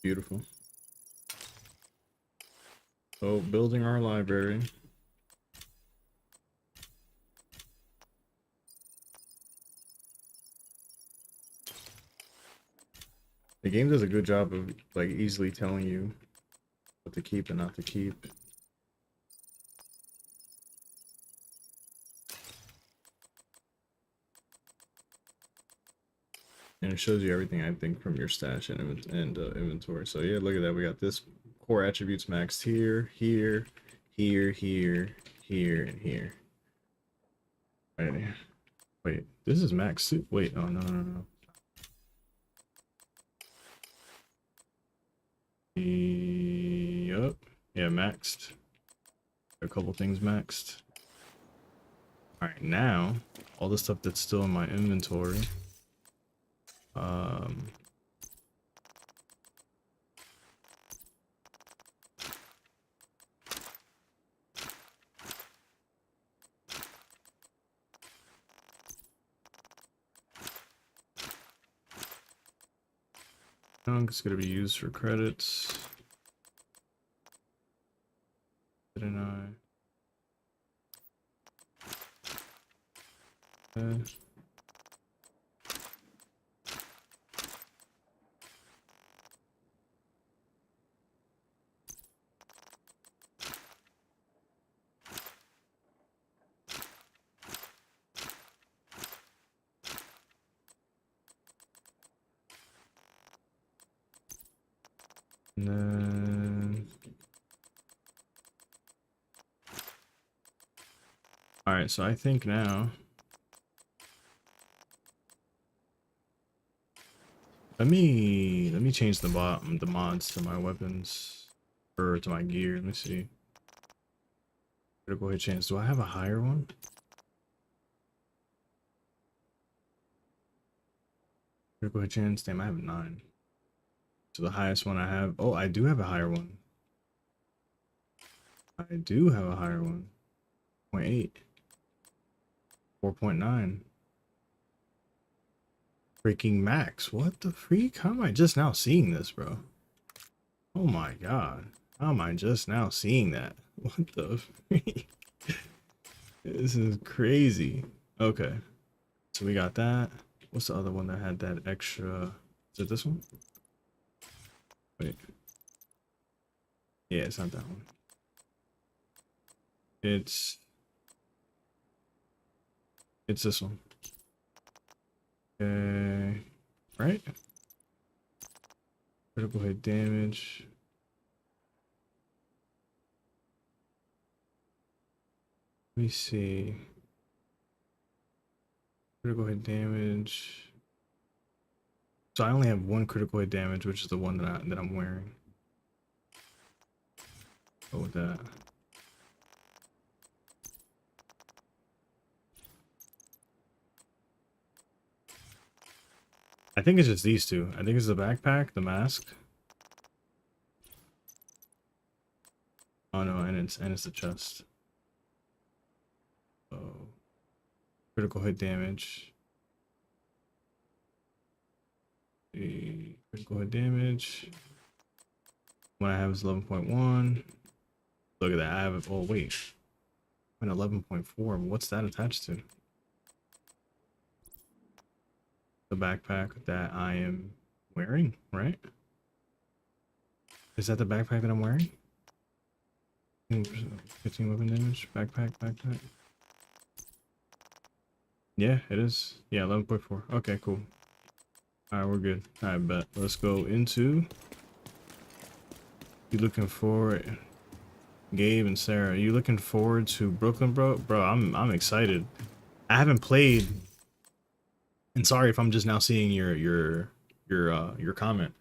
S1: Beautiful. So building our library. The game does a good job of like easily telling you what to keep and not to keep. And it shows you everything, I think, from your stash and inventory. So yeah, look at that. We got this core attributes maxed here, here, here, here, here, and here. Right. Wait, this is max too. Wait, oh no, no, no. Yup. Yeah, maxed. A couple things maxed. Alright, now all the stuff that's still in my inventory. It's gonna be used for credits. Didn't I? And then... Alright, so I think now... Let me change the mods to my weapons. Or to my gear. Let me see. Critical hit chance. Do I have a higher one? Critical hit chance. Damn, I have 9. So the highest one I have. Oh, I do have a higher one. I do have a higher one. 0.8. 4.9. Freaking max. What the freak? How am I just now seeing this, bro? Oh my god. How am I just now seeing that? What the freak? This is crazy. Okay. So we got that. What's the other one that had that extra? Is it this one? Wait. Yeah, it's not that one. It's this one. Okay. Right? Critical hit damage. Let me see. Critical hit damage. So I only have 1 critical hit damage, which is the one that I'm wearing. Go with that. I think it's just these two. I think it's the backpack, the mask. Oh no, and it's the chest. Oh, critical hit damage. The critical hit damage. What I have is 11.1. Look at that. I have. Oh wait, I'm at 11.4. What's that attached to? The backpack that I am wearing, right? Is that the backpack that I'm wearing? 15 weapon damage. Backpack. Yeah, it is. Yeah, 11.4. Okay, cool. Alright, we're good. Alright, bet. Let's go into... You looking forward... Gabe and Sarah, you looking forward to Brooklyn, bro? Bro, I'm excited. I haven't played... And sorry if I'm just now seeing your comment.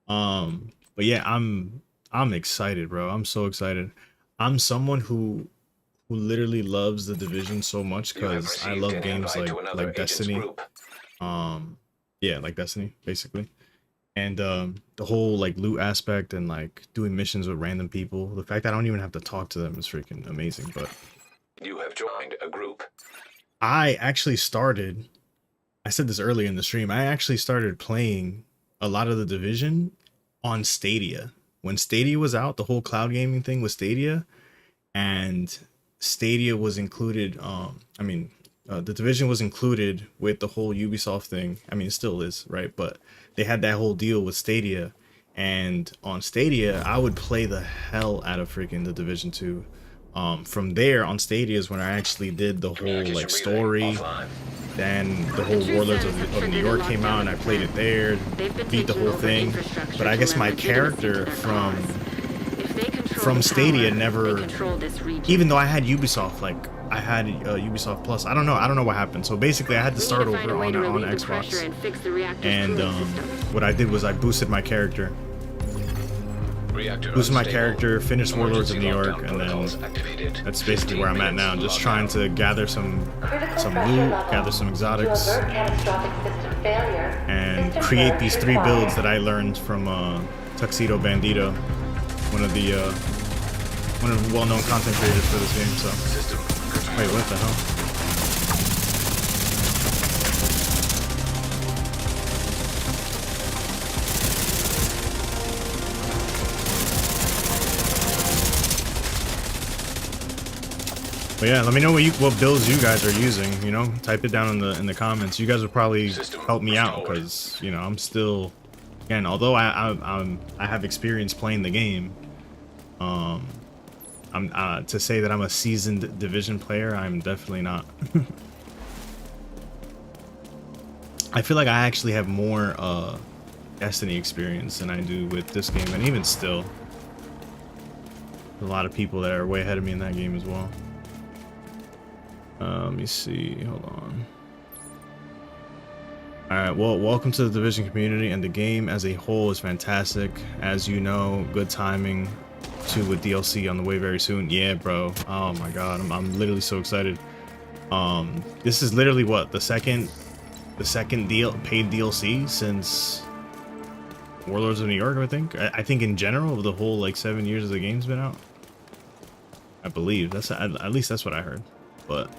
S1: But yeah, I'm excited, bro. I'm so excited. I'm someone who literally loves the Division so much because I love games like Destiny. Yeah, like Destiny, basically. And the whole like loot aspect and like doing missions with random people. The fact that I don't even have to talk to them is freaking amazing. But
S4: You have joined a group.
S1: I actually started... I said this earlier in the stream. I actually started playing a lot of the Division on Stadia. When Stadia was out, the whole cloud gaming thing was Stadia, and Stadia was included. The Division was included with the whole Ubisoft thing. I mean, it still is, right? But they had that whole deal with Stadia, and on Stadia, I would play the hell out of freaking the Division 2. From there on Stadia is when I actually did the whole like story. Then the whole Warlords of New York came out, and I played it there, beat the whole thing. But I guess my character from Stadia never, even though I had Ubisoft, like I had Ubisoft Plus. I don't know what happened. So basically, I had to start over on Xbox. And what I did was I boosted my character. Finished Warlords of New York, and then that's basically where I'm at now. Just trying to gather some loot, gather some exotics, and create these 3 builds that I learned from Tuxedo Bandito, one of the well-known content creators for this game. So, wait, what the hell? But yeah, let me know what builds you guys are using. You know, type it down in the comments. You guys will probably help me out because you know I'm still, again, although I have experience playing the game. To say that I'm a seasoned Division player, I'm definitely not. I feel like I actually have more Destiny experience than I do with this game, and even still, there's a lot of people that are way ahead of me in that game as well. Let me see, hold on. Alright, well, welcome to the Division community, and the game as a whole is fantastic. As you know, good timing too with DLC on the way very soon. Yeah, bro. Oh my god, I'm literally so excited. This is literally what, the second paid DLC since Warlords of New York, I think. I think in general of the whole like 7 years the game's been out. I believe that's at least that's what I heard. But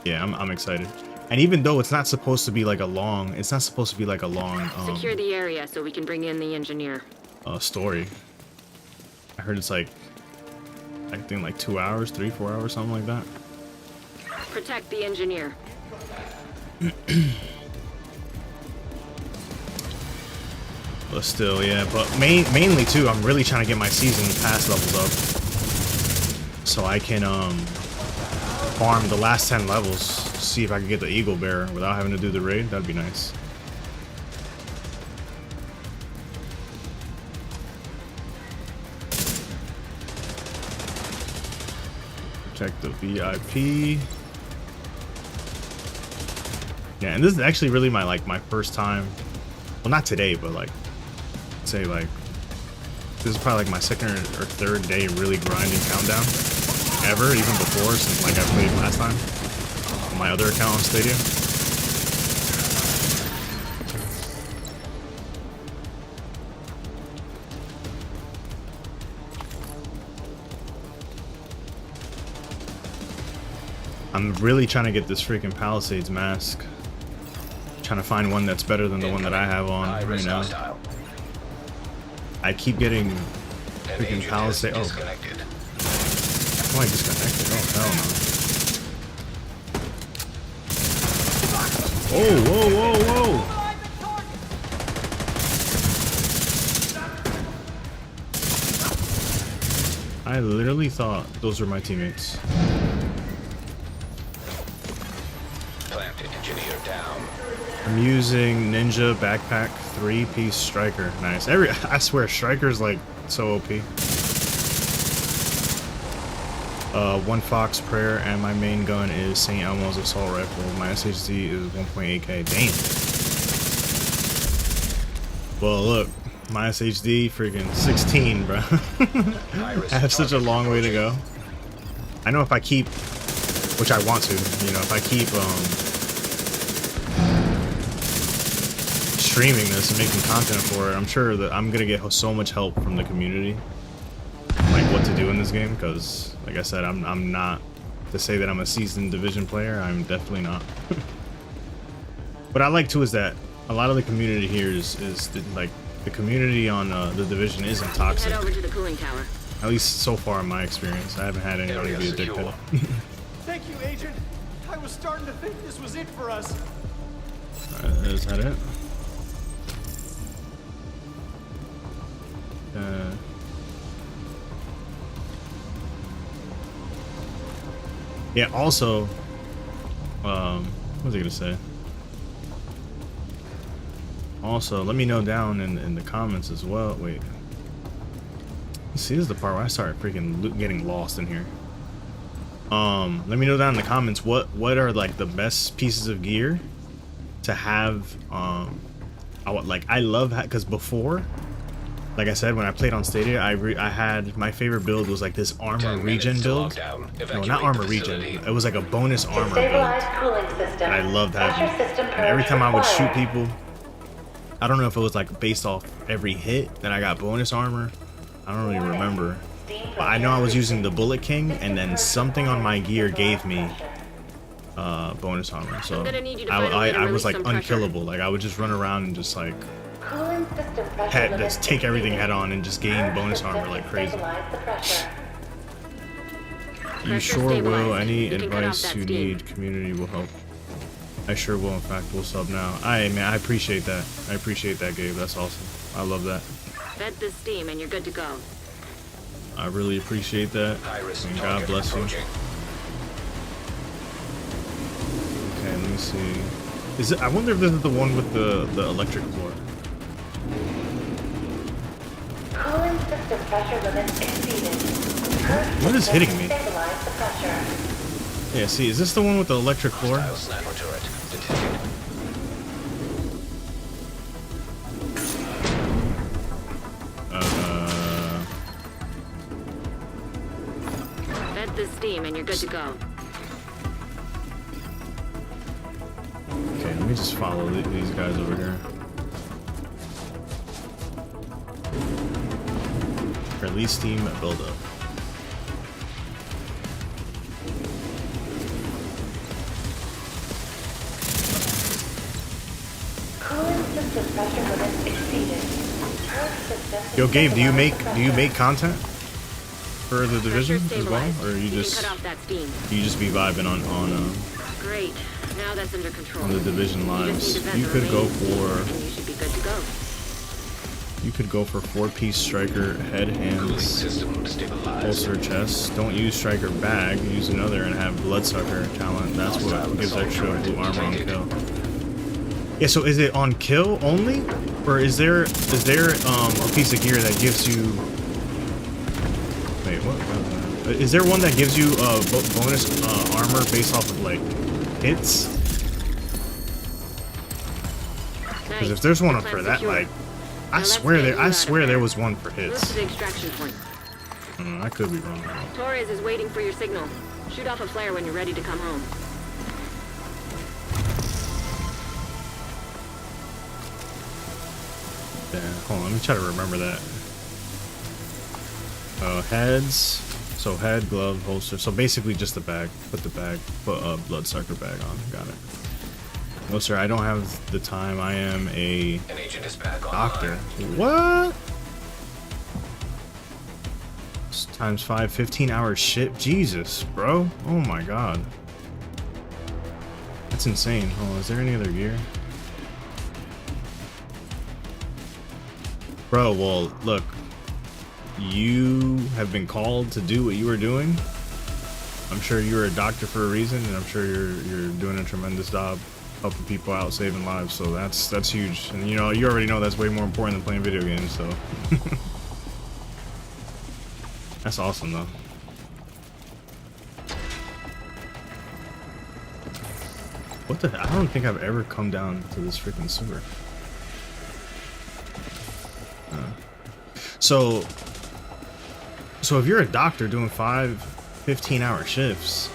S1: yeah, I'm excited. And even though it's not supposed to be like a long,
S2: secure the area so we can bring in the engineer.
S1: Story. I heard it's like, I think like 2 hours, 3-4 hours, something like that.
S2: Protect the engineer.
S1: But still, yeah. But mainly too, I'm really trying to get my season pass levels up, so I can farm the last 10 levels. See if I can get the Eagle Bearer without having to do the raid. That'd be nice. Check the VIP. Yeah, and this is actually really my first time. Well, not today, but like, say like, this is probably like my second or third day really grinding Countdown ever, even before, since like I played last time on my other account on Stadia. I'm really trying to get this freaking Palisades mask. Trying to find one that's better than the one that I have on right now. I keep getting freaking Palisades. Oh, oh, I disconnected. Oh, hell no. Oh, whoa, whoa, whoa. I literally thought those were my teammates. I'm using Ninja Backpack 3-piece Striker. Nice. I swear, Striker's like so OP. One Fox Prayer, and my main gun is St. Elmo's Assault Rifle. My SHD is 1.8k. Damn. Well, look, my SHD freaking 16, bro. I have such a long way to go. I know if I keep, which I want to, you know, if I keep streaming this and making content for it, I'm sure that I'm gonna get so much help from the community, like what to do in this game, because like I said, I'm not, to say that I'm a seasoned Division player, I'm definitely not. What I like too is that a lot of the community here is like The community on The Division isn't toxic.
S2: Head over to the cooling tower.
S1: At least so far in my experience. I haven't had anybody
S4: Area
S1: be a
S4: secure.
S1: dickhead.
S6: Thank you, Agent. I was starting to think this was it for us.
S1: Is that it? Yeah, also, what was I gonna say? Also, let me know down in the comments as well. Wait. See, this is the part where I start freaking getting lost in here. Let me know down in the comments what are like the best pieces of gear to have. I love because before, like I said, when I played on Stadia, I had my favorite build was like this armor regen build. No, not armor regen. It was like a bonus armor build.
S3: Stabilized cooling system.
S1: And I loved having.
S3: Pressure system
S1: And every time I would shoot
S3: required.
S1: people, I don't know if it was like based off every hit that I got bonus armor. I don't really remember. But I know I was using the Bullet King, and then something on my gear gave me bonus armor. So
S2: I'm gonna need you to find a way to
S1: I was
S2: release
S1: like
S2: some pressure.
S1: unkillable. Like I would just run around and just like
S3: Cooling system pressure
S1: just take everything head on and just gain bonus armor like crazy.
S3: Stabilize the pressure.
S1: You
S2: Pressure
S1: sure will.
S2: stabilized.
S1: Any
S2: You can cut off
S1: advice
S2: that
S1: you
S2: steam.
S1: need, community will help. I sure will. In fact, we'll sub now. Man, I appreciate that. I appreciate that, Gabe. That's awesome. I love that.
S2: Vent the steam and you're good to go.
S1: I really appreciate that.
S4: High-risk
S1: And God
S4: target
S1: bless you.
S4: approaching.
S1: Okay, let me see. Is it? I wonder if this is the one with the electric floor.
S3: Cooling system pressure limits exceeded.
S1: What is hitting me?
S3: Stabilize the pressure.
S1: Yeah, see, is this the one with the electric floor?
S4: Hostile sniper turret detected.
S2: Vent the steam and you're good to go.
S1: Okay, let me just follow these guys over here. Release team buildup.
S3: Cooling system pressure limits exceeded. Earth system
S1: Yo, Gabe, do you
S3: stabilize the
S1: make content for the division
S2: Pressure
S1: as well,
S2: stabilized.
S1: or you
S2: can
S1: just
S2: cut off that steam.
S1: be vibing on
S2: Great. Now that's under control.
S1: the division
S2: You just
S1: lives?
S2: need to vent
S1: You
S2: the
S1: could go
S2: remaining
S1: for
S2: steam, and you should be good to go.
S1: 4-piece striker head,
S4: Cooling
S1: hands,
S4: system stabilized.
S1: holster, chest. Don't use striker bag. Use another and have bloodsucker talent. That's what gives extra blue armor on kill. Yeah. So is it on kill only, or is there a piece of gear that gives you? Wait, what? Is there one that gives you bonus armor based off of like hits? Because if there's one for that, like, I swear there was one for
S2: Move
S1: hits.
S2: to the extraction point.
S1: I could be wrong.
S2: Torres is waiting for your signal. Shoot off a flare when you're ready to come home.
S1: Yeah, hold on, let me try to remember that. Heads. So head, glove, holster. So basically just the bag. Put a bloodsucker bag on. Got it. No, sir, I don't have the time. I am a
S4: An agent is back
S1: doctor.
S4: online.
S1: What? Times 5, 15-hour ship. Jesus, bro. Oh my god. That's insane. Hold on, is there any other gear? Bro, well, look. You have been called to do what you were doing. I'm sure you're a doctor for a reason, and I'm sure you're doing a tremendous job helping people out, saving lives. So that's huge. And you know, you already know that's way more important than playing video games. So that's awesome, though. What the? I don't think I've ever come down to this freaking sewer. So if you're a doctor doing 15-hour shifts,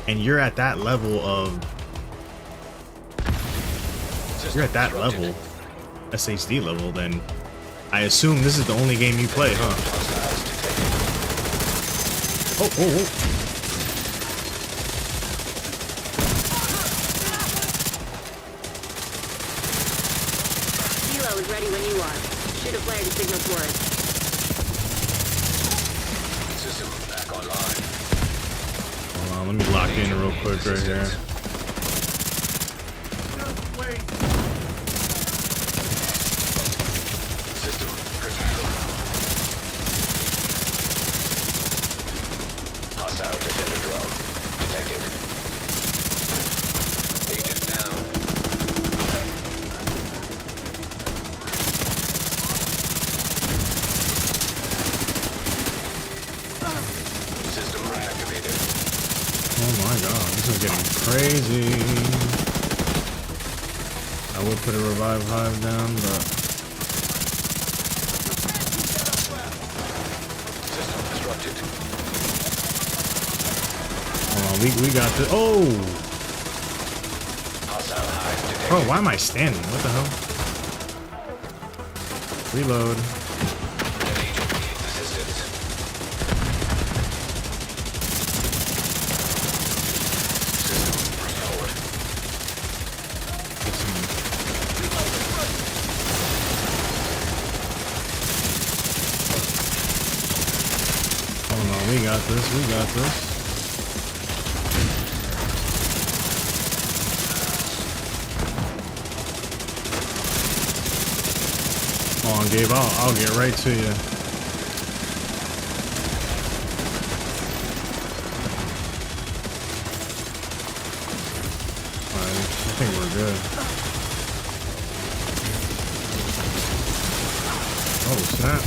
S1: and you're at that level SHD level, then I assume this is the only game you play, huh? Oh.
S2: Kilo is is ready when you are. Shoot a flare to signal tourists.
S4: System back online.
S1: Hold on, let me lock in real quick right here.
S6: Wait.
S4: System critical. Hostile defender drone detected. Agent down. System reactivated.
S1: Oh my god, this is getting crazy. I would put a revive hive down, but
S4: System disrupted.
S1: hold on, we got this. Oh,
S4: Hostile hive detected.
S1: bro, why am I standing? What the hell? Reload.
S4: Agent needs assistance. System restored.
S1: Hold on, we got this. We got this. Hold on, Gabe. I'll get right to you. Alright, I think we're good. Oh, snap.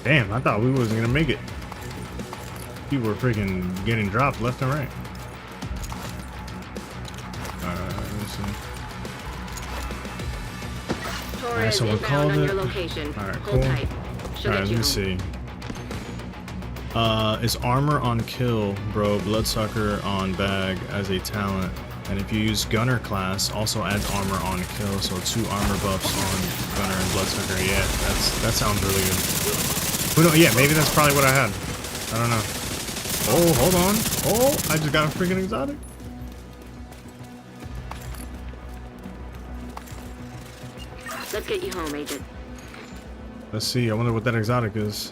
S1: Damn, I thought we wasn't gonna make it. People were freaking getting dropped left and right. Alright, let me see.
S2: Torres
S1: someone
S2: inbound
S1: called
S2: on
S1: it.
S2: your location.
S1: Alright,
S2: Hold
S1: cool.
S2: tight. She'll
S1: Alright,
S2: get
S1: let
S2: you
S1: me
S2: home.
S1: see. Is armor on kill, bro, bloodsucker on bag as a talent. And if you use gunner class, also adds armor on kill, so 2 armor buffs on gunner and bloodsucker. Yeah, that sounds really good. Who knows? Yeah, maybe that's probably what I had. I don't know. Oh, hold on. Oh, I just got a freaking exotic.
S2: Let's get you home, Agent.
S1: Let's see. I wonder what that exotic is.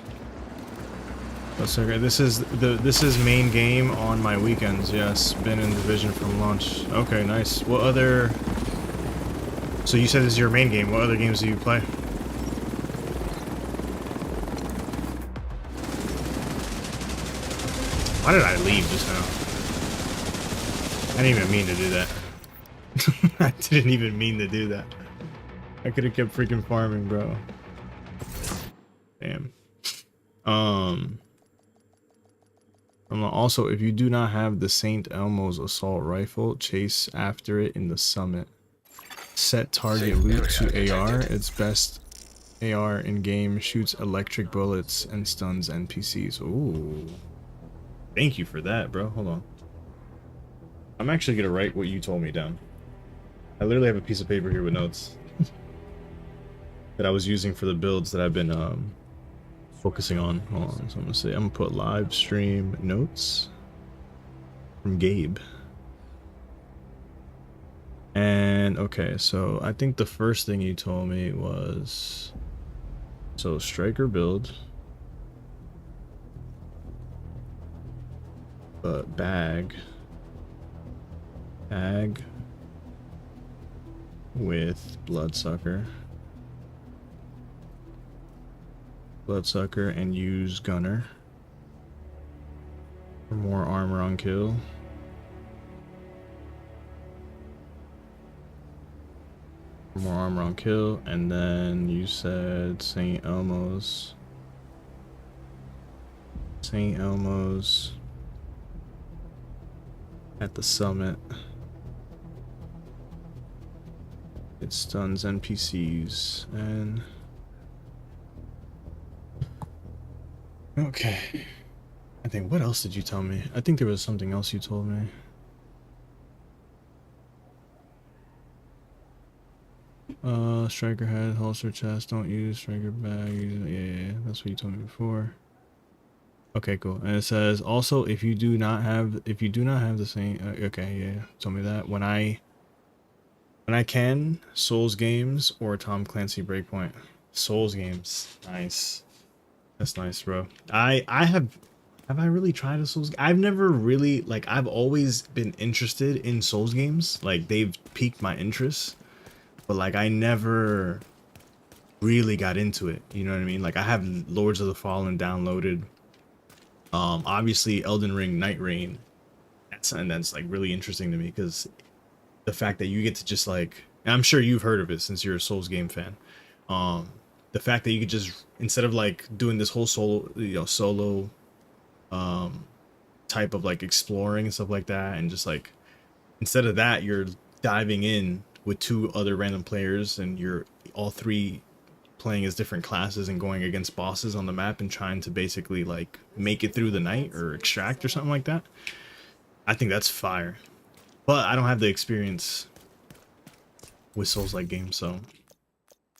S1: That's okay. This is main game on my weekends. Yes, been in division from launch. Okay, nice. What other? So you said this is your main game. What other games do you play? Why did I leave just now? I didn't even mean to do that. I didn't even mean to do that. I could have kept freaking farming, bro. Damn. Also, if you do not have the St. Elmo's assault rifle, chase after it in the summit. Set target
S4: Safe
S1: loot
S4: area
S1: to AR.
S4: detected.
S1: Its best AR in game, shoots electric bullets and stuns NPCs. Ooh. Thank you for that, bro. Hold on. I'm actually gonna write what you told me down. I literally have a piece of paper here with notes that I was using for the builds that I've been focusing on. Hold on, so I'm gonna say I'm gonna put live stream notes from Gabe. And okay, so I think the first thing you told me was so striker build, but bag with bloodsucker and use gunner for more armor on kill. More armor on kill, and then you said St. Elmo's at the summit. It stuns NPCs and okay. I think what else did you tell me? I think there was something else you told me. Striker head, holster chest, don't use striker bag. Yeah, that's what you told me before. Okay, cool. And it says also if you do not have the same. Okay, yeah, told me that when I can Souls games or Tom Clancy Breakpoint. Souls games, nice. That's nice, bro. I have I really tried a Souls? I've never really like. I've always been interested in Souls games. Like they've piqued my interest, but like I never really got into it. You know what I mean? Like I have Lords of the Fallen downloaded. Obviously Elden Ring, Night Rain. That's like really interesting to me because the fact that you get to just like, and I'm sure you've heard of it since you're a Souls game fan. Um, the fact that you could just instead of like doing this whole solo um type of like exploring and stuff like that, and just like instead of that you're diving in with two other random players and you're all three playing as different classes and going against bosses on the map and trying to basically like make it through the night or extract or something like that. I think that's fire, but I don't have the experience with Souls like games, so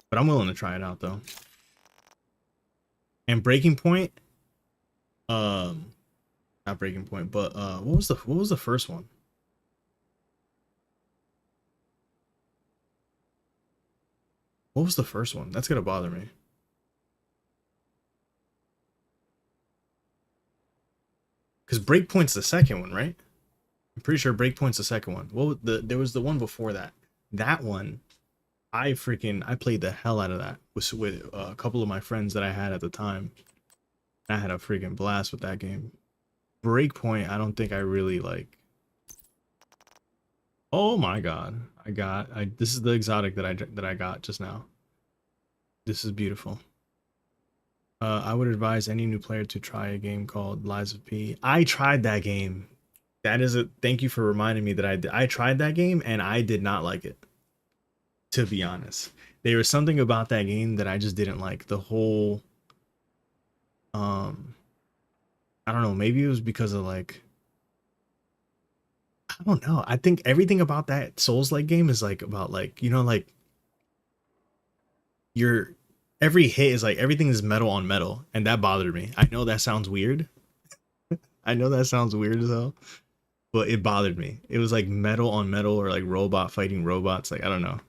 S1: but I'm willing to try it out though. And Breaking Point, um not Breaking Point, but what was the first one? What was the first one? That's gonna bother me. Because Breakpoint's the second one, right? I'm pretty sure Breakpoint's the second one. Well, there was the one before that. That one, I played the hell out of that with a couple of my friends that I had at the time. I had a freaking blast with that game. Breakpoint, I don't think I really like. Oh my god, this is the exotic that I got just now. This is beautiful. I would advise any new player to try a game called Lies of P. I tried that game. That is a thank you for reminding me that I tried that game and I did not like it. To be honest, there was something about that game that I just didn't like. The whole, I don't know. Maybe it was because of like, I don't know. I think everything about that Souls-like game is like about like, you know, like your every hit is like everything is metal on metal, and that bothered me. I know that sounds weird. I know that sounds weird as hell, but it bothered me. It was like metal on metal or like robot fighting robots. Like I don't know.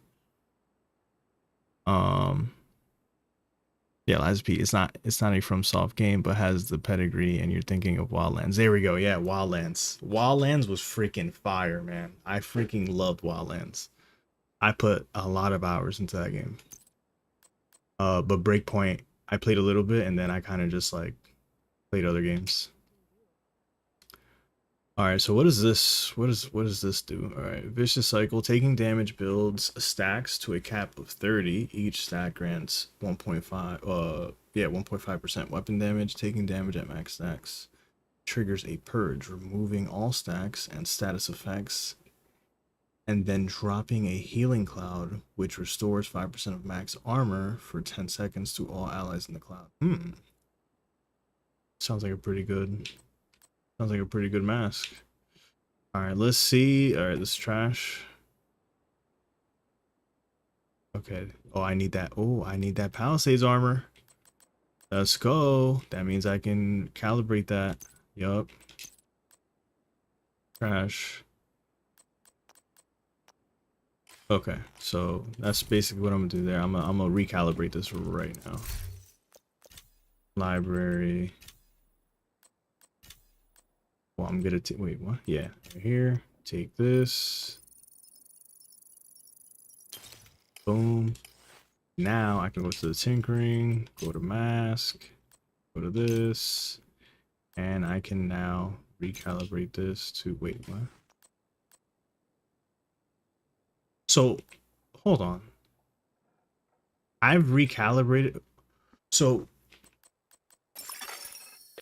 S1: Yeah, Lies of P. It's not a FromSoft game, but has the pedigree, and you're thinking of Wildlands. There we go. Yeah, Wildlands. Wildlands was freaking fire, man. I freaking loved Wildlands. I put a lot of hours into that game. But Breakpoint, I played a little bit, and then I kind of just like played other games. All right, so what is this? What does this do? All right, vicious cycle. Taking damage builds stacks to a cap of 30. Each stack grants 1.5% weapon damage. Taking damage at max stacks triggers a purge, removing all stacks and status effects, and then dropping a healing cloud, which restores 5% of max armor for 10 seconds to all allies in the cloud. Sounds like a pretty good. Sounds like a pretty good mask. All right, let's see. All right, this is trash. Okay. Oh, I need that. Oh, I need that Palisades armor. Let's go. That means I can calibrate that. Yup. Trash. Okay, so that's basically what I'm gonna do there. I'm gonna recalibrate this right now. Library. Well, I'm gonna wait, what? Yeah, right here. Take this. Boom. Now I can go to the tinkering, go to mask, go to this, and I can now recalibrate this to wait, what? So hold on. I've recalibrated. So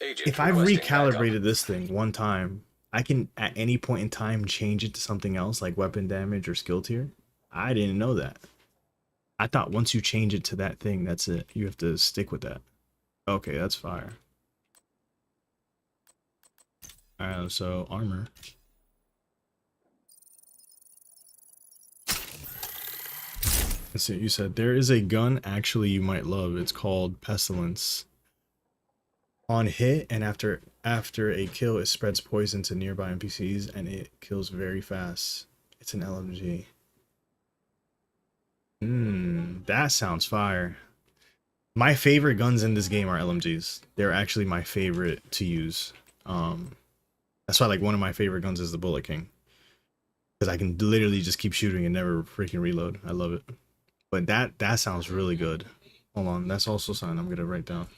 S1: if I've recalibrated this thing one time, I can at any point in time change it to something else like weapon damage or skill tier. I didn't know that. I thought once you change it to that thing, that's it. You have to stick with that. Okay, that's fire. Alright, so armor. Let's see, you said there is a gun actually you might love. It's called Pestilence. On hit and after a kill, it spreads poison to nearby NPCs and it kills very fast. It's an LMG. That sounds fire. My favorite guns in this game are LMGs. They're actually my favorite to use. That's why like one of my favorite guns is the Bullet King. Because I can literally just keep shooting and never freaking reload. I love it. But that sounds really good. Hold on, that's also something I'm gonna write down.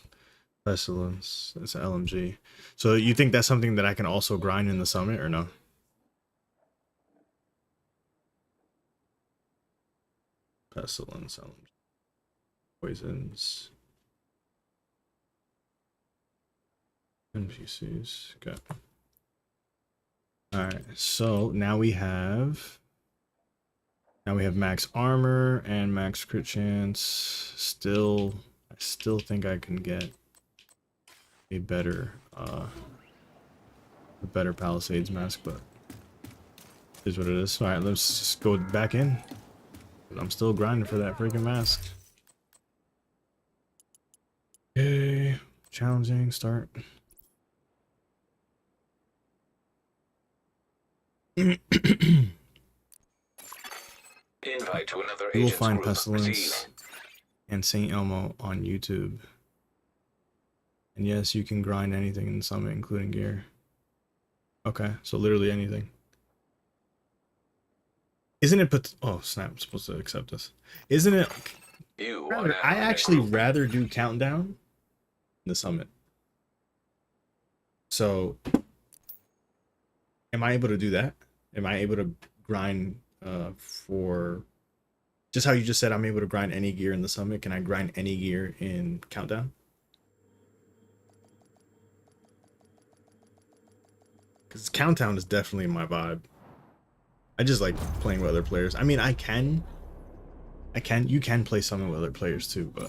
S1: Pestilence, it's an LMG. So you think that's something that I can also grind in the summit or no? Pestilence, LMG. Poisons. NPCs. Okay. Alright, so now we have max armor and max crit chance. I still think I can get a better Palisades mask, but it is what it is. Alright, let's just go back in. I'm still grinding for that freaking mask. Okay, challenging, start.
S4: Invite to another
S1: You will
S4: agent's
S1: find
S4: group.
S1: Pestilence
S4: Proceed.
S1: and Saint Elmo on YouTube. And yes, you can grind anything in the summit, including gear. Okay, so literally anything. Isn't it oh snap, I'm supposed to accept this. Isn't it
S4: You are now
S1: I
S4: in a
S1: actually
S4: group.
S1: rather do countdown than the summit. So am I able to do that? Am I able to grind for just how you just said I'm able to grind any gear in the summit? Can I grind any gear in countdown? Because countdown is definitely my vibe. I just like playing with other players. I mean, you can play summit with other players too, but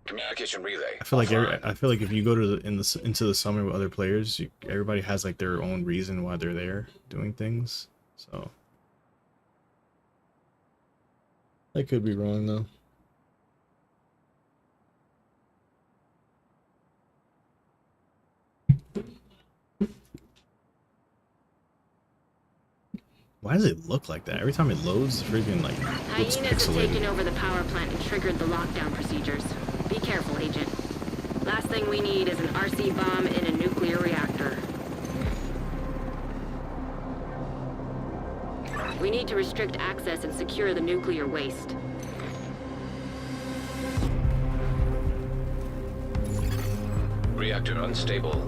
S4: Communication relay.
S1: I feel like
S4: offline.
S1: I feel like if you go to into the summit with other players, everybody has like their own reason why they're there doing things. So I could be wrong though. Why does it look like that? Every time it loads, the freaking like looks
S2: Hyenas have taken
S1: pixelated.
S2: over the power plant and triggered the lockdown procedures. Be careful, Agent. Last thing we need is an RC bomb in a nuclear reactor. We need to restrict access and secure the nuclear waste.
S4: Reactor unstable.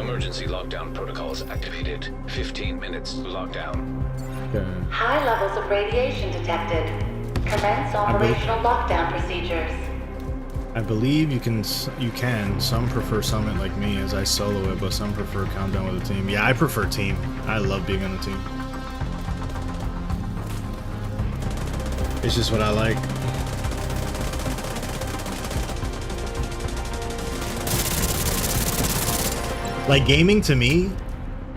S4: Emergency lockdown protocols activated. 15 minutes lockdown.
S1: Okay.
S3: High levels of radiation detected. Commence operational lockdown procedures.
S1: I believe you can. Some prefer summit like me, as I solo it, but some prefer countdown with a team. Yeah, I prefer team. I love being on a team. It's just what I like. Like gaming to me,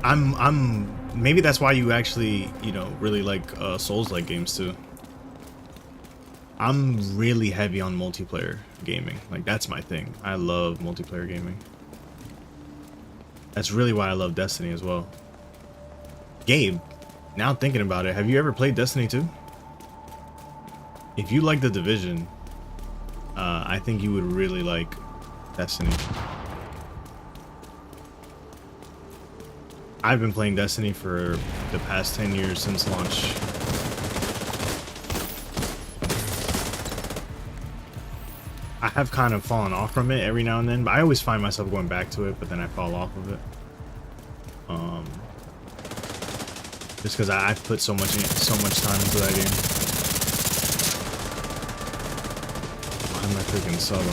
S1: I'm maybe that's why you actually, you know, really like Souls-like games too. I'm really heavy on multiplayer gaming. Like that's my thing. I love multiplayer gaming. That's really why I love Destiny as well. Gabe, now thinking about it, have you ever played Destiny 2? If you like The Division, I think you would really like Destiny. I've been playing Destiny for the past 10 years since launch. I have kind of fallen off from it every now and then, but I always find myself going back to it, but then I fall off of it. Just because I've put so much time into that game. Why am I freaking sub on?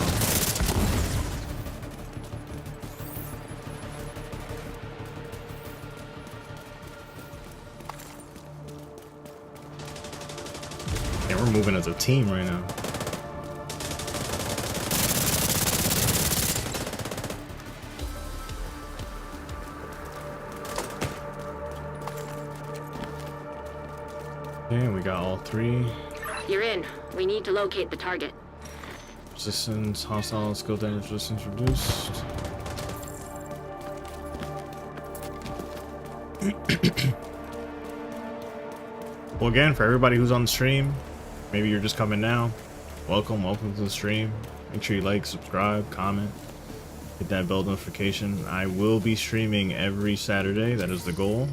S1: And we're moving as a team right now. Okay, we got all three.
S2: You're in. We need to locate the target.
S1: Resistance, hostile skill damage resistance reduced. Well, again, for everybody who's on the stream, maybe you're just coming now. Welcome to the stream. Make sure you like, subscribe, comment, hit that bell notification. I will be streaming every Saturday. That is the goal.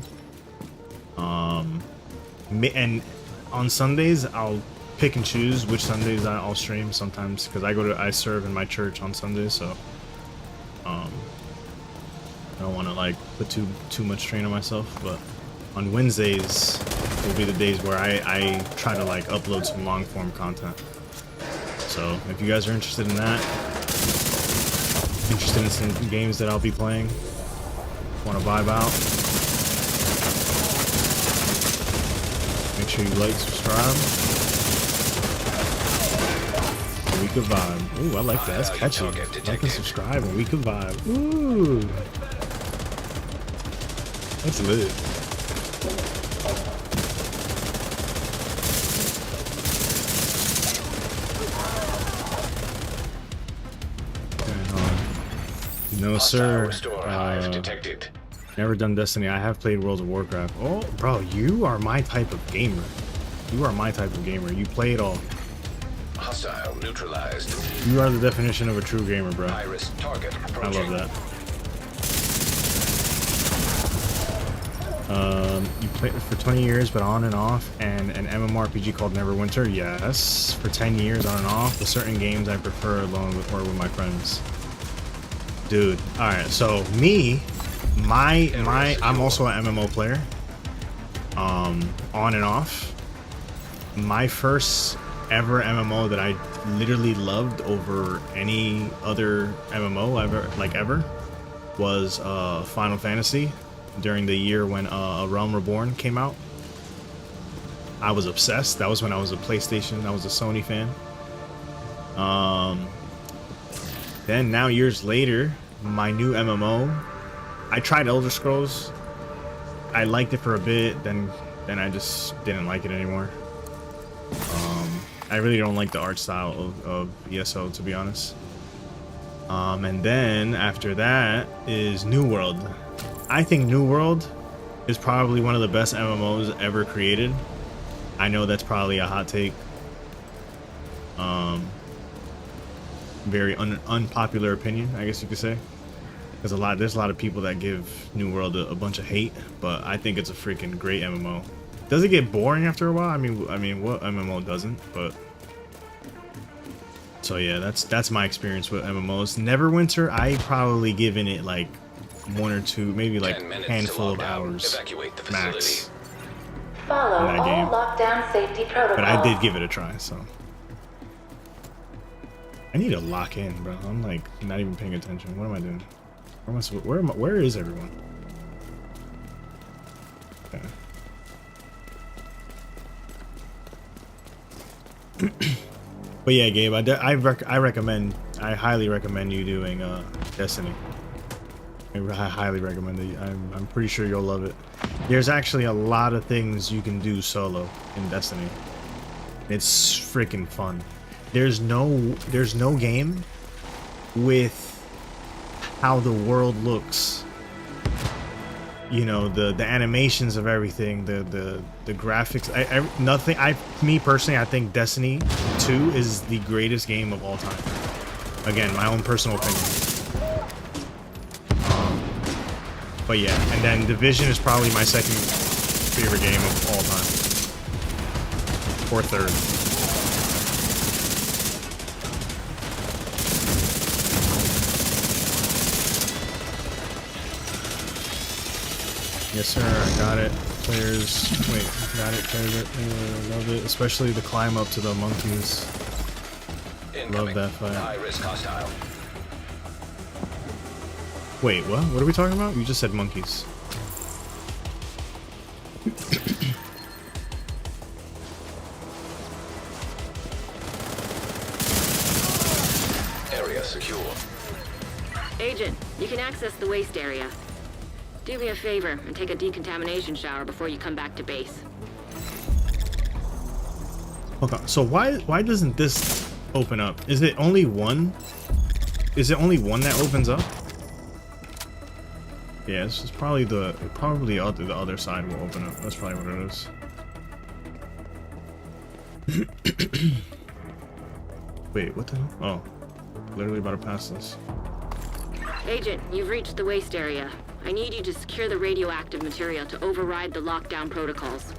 S1: And on Sundays, I'll pick and choose which Sundays I'll stream sometimes, because I serve in my church on Sundays, so I don't want to like put too much strain on myself. But on Wednesdays will be the days where I try to like upload some long form content. So if you guys are interested in that, interested in some games that I'll be playing, want to vibe out, make sure you like, subscribe. We could vibe. Ooh, I like that. That's catchy. Like and subscribe and we could vibe. Ooh. That's lit. No, sir. Never done Destiny. I have played World of Warcraft. Oh, bro, you are my type of gamer. You are my type of gamer. You play it all.
S4: Hostile neutralized.
S1: You are the definition of a true gamer, bro.
S4: Iris target
S1: I love that. You played for 20 years, but on and off, and an MMORPG called Neverwinter. Yes, for 10 years on and off. The certain games I prefer alone with or with my friends. Dude, all right. So me, I'm also an MMO player. On and off. My first ever MMO that I literally loved over any other MMO ever was Final Fantasy during the year when A Realm Reborn came out. I was obsessed. That was when I was a PlayStation. I was a Sony fan. Then now years later, my new MMO, I tried Elder Scrolls. I liked it for a bit, then I just didn't like it anymore. I really don't like the art style of ESO, to be honest. And then after that is New World. I think New World is probably one of the best MMOs ever created. I know that's probably a hot take. Very unpopular opinion, I guess you could say. There's a lot of people that give New World a bunch of hate, but I think it's a freaking great MMO. Does it get boring after a while? I mean, what MMO doesn't? But so yeah, that's my experience with MMOs. Neverwinter, I probably given it like 1 or 2, maybe like a handful of hours max.
S3: Follow
S1: in that
S3: all
S1: game.
S3: lockdown safety protocols.
S1: But I did give it a try, so I need to lock in, bro. I'm like not even paying attention. What am I doing? Where is everyone? Okay. But yeah, Gabe, I highly recommend you doing Destiny. I highly recommend it. I'm pretty sure you'll love it. There's actually a lot of things you can do solo in Destiny. It's freaking fun. There's no game with how the world looks. You know, the animations of everything, the graphics. Me personally, I think Destiny 2 is the greatest game of all time. Again, my own personal opinion. But yeah, and then Division is probably my second favorite game of all time, or third. Yes, sir. I got it. Players, wait, got it. Players, love it. Especially the climb up to the monkeys. Love that fight.
S4: High risk hostile.
S1: Wait, what? What are we talking about? You just said monkeys.
S4: Area secure.
S2: Agent, you can access the waste area. Do me a favor and take a decontamination shower before you come back to base.
S1: Okay, so why doesn't this open up? Is it only one? Is it only one that opens up? Yeah, it's probably the other side will open up. That's probably what it is. Wait, what the hell? Oh, literally about to pass this.
S2: Agent, you've reached the waste area. I need you to secure the radioactive material to override the lockdown protocols.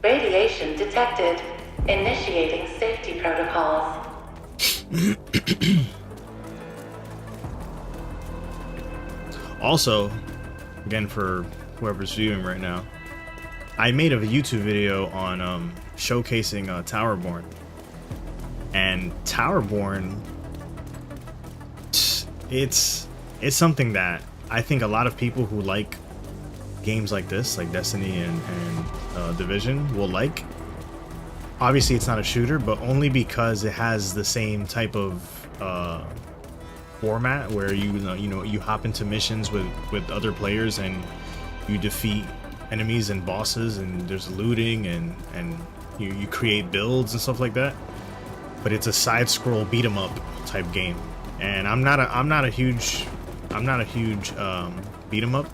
S3: Radiation detected. Initiating safety protocols.
S1: Also, again for whoever's viewing right now, I made a YouTube video on showcasing Towerborn. And Towerborn, it's something that I think a lot of people who like games like this, like Destiny and Division, will like. Obviously, it's not a shooter, but only because it has the same type of format where you hop into missions with other players and you defeat enemies and bosses, and there's looting and you create builds and stuff like that. But it's a side-scroll beat 'em up type game, and I'm not a huge beat 'em up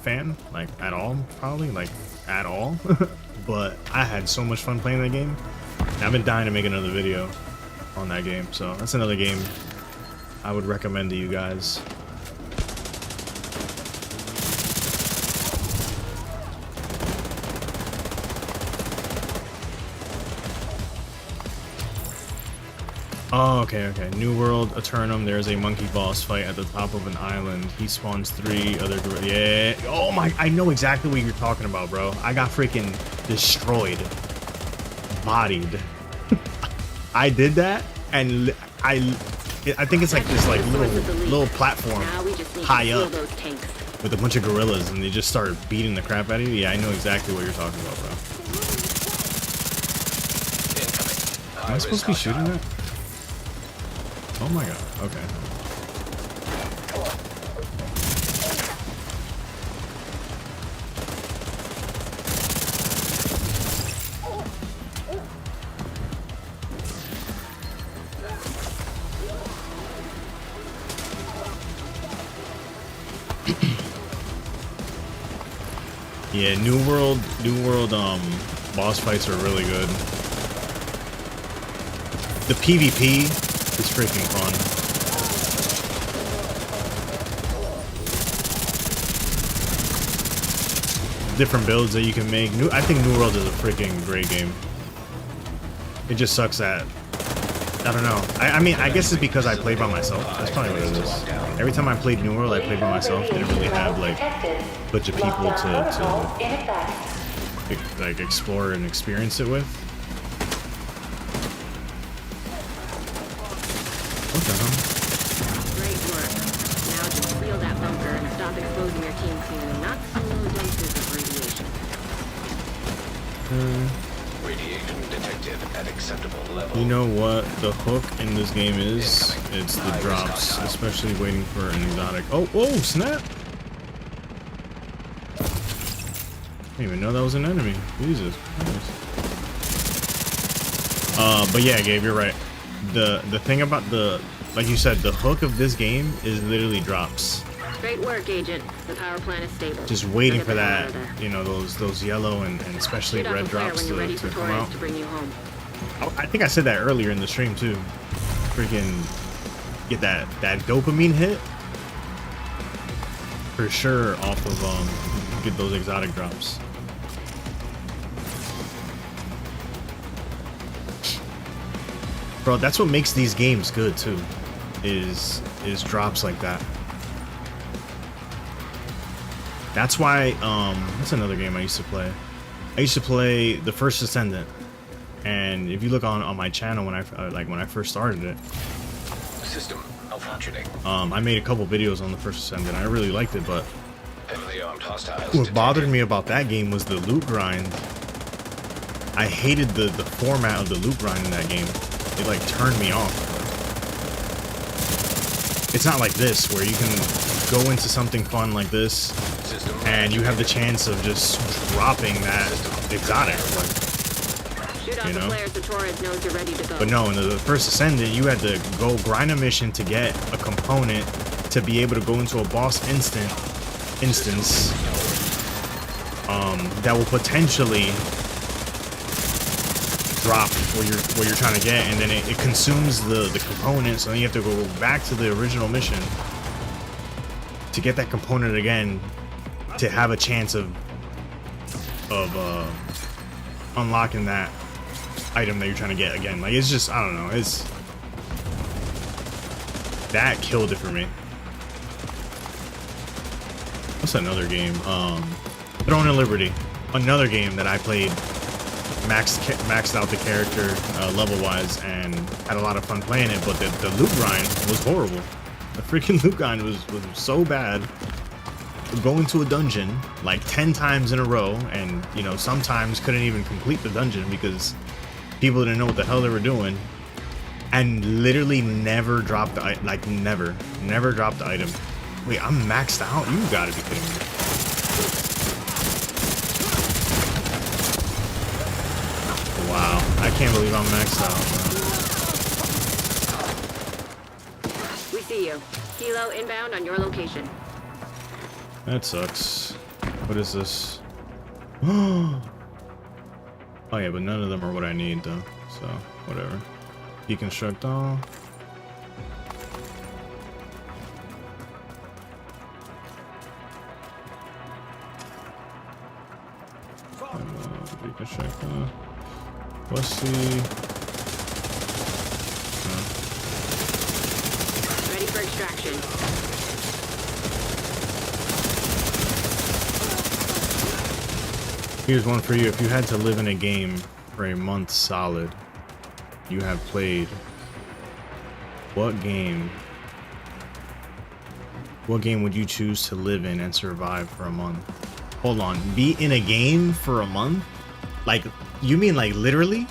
S1: fan, like at all, probably like at all. But I had so much fun playing that game, and I've been dying to make another video on that game. So that's another game I would recommend to you guys. Oh, okay. New World Eternum. There's a monkey boss fight at the top of an island. He spawns 3 other. Yeah. Oh my! I know exactly what you're talking about, bro. I got freaking destroyed, bodied. I did that, and I think it's like this little platform high up with a bunch of gorillas, and they just started beating the crap out of you. Yeah, I know exactly what you're talking about, bro. Am I supposed to be shooting that? Oh my god, okay. Yeah, New World boss fights are really good. The PvP is freaking fun. Different builds that you can make. I think New World is a freaking great game. It just sucks that I don't know. I mean, I guess it's because I played by myself. That's probably what it is. Every time I played New World, I played by myself. Didn't really have like a bunch of people to like explore and experience it with. What the hell?
S2: Great work. Now just seal that bunker and stop exposing your team to not so low doses of radiation.
S4: Radiation detected at acceptable level.
S1: You know what the hook in this game is? It's the drops, especially waiting for an exotic. Oh, snap! I didn't even know that was an enemy. Jesus Christ. But yeah, Gabe, you're right. The thing about like you said, the hook of this game is literally drops.
S2: Great work, Agent. The power plant is stable.
S1: Just waiting for that, you know, those yellow and especially red drops to come out.
S2: To bring you home.
S1: I think I said that earlier in the stream too. Freaking get that dopamine hit for sure off of get those exotic drops. Bro, that's what makes these games good too, is drops like that. That's why what's another game I used to play? I used to play The First Descendant, and if you look on my channel when I first started it,
S4: System malfunctioning.
S1: I made a couple videos on The First Descendant. I really liked it, but
S4: Heavily armed hostiles
S1: what bothered me about that game was the loot grind. I hated the format of the loot grind in that game. It like turned me off. It's not like this where you can go into something fun like this and you have the chance of just dropping that exotic. Like,
S2: got
S1: you
S2: the
S1: know?
S2: flares, the Torres knows you're ready to go.
S1: But no, in the first Ascendant, you had to go grind a mission to get a component to be able to go into a boss instance that will potentially drop what you're trying to get, and then it consumes the component, so then you have to go back to the original mission to get that component again to have a chance of unlocking that item that you're trying to get again. Like, it's just, I don't know, it's that killed it for me. What's another game? Throne of Liberty, another game that I played, maxed out the character level wise and had a lot of fun playing it, but the loot grind was horrible. The freaking loot grind was so bad. Go into a dungeon like 10 times in a row, and you know, sometimes couldn't even complete the dungeon because people didn't know what the hell they were doing, and literally never dropped the like never dropped the item. Wait, I'm maxed out? You gotta be kidding me. Wow, I can't believe I'm maxed out, bro.
S2: We see you. Kilo inbound on your location.
S1: That sucks. What is this? Oh yeah, but none of them are what I need though, so whatever. Deconstruct all. Deconstruct all. Let's see.
S2: Ready for extraction.
S1: Here's one for you. If you had to live in a game for a month solid, you have played, what game would you choose to live in and survive for a month? Hold on, be in a game for a month? Like, you mean like literally?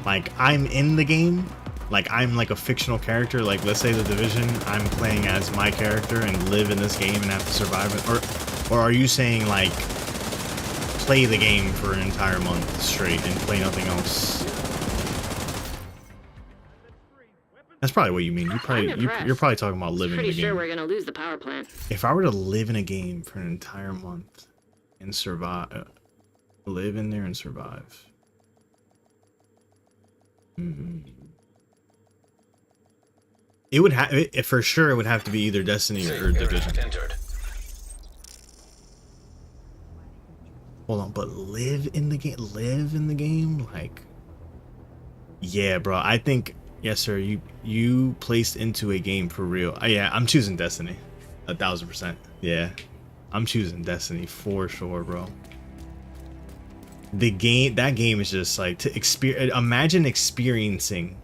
S1: Like I'm in the game? Like I'm like a fictional character? Like let's say The Division, I'm playing as my character and live in this game and have to survive it? Or are you saying like play the game for an entire month straight and play nothing else? That's probably what you mean. You're probably talking about living in the game.
S2: Pretty sure we're gonna lose the power plant.
S1: If I were to live in a game for an entire month and survive, live in there and survive. It would have, for sure, it would have to be either Destiny or Division. Hold on, but live in the game, like, yeah, bro. I think, yes, sir. You placed into a game for real. Yeah, I'm choosing Destiny, 1000%. Yeah, I'm choosing Destiny for sure, bro. That game is just like to experience. Imagine experiencing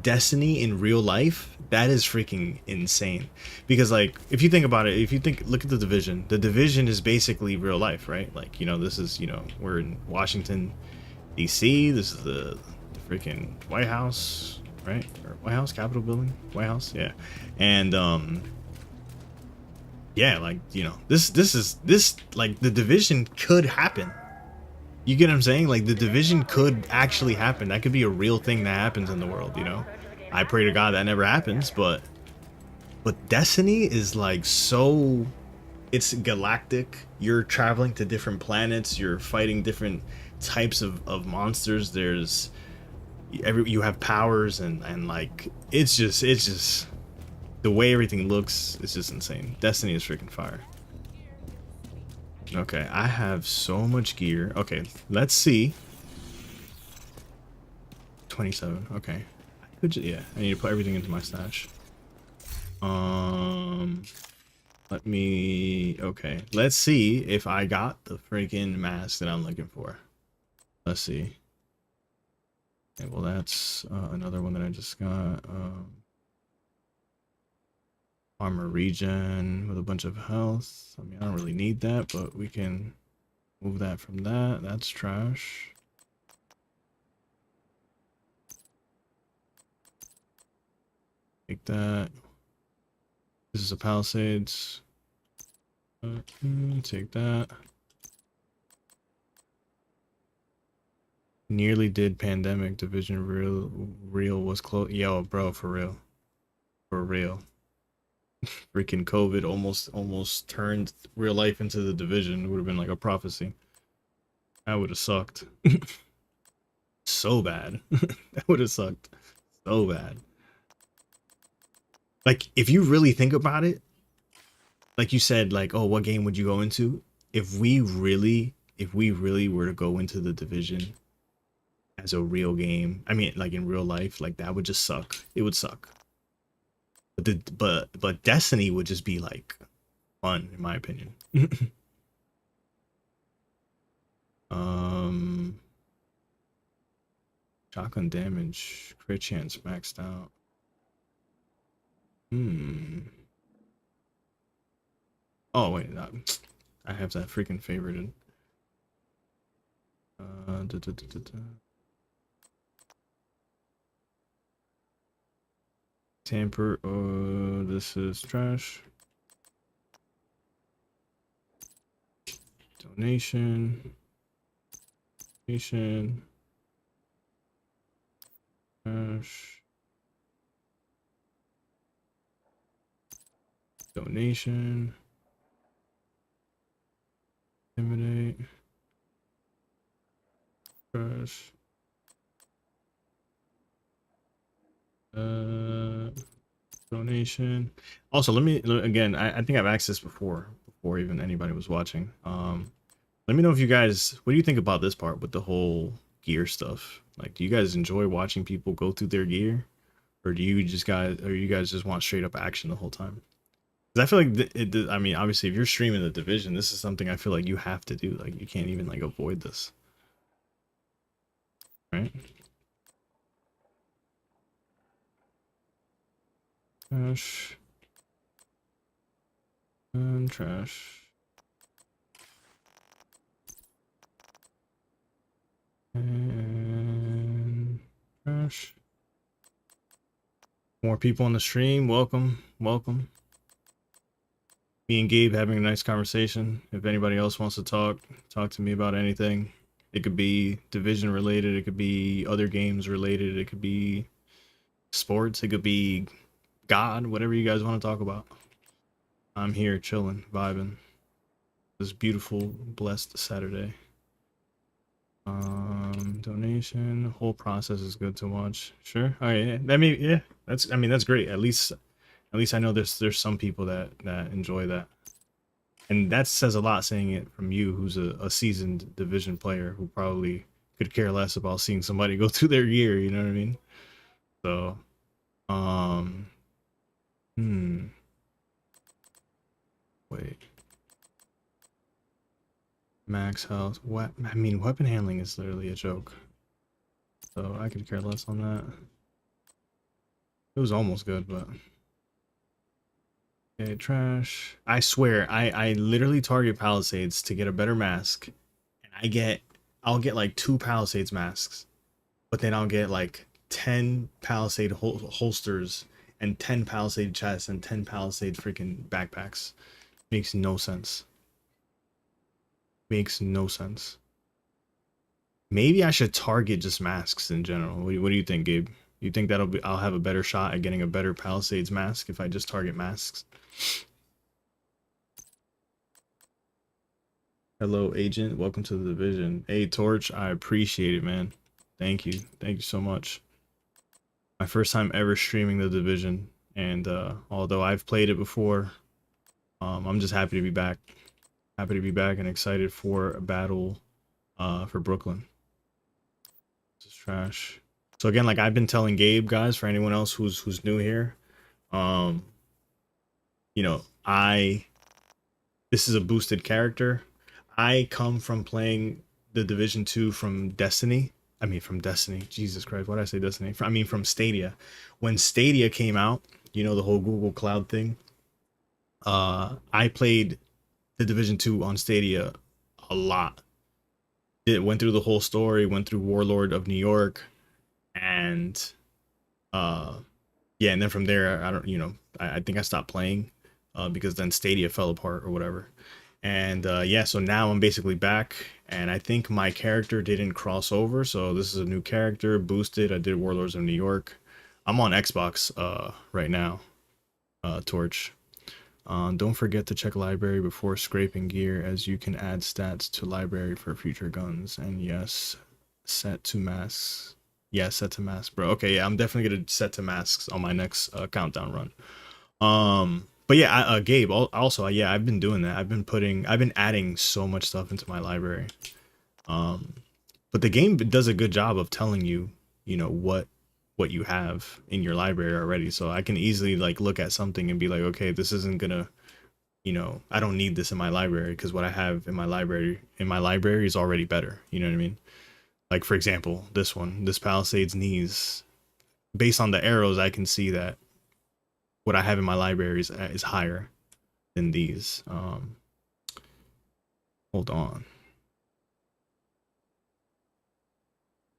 S1: Destiny in real life. That is freaking insane. Because like, if you think about it, look at the Division. The Division is basically real life, right? Like, you know, this is, you know, we're in Washington, D.C. This is the freaking White House, right? Or White House, Capitol building, White House, yeah. And yeah, like, you know, this like the Division could happen. You get what I'm saying? Like the Division could actually happen. That could be a real thing that happens in the world, you know? I pray to God that never happens, but Destiny is like so, it's galactic. You're traveling to different planets, you're fighting different types of monsters. There's you have powers and like it's just the way everything looks is just insane. Destiny is freaking fire. Okay, I have so much gear. Okay, let's see. 27. Okay. Yeah, I need to put everything into my stash. Let me, okay, let's see if I got the freaking mask that I'm looking for. Let's see. Okay, well, that's another one that I just got. Armor regen with a bunch of health. I mean, I don't really need that, but we can move that from that. That's trash. Take that. This is a Palisades. Take that. Nearly did pandemic division real was close. Yo, bro, for real. For real. Freaking COVID almost turned real life into the division. It would have been like a prophecy. That would have sucked. So bad. That would have sucked so bad. Like, if you really think about it, like you said, like, oh, what game would you go into? If we really were to go into the division as a real game, I mean, like in real life, like that would just suck. It would suck. But Destiny would just be like fun, in my opinion. Shotgun damage, crit chance maxed out. Oh wait, I have that freaking favorited. Tamper. Oh, this is trash. Donation. Donation. Trash. Donation. Intimidate. Trash. Donation. Also, again, I think I've asked this before even anybody was watching. Let me know if you guys, what do you think about this part with the whole gear stuff? Like, do you guys enjoy watching people go through their gear, or do you guys just want straight up action the whole time? Because I feel like I mean, obviously, if you're streaming the division, this is something I feel like you have to do. Like, you can't even like avoid this, right? Trash and trash. And trash. More people on the stream. Welcome. Me and Gabe having a nice conversation. If anybody else wants to talk to me about anything. It could be division related. It could be other games related. It could be sports. It could be God. Whatever you guys want to talk about. I'm here chilling, vibing. This beautiful, blessed Saturday. Donation. Whole process is good to watch. Sure. Oh yeah. Yeah. That's great. At least I know there's some people that enjoy that. And that says a lot, saying it from you, who's a seasoned division player who probably could care less about seeing somebody go through their gear, you know what I mean? So wait. Max health. What? I mean, weapon handling is literally a joke. So I could care less on that. It was almost good, but okay, trash. I swear, I literally target Palisades to get a better mask, and I'll get like 2 Palisades masks, but then I'll get like 10 Palisade holsters and 10 Palisade chests and 10 Palisade freaking backpacks. Makes no sense. Makes no sense. Maybe I should target just masks in general. What do you think, Gabe? You think I'll have a better shot at getting a better Palisades mask if I just target masks? Hello, agent. Welcome to the division. Hey, Torch. I appreciate it, man. Thank you. Thank you so much. My first time ever streaming the division, and although I've played it before, I'm just happy to be back. Happy to be back and excited for a battle for Brooklyn. This is trash. So again, like I've been telling Gabe, guys, for anyone else who's new here, you know, this is a boosted character. I come from playing the Division 2 from Destiny. I mean, from Destiny. Jesus Christ, why did I say Destiny? From Stadia. When Stadia came out, you know, the whole Google Cloud thing. I played the Division 2 on Stadia a lot. It went through the whole story, went through Warlord of New York, and yeah, and then from there, I don't, you know, I think I stopped playing because then Stadia fell apart or whatever. And yeah, so now I'm basically back, and I think my character didn't cross over, so this is a new character, boosted. I did Warlords of New York. I'm on Xbox right now, Torch. Don't forget to check library before scraping gear, as you can add stats to library for future guns. And yes, set to masks. Yeah, set to masks, bro. Okay, yeah, I'm definitely gonna set to masks on my next countdown run. But yeah, Gabe, also, yeah, I've been doing that. I've been adding so much stuff into my library. But the game does a good job of telling you, you know, what you have in your library already. So I can easily like look at something and be like, okay, this isn't gonna, you know, I don't need this in my library because what I have in my library is already better. You know what I mean? Like for example, this Palisades knees. Based on the arrows, I can see that what I have in my library is higher than these. Hold on.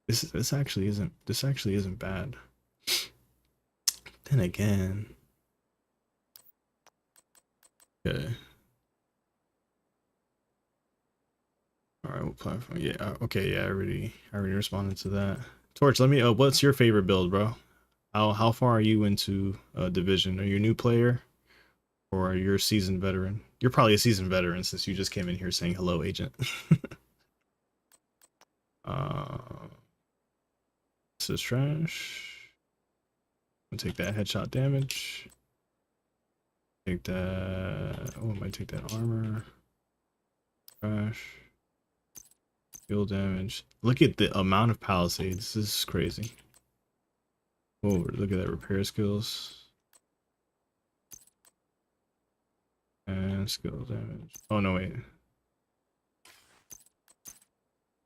S1: This actually isn't bad. Then again, okay. All right, what platform? Yeah, okay, yeah, I already responded to that. Torch, let me. What's your favorite build, bro? How far are you into Division? Are you a new player, or you're a seasoned veteran? You're probably a seasoned veteran since you just came in here saying hello, agent. This is trash. I'm gonna take that headshot damage. Take that. Oh, I might take that armor. Trash. Fuel damage. Look at the amount of Palisades. This is crazy. Oh, look at that repair skills. And skill damage. Oh no, wait. I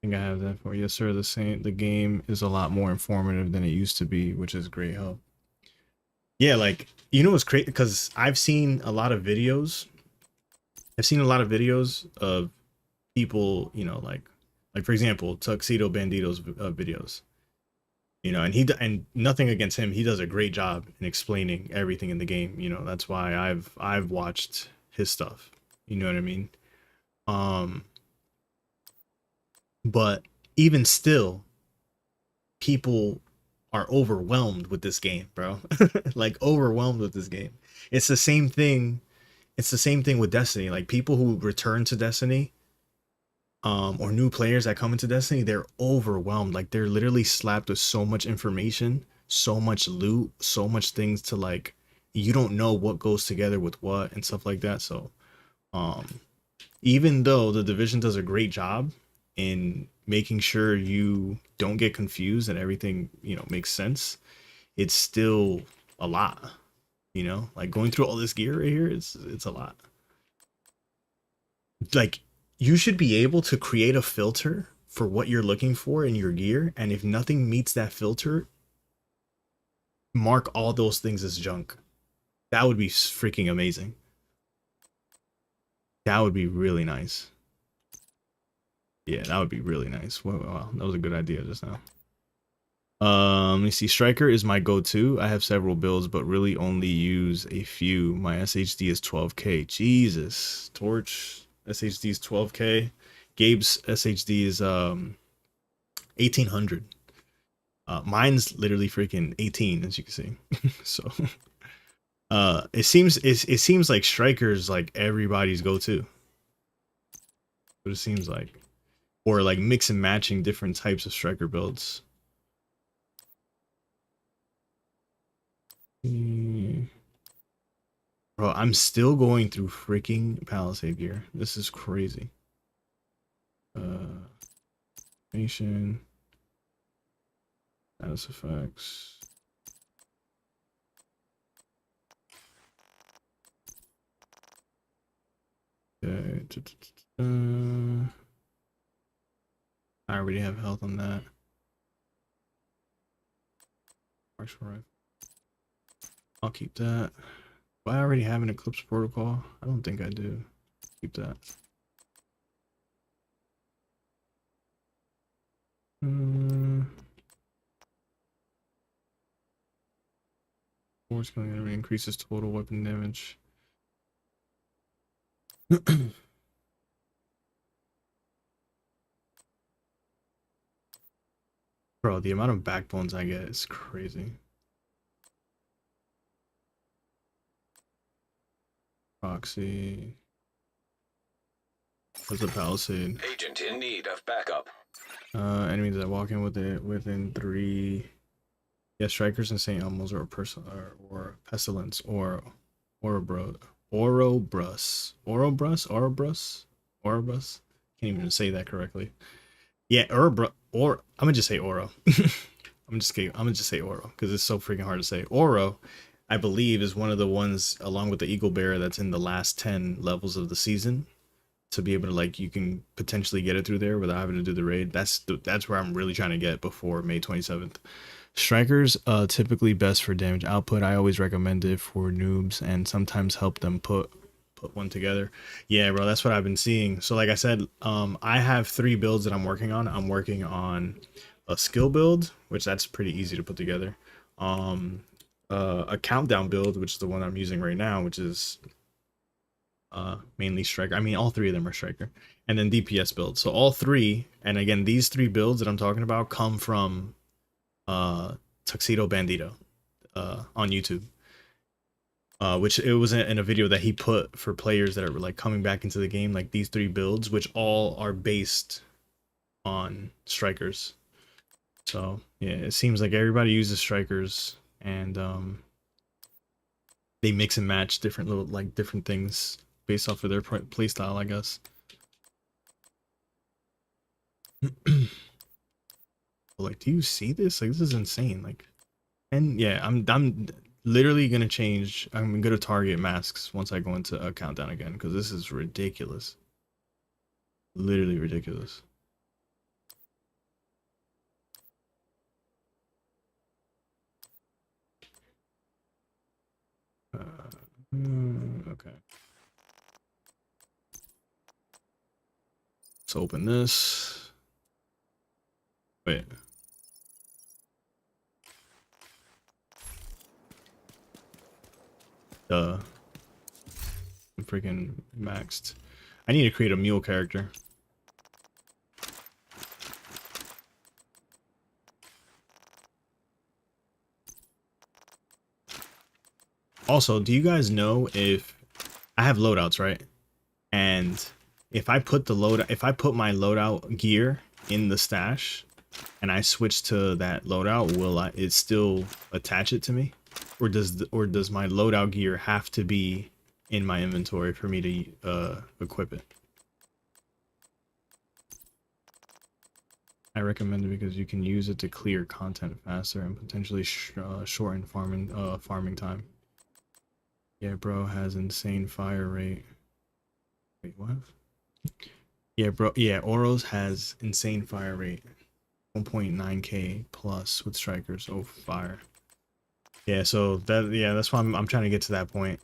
S1: think I have that for yes, sir. The game is a lot more informative than it used to be, which is great help. Yeah, like you know what's crazy? Because I've seen a lot of videos. I've seen a lot of videos of people, you know, like for example, Tuxedo Bandito's videos. You know, and nothing against him, he does a great job in explaining everything in the game. You know, that's why I've watched his stuff. You know what I mean? But even still, people are overwhelmed with this game, bro. Like overwhelmed with this game. It's the same thing. It's the same thing with Destiny. Like people who return to Destiny, or new players that come into Destiny, they're overwhelmed. Like they're literally slapped with so much information, so much loot, so much things to like, you don't know what goes together with what and stuff like that. So, even though the Division does a great job in making sure you don't get confused and everything, you know, makes sense, it's still a lot. You know, like going through all this gear right here, it's a lot. Like you should be able to create a filter for what you're looking for in your gear, and if nothing meets that filter, mark all those things as junk. That would be freaking amazing. That would be really nice. Yeah, that would be really nice. Wow, that was a good idea just now. Let me see. Striker is my go-to. I have several builds, but really only use a few. My SHD is 12k. Jesus. Torch SHD is 12k. Gabe's SHD is 1800. Mine's literally freaking 18, as you can see. So it seems like Striker's like everybody's go-to. What it seems like. Or like mix and matching different types of Striker builds. Bro, I'm still going through freaking Palisade gear. This is crazy. Nation. Status effects. Okay. I already have health on that. Martial rifle. I'll keep that. Do I already have an Eclipse protocol? I don't think I do. Keep that. Force killing enemy increases total weapon damage. Bro, the amount of backbones I get is crazy. Proxy. What's a palisade?
S4: Agent in need of backup.
S1: Enemies that walk in within 3. Yeah, strikers and St. Elmo's or person or pestilence or Ourobrus. Ourobrus. Can't even say that correctly. Yeah, Ourobrus. Or I'm gonna just say Oro. I'm gonna just say Oro because it's so freaking hard to say. Oro, I believe, is one of the ones along with the Eagle Bear that's in the last 10 levels of the season to be able to, like, you can potentially get it through there without having to do the raid. That's where I'm really trying to get before May 27th. Strikers typically best for damage output. I always recommend it for noobs and sometimes help them put one together. Yeah, bro, that's what I've been seeing. So like I said, I have 3 builds that I'm working on. I'm working on a skill build, which that's pretty easy to put together. A countdown build, which is the one I'm using right now, which is mainly striker. I mean, all 3 of them are striker, and then DPS build. So all 3, and again, these 3 builds that I'm talking about come from Tuxedo Bandito on YouTube, which it was in a video that he put for players that are like coming back into the game, like these 3 builds, which all are based on strikers. So yeah, it seems like everybody uses strikers, and they mix and match different little, like, different things based off of their playstyle, I guess. Like, do you see this? Like, this is insane. Like, and yeah, I'm literally gonna change. I'm gonna target masks once I go into a countdown again because this is ridiculous. Literally ridiculous. Okay. Let's open this. Wait. I'm freaking maxed. I need to create a mule character. Also, do you guys know if I have loadouts, right? And if I put my loadout gear in the stash and I switch to that loadout, will it still attach it to me? Or does my loadout gear have to be in my inventory for me to equip it? I recommend it because you can use it to clear content faster and potentially shorten farming time. Yeah, bro has insane fire rate. Wait, what? Yeah, bro. Yeah, Oros has insane fire rate. 1.9k plus with strikers. Oh, fire. Yeah, so that's why I'm trying to get to that point.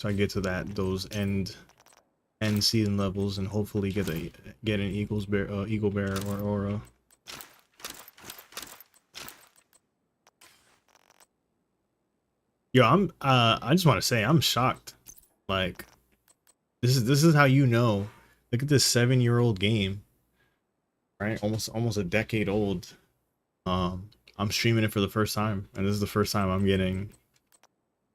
S1: So I get to those end season levels and hopefully get an Eagle Bear or Aura. Yo, I just want to say I'm shocked. Like, this is how you know. Look at this 7-year-old game, right? Almost a decade old. I'm streaming it for the first time, and this is the first time I'm getting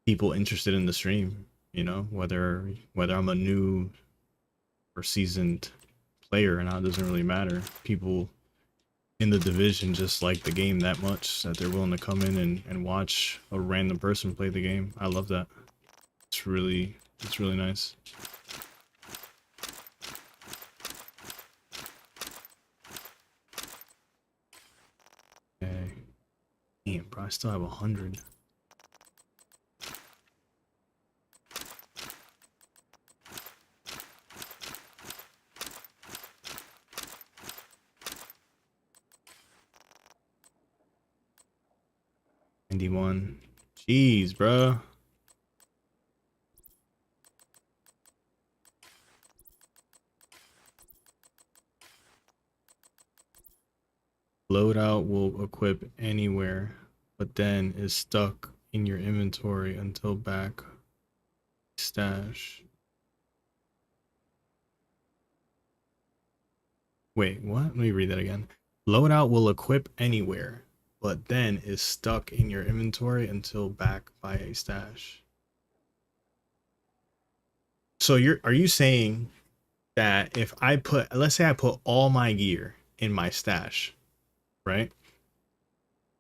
S1: people interested in the stream. You know, whether I'm a new or seasoned player or not, doesn't really matter. People in the division just like the game that much that they're willing to come in and watch a random person play the game. I love that. It's really nice. Okay. Damn, bro, I still have 100. $91. Jeez, bro. Loadout will equip anywhere, but then is stuck in your inventory until back stash. Wait, what? Let me read that again. Loadout will equip anywhere, but then is stuck in your inventory until back by a stash. So are you saying that if I put, let's say I put all my gear in my stash, right?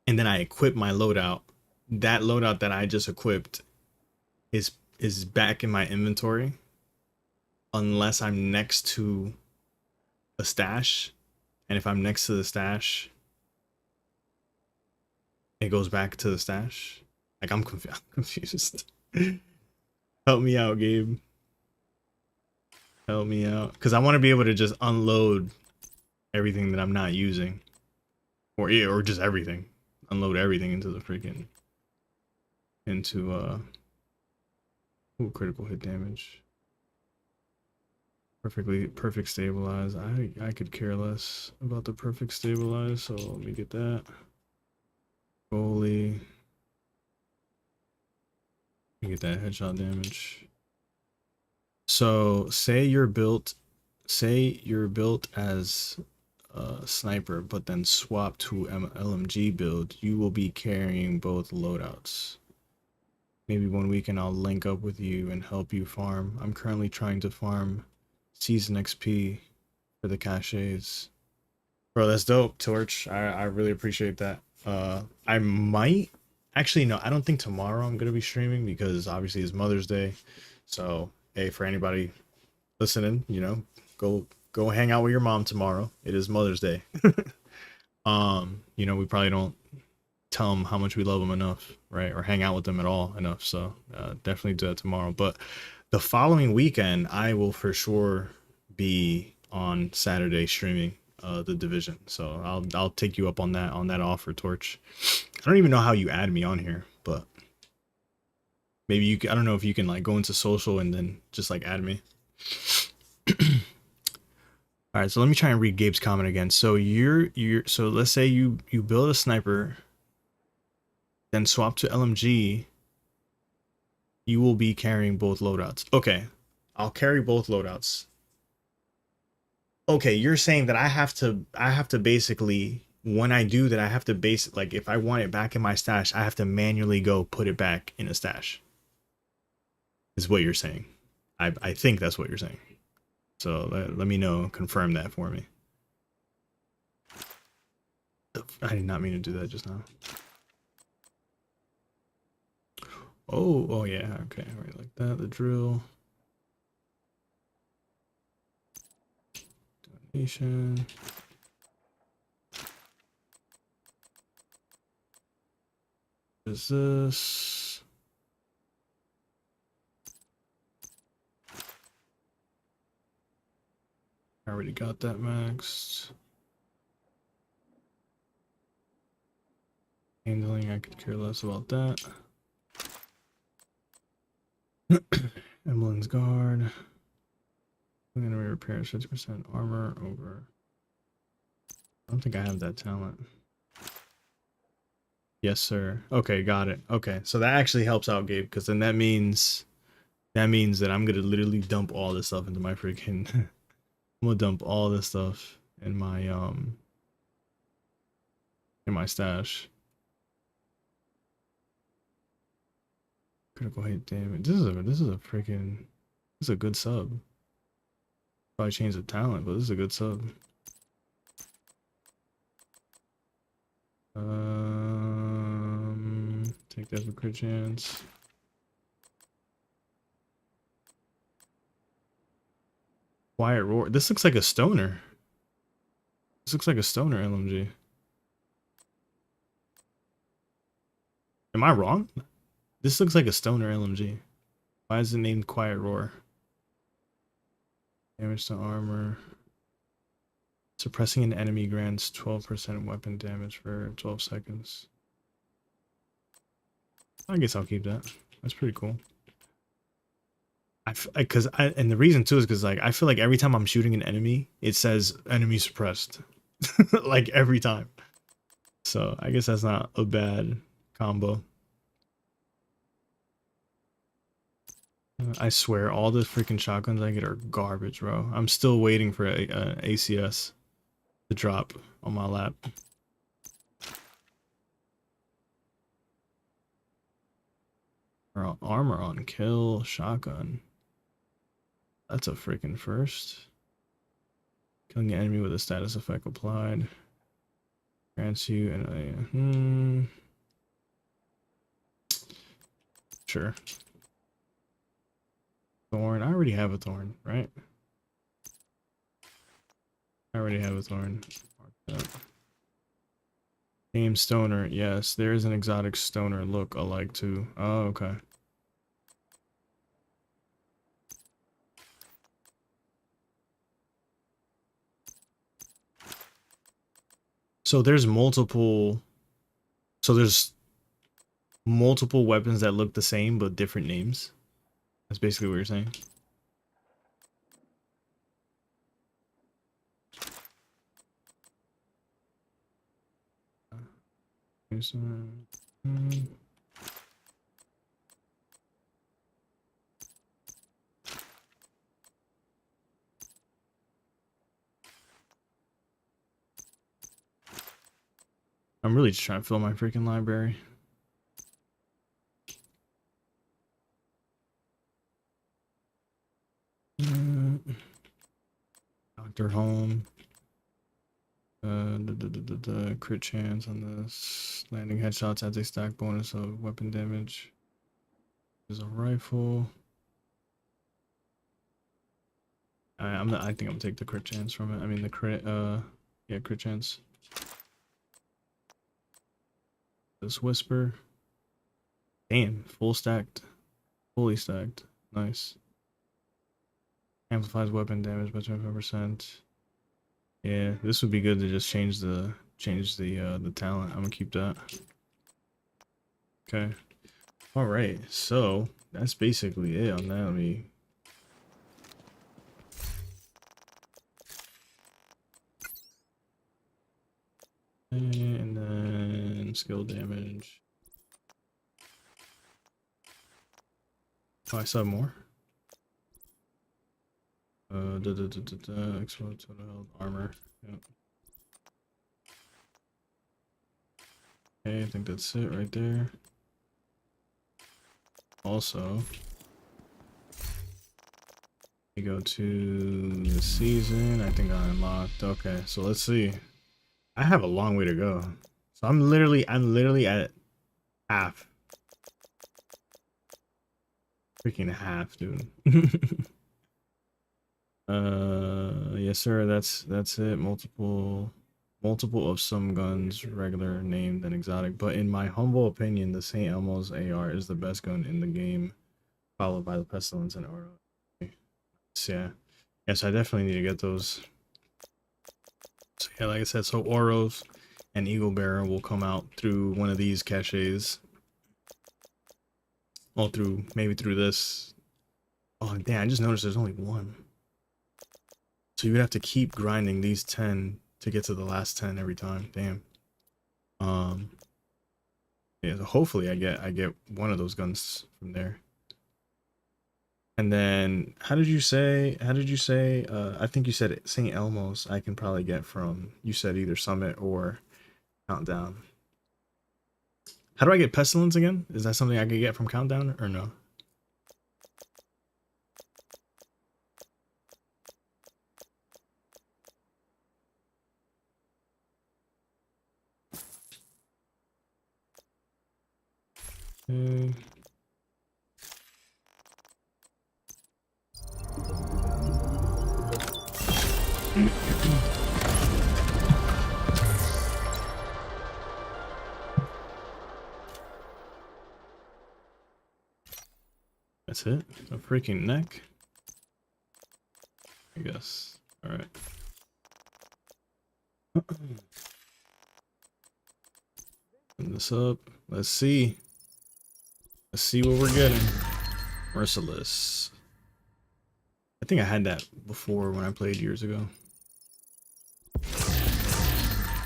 S1: And then I equip my loadout, that loadout that I just equipped is back in my inventory unless I'm next to a stash. And if I'm next to the stash, it goes back to the stash. Like, I'm confused. Help me out, Gabe. Help me out. Because I want to be able to just unload everything that I'm not using. Or just everything. Unload everything into the freaking... Ooh, critical hit damage. Perfect stabilize. I could care less about the perfect stabilize, so let me get that. Goalie. You get that headshot damage. So say you're built as a sniper, but then swap to LMG build, you will be carrying both loadouts. Maybe one weekend I'll link up with you and help you farm. I'm currently trying to farm season XP for the caches. Bro, that's dope, Torch. I really appreciate that. I might actually, no, I don't think tomorrow I'm gonna be streaming because obviously it's Mother's Day. So hey, for anybody listening, you know, go hang out with your mom tomorrow. It is Mother's Day. You know, we probably don't tell them how much we love them enough, right? Or hang out with them at all enough. So definitely do that tomorrow. But the following weekend, I will for sure be on Saturday streaming the Division. So I'll take you up on that offer, Torch. I don't even know how you add me on here, but maybe you can, I don't know if you can like go into social and then just like add me. All right, so let me try and read Gabe's comment again. So so let's say you build a sniper, then swap to LMG. You will be carrying both loadouts. Okay, I'll carry both loadouts. Okay, you're saying that I have to basically, when I do that, I have to like if I want it back in my stash, I have to manually go put it back in a stash. Is what you're saying. I think that's what you're saying. So let me know, confirm that for me. I did not mean to do that just now. Oh yeah, okay, right, like that, the drill. Donation. What is this? I already got that maxed. Handling, I could care less about that. Emblem's guard. I'm gonna repair 50% armor over. I don't think I have that talent. Yes, sir. Okay, got it. Okay, so that actually helps out, Gabe, because then that means that I'm gonna literally dump all this stuff into my freaking. I'm gonna dump all this stuff in my critical hit damage. This is a good sub. Probably change the talent, but this is a good sub. Take that for crit chance. Quiet roar. This looks like a stoner. This looks like a stoner LMG. Am I wrong? This looks like a stoner LMG. Why is it named Quiet Roar? Damage to armor. Suppressing an enemy grants 12% weapon damage for 12 seconds. I guess I'll keep that. That's pretty cool. And the reason too is because like I feel like every time I'm shooting an enemy, it says enemy suppressed. Like every time. So I guess that's not a bad combo. I swear, all the freaking shotguns I get are garbage, bro. I'm still waiting for ACS. The drop on my lap. Armor on kill, shotgun. That's a freaking first. Killing the enemy with a status effect applied. Grants you and sure. Thorn. I already have a thorn, right? I already have a thorn. Name stoner. Yes, there is an exotic stoner look alike too. Oh, okay. So there's multiple. So there's multiple weapons that look the same but different names. That's basically what you're saying. I'm really just trying to fill my freaking library. Doctor Home. Crit chance on this. Landing headshots adds a stack bonus of weapon damage. There's a rifle. I think I'm gonna take the crit chance from it. I mean the crit yeah, crit chance. This whisper. Damn, full stacked. Fully stacked. Nice. Amplifies weapon damage by 25%. Yeah, this would be good to just change the talent. I'm gonna keep that. Okay. All right. So that's basically it on that. Let me. And then skill damage. Oh, I saw more. Explode total health, armor. Yep. Okay, I think that's it right there. Also, we go to the season. I think I unlocked. Okay, so let's see. I have a long way to go. So I'm literally at half. Freaking half, dude. Yes sir, that's it. Multiple of some guns, regular, named, and exotic, but in my humble opinion the St. Elmo's AR is the best gun in the game, followed by the Pestilence and Oro. So, yeah, yes, I definitely need to get those. So yeah, like I said, so Oros and Eagle Bearer will come out through one of these caches. Well, maybe through this. Oh damn, I just noticed there's only one. So you would have to keep grinding these 10 to get to the last 10 every time. Damn. Yeah, so hopefully I get one of those guns from there. And then how did you say I think you said St. Elmo's I can probably get from, you said either Summit or Countdown. How do I get Pestilence again? Is that something I could get from Countdown or no? That's it? A freaking neck? I guess. Alright. Open this up. Let's see. Let's see what we're getting. Merciless. I think I had that before when I played years ago.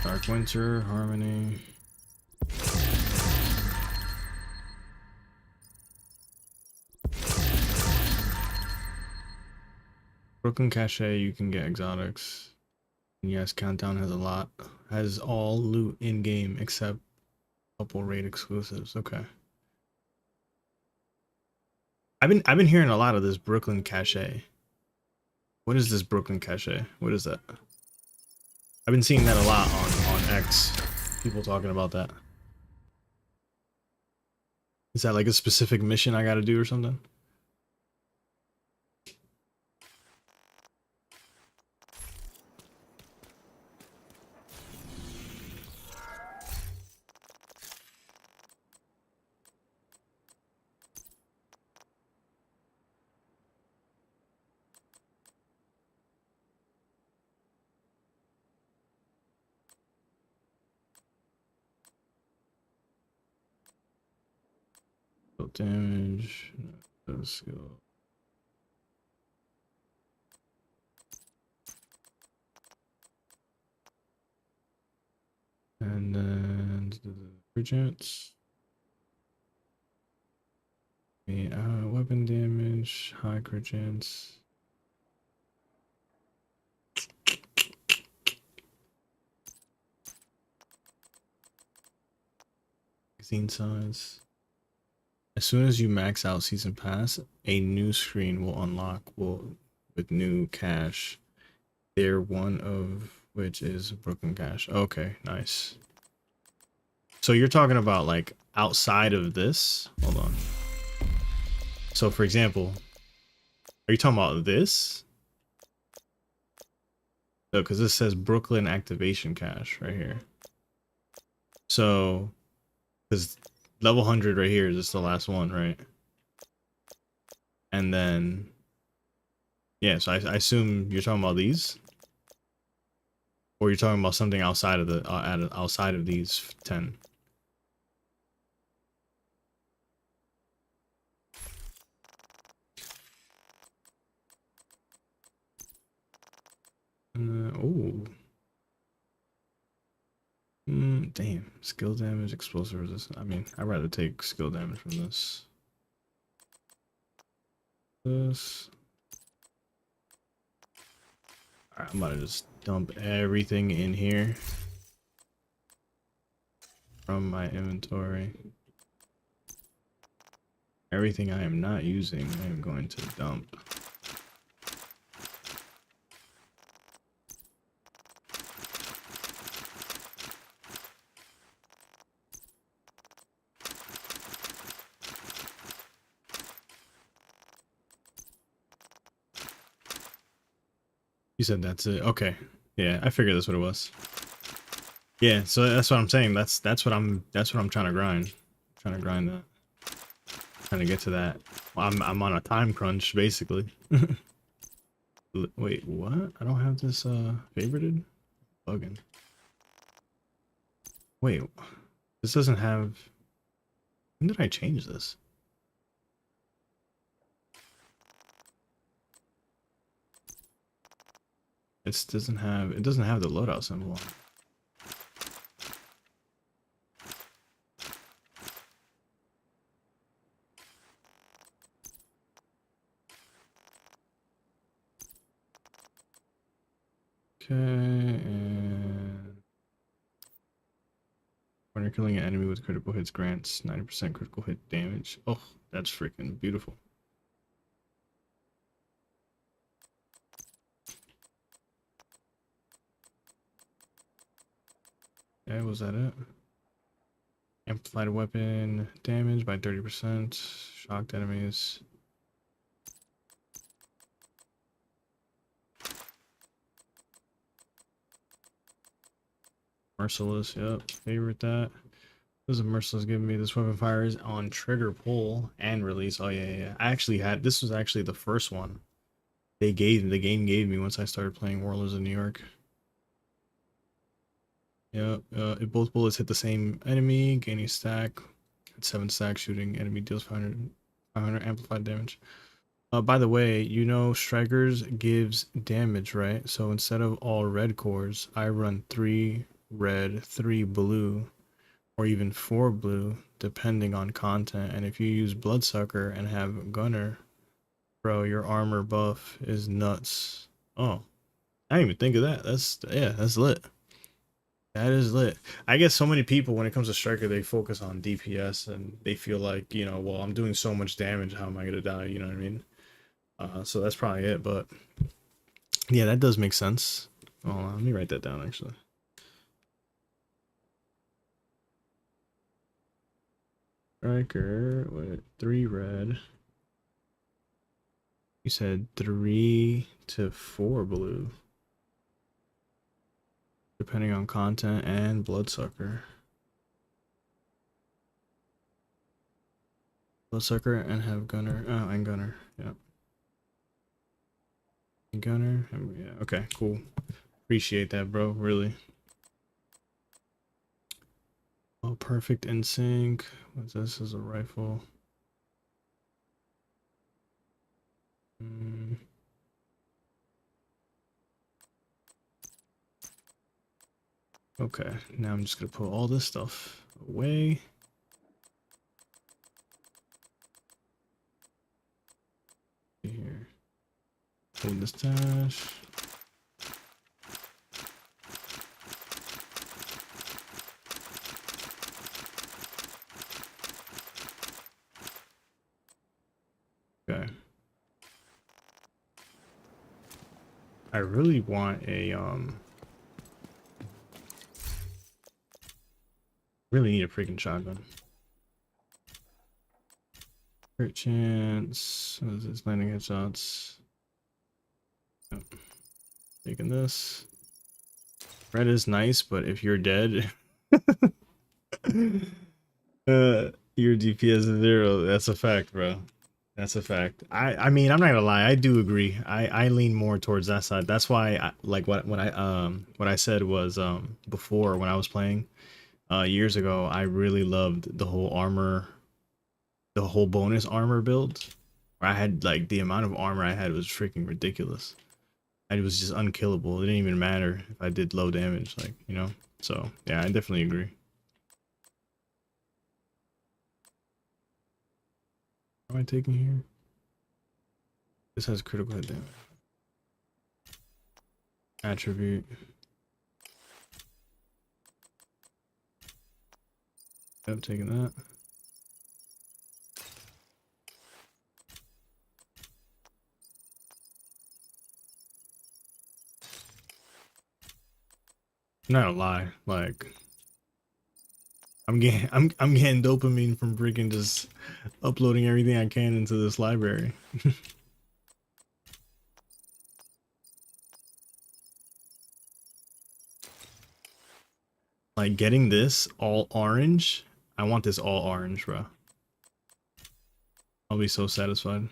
S1: Dark Winter, Harmony. Broken Cache, you can get exotics. Yes, Countdown has a lot. Has all loot in game except a couple raid exclusives. Okay. I've been hearing a lot of this Brooklyn cache. What is this Brooklyn cache? What is that? I've been seeing that a lot on X. People talking about that. Is that like a specific mission I gotta do or something? Damage. Let's go. And then the regents. Weapon damage, high regents. Magazine size. As soon as you max out season pass, a new screen will unlock with new cache. There, one of which is Brooklyn cache. Okay, nice. So you're talking about like outside of this? Hold on. So for example, are you talking about this? No, because this says Brooklyn activation cache right here. So, because level 100 right here is just the last one, right? And then, yeah, so I assume you're talking about these? Or you're talking about something outside of the outside of these 10? Oh. Damn. Skill damage, explosive resistance. I mean, I'd rather take skill damage from this. Alright, I'm about to just dump everything in here from my inventory. Everything I am not using, I am going to dump. You said that's it. Okay. Yeah, I figured that's what it was. Yeah, so that's what I'm saying. That's what I'm trying to grind. Trying to grind that. Trying to get to that. I'm on a time crunch basically. Wait, what? I don't have this favorited? Bugging. Wait, this doesn't have. When did I change this? It doesn't have the loadout symbol on it. Okay, and when you're killing an enemy with critical hits grants 90% critical hit damage. Oh, that's freaking beautiful. Okay, was that it? Amplified weapon damage by 30%. Shocked enemies. Merciless, yep. Favorite that. This is Merciless giving me this weapon fires on trigger pull and release. Oh yeah. I actually had this was actually the first one the game gave me once I started playing Warlords of New York. Yeah, if both bullets hit the same enemy, gaining stack. At 7 stack, shooting enemy deals 500 amplified damage. By the way, you know Strikers gives damage, right? So instead of all red cores, I run 3 red, 3 blue, or even 4 blue, depending on content. And if you use Bloodsucker and have Gunner, bro, your armor buff is nuts. Oh, I didn't even think of that. That's lit. That is lit. I guess so many people, when it comes to Striker, they focus on DPS and they feel like, you know, well, I'm doing so much damage. How am I gonna die? You know what I mean? So that's probably it. But yeah, that does make sense. Hold on, let me write that down actually. Striker with 3 red. You said 3 to 4 blue. Depending on content and Bloodsucker. Bloodsucker and have Gunner. Oh, and Gunner. Yeah. And Gunner. Yeah. Okay, cool. Appreciate that, bro. Really. Oh, perfect in sync. What's this? Is a rifle. Okay, now I'm just gonna put all this stuff away. Here. Hold this stash. Okay. I really want a really need a freaking shotgun. Crit chance. What is this? Landing headshots. Yep. Taking this. Red is nice, but if you're dead, your DPS is 0. That's a fact, bro. That's a fact. I mean, I'm not gonna lie. I do agree. I lean more towards that side. That's why I like what I said was before when I was playing years ago. I really loved the whole armor, the whole bonus armor build. I had like the amount of armor I had was freaking ridiculous. It was just unkillable. It didn't even matter if I did low damage, like, you know. So yeah, I definitely agree. What am I taking here? This has critical hit damage. Attribute. Yep, taking that. I'm not gonna lie, like I'm getting dopamine from freaking just uploading everything I can into this library. Like getting this all orange. I want this all orange, bro. I'll be so satisfied.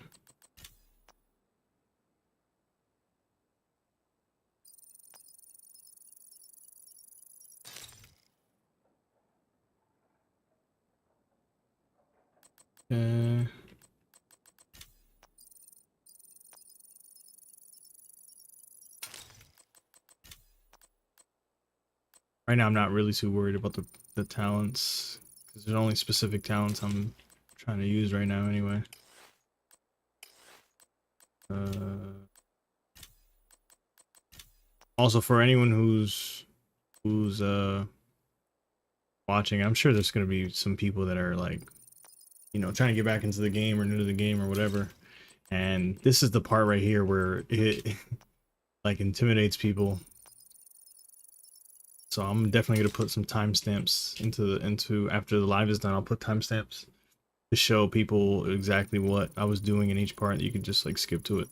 S1: Right now I'm not really too worried about the talents, because there's only specific talents I'm trying to use right now anyway. Also, for anyone who's watching, I'm sure there's gonna be some people that are like, you know, trying to get back into the game or new to the game or whatever, and this is the part right here where it like intimidates people. So I'm definitely gonna put some timestamps into after the live is done. I'll put timestamps to show people exactly what I was doing in each part. You can just like skip to it.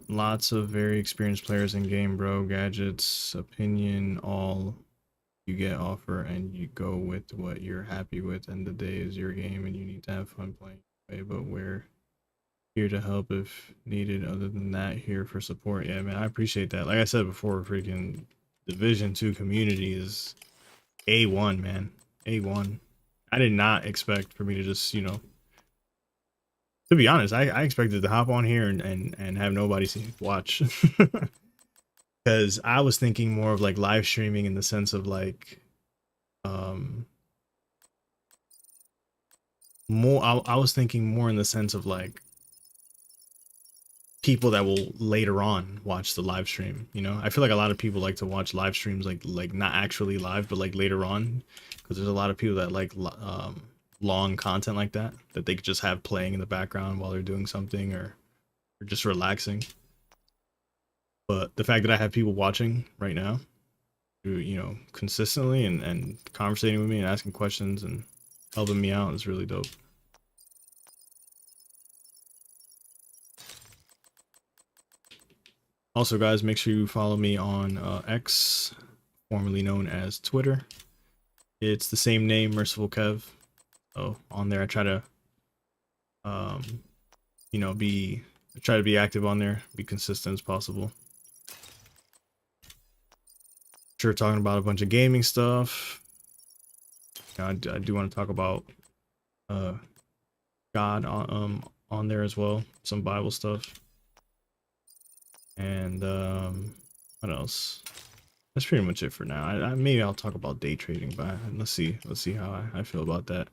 S1: Lots of very experienced players in game, bro. Gadgets, opinion, all you get offer, and you go with what you're happy with. And the day is your game, and you need to have fun playing. But we're here to help if needed. Other than that, here for support. Yeah, man, I appreciate that. Like I said before, freaking Division 2 community is A1, man. A1. I did not expect for me to just, you know, to be honest, I expected to hop on here and have nobody watch. Because I was thinking more of like live streaming in the sense of like more I was thinking more in the sense of like people that will later on watch the live stream. You know, I feel like a lot of people like to watch live streams like not actually live, but like later on, because there's a lot of people that like long content like that they could just have playing in the background while they're doing something or just relaxing. But the fact that I have people watching right now, you know, consistently and conversating with me and asking questions and helping me out is really dope. Also, guys, make sure you follow me on X, formerly known as Twitter. It's the same name, Merciful Kev. So on there, I try to, you know, try to be active on there, be consistent as possible. Sure, talking about a bunch of gaming stuff. You know, I do want to talk about God on there as well, some Bible stuff. And what else? That's pretty much it for now. Maybe I'll talk about day trading, but let's see how I feel about that.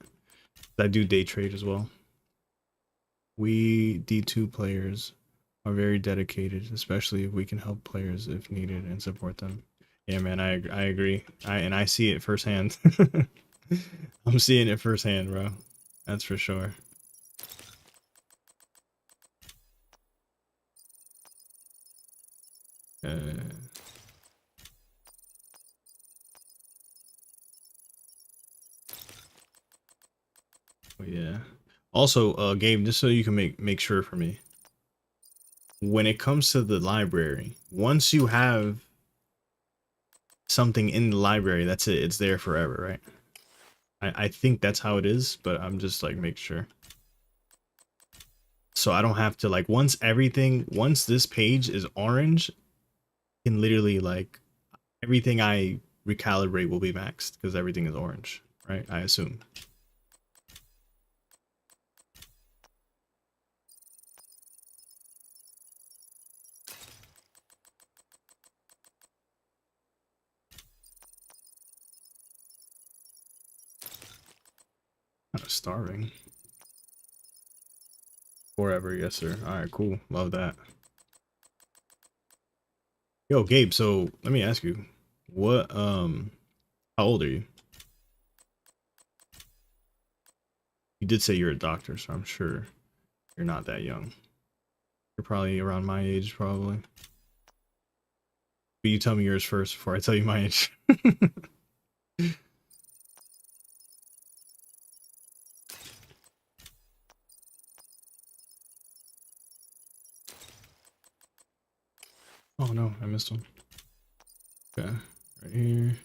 S1: I do day trade as well. We D2 players are very dedicated, especially if we can help players if needed and support them. Yeah, man, I agree. I see it firsthand. I'm seeing it firsthand, bro. That's for sure. Oh, yeah. Also, Gabe, just so you can make sure for me. When it comes to the library, once you have something in the library, that's it. It's there forever, right? I think that's how it is, but I'm just like make sure. So I don't have to like once this page is orange, can literally like everything I recalibrate will be maxed because everything is orange, right? I assume. Kind of starving. Forever, yes sir. All right, cool. Love that. Yo, Gabe, so let me ask you, what how old are you? You did say you're a doctor, so I'm sure you're not that young. You're probably around my age, probably. But you tell me yours first before I tell you my age. Oh no, I missed one. Okay, right here.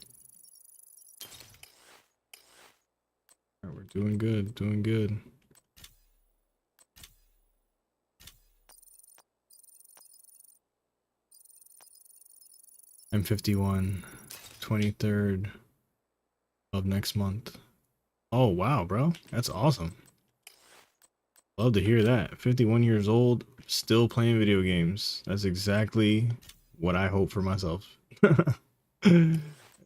S1: All right, we're doing good, doing good. I'm 51, 23rd of next month. Oh wow, bro, that's awesome. Love to hear that. 51 years old, still playing video games. That's exactly what I hope for myself. That's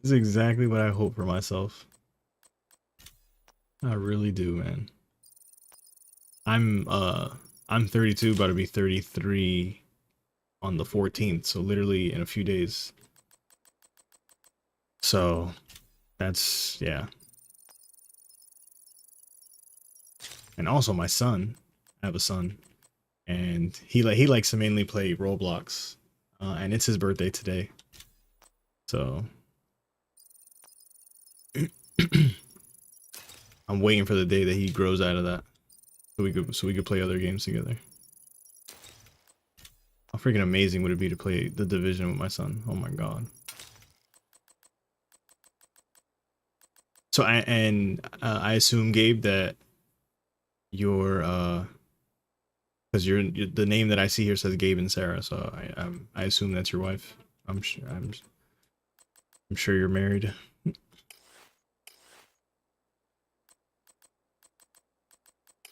S1: exactly what I hope for myself. I really do, man. I'm 32, about to be 33 on the 14th, so literally in a few days. So that's, yeah. And also my son, I have a son, and he likes to mainly play Roblox, and it's his birthday today. So I'm waiting for the day that he grows out of that, so we could play other games together. How freaking amazing would it be to play The Division with my son? Oh my god. So I assume, Gabe, that you're because the name that I see here says Gabe and Sarah, so I assume that's your wife. I'm sure you're married.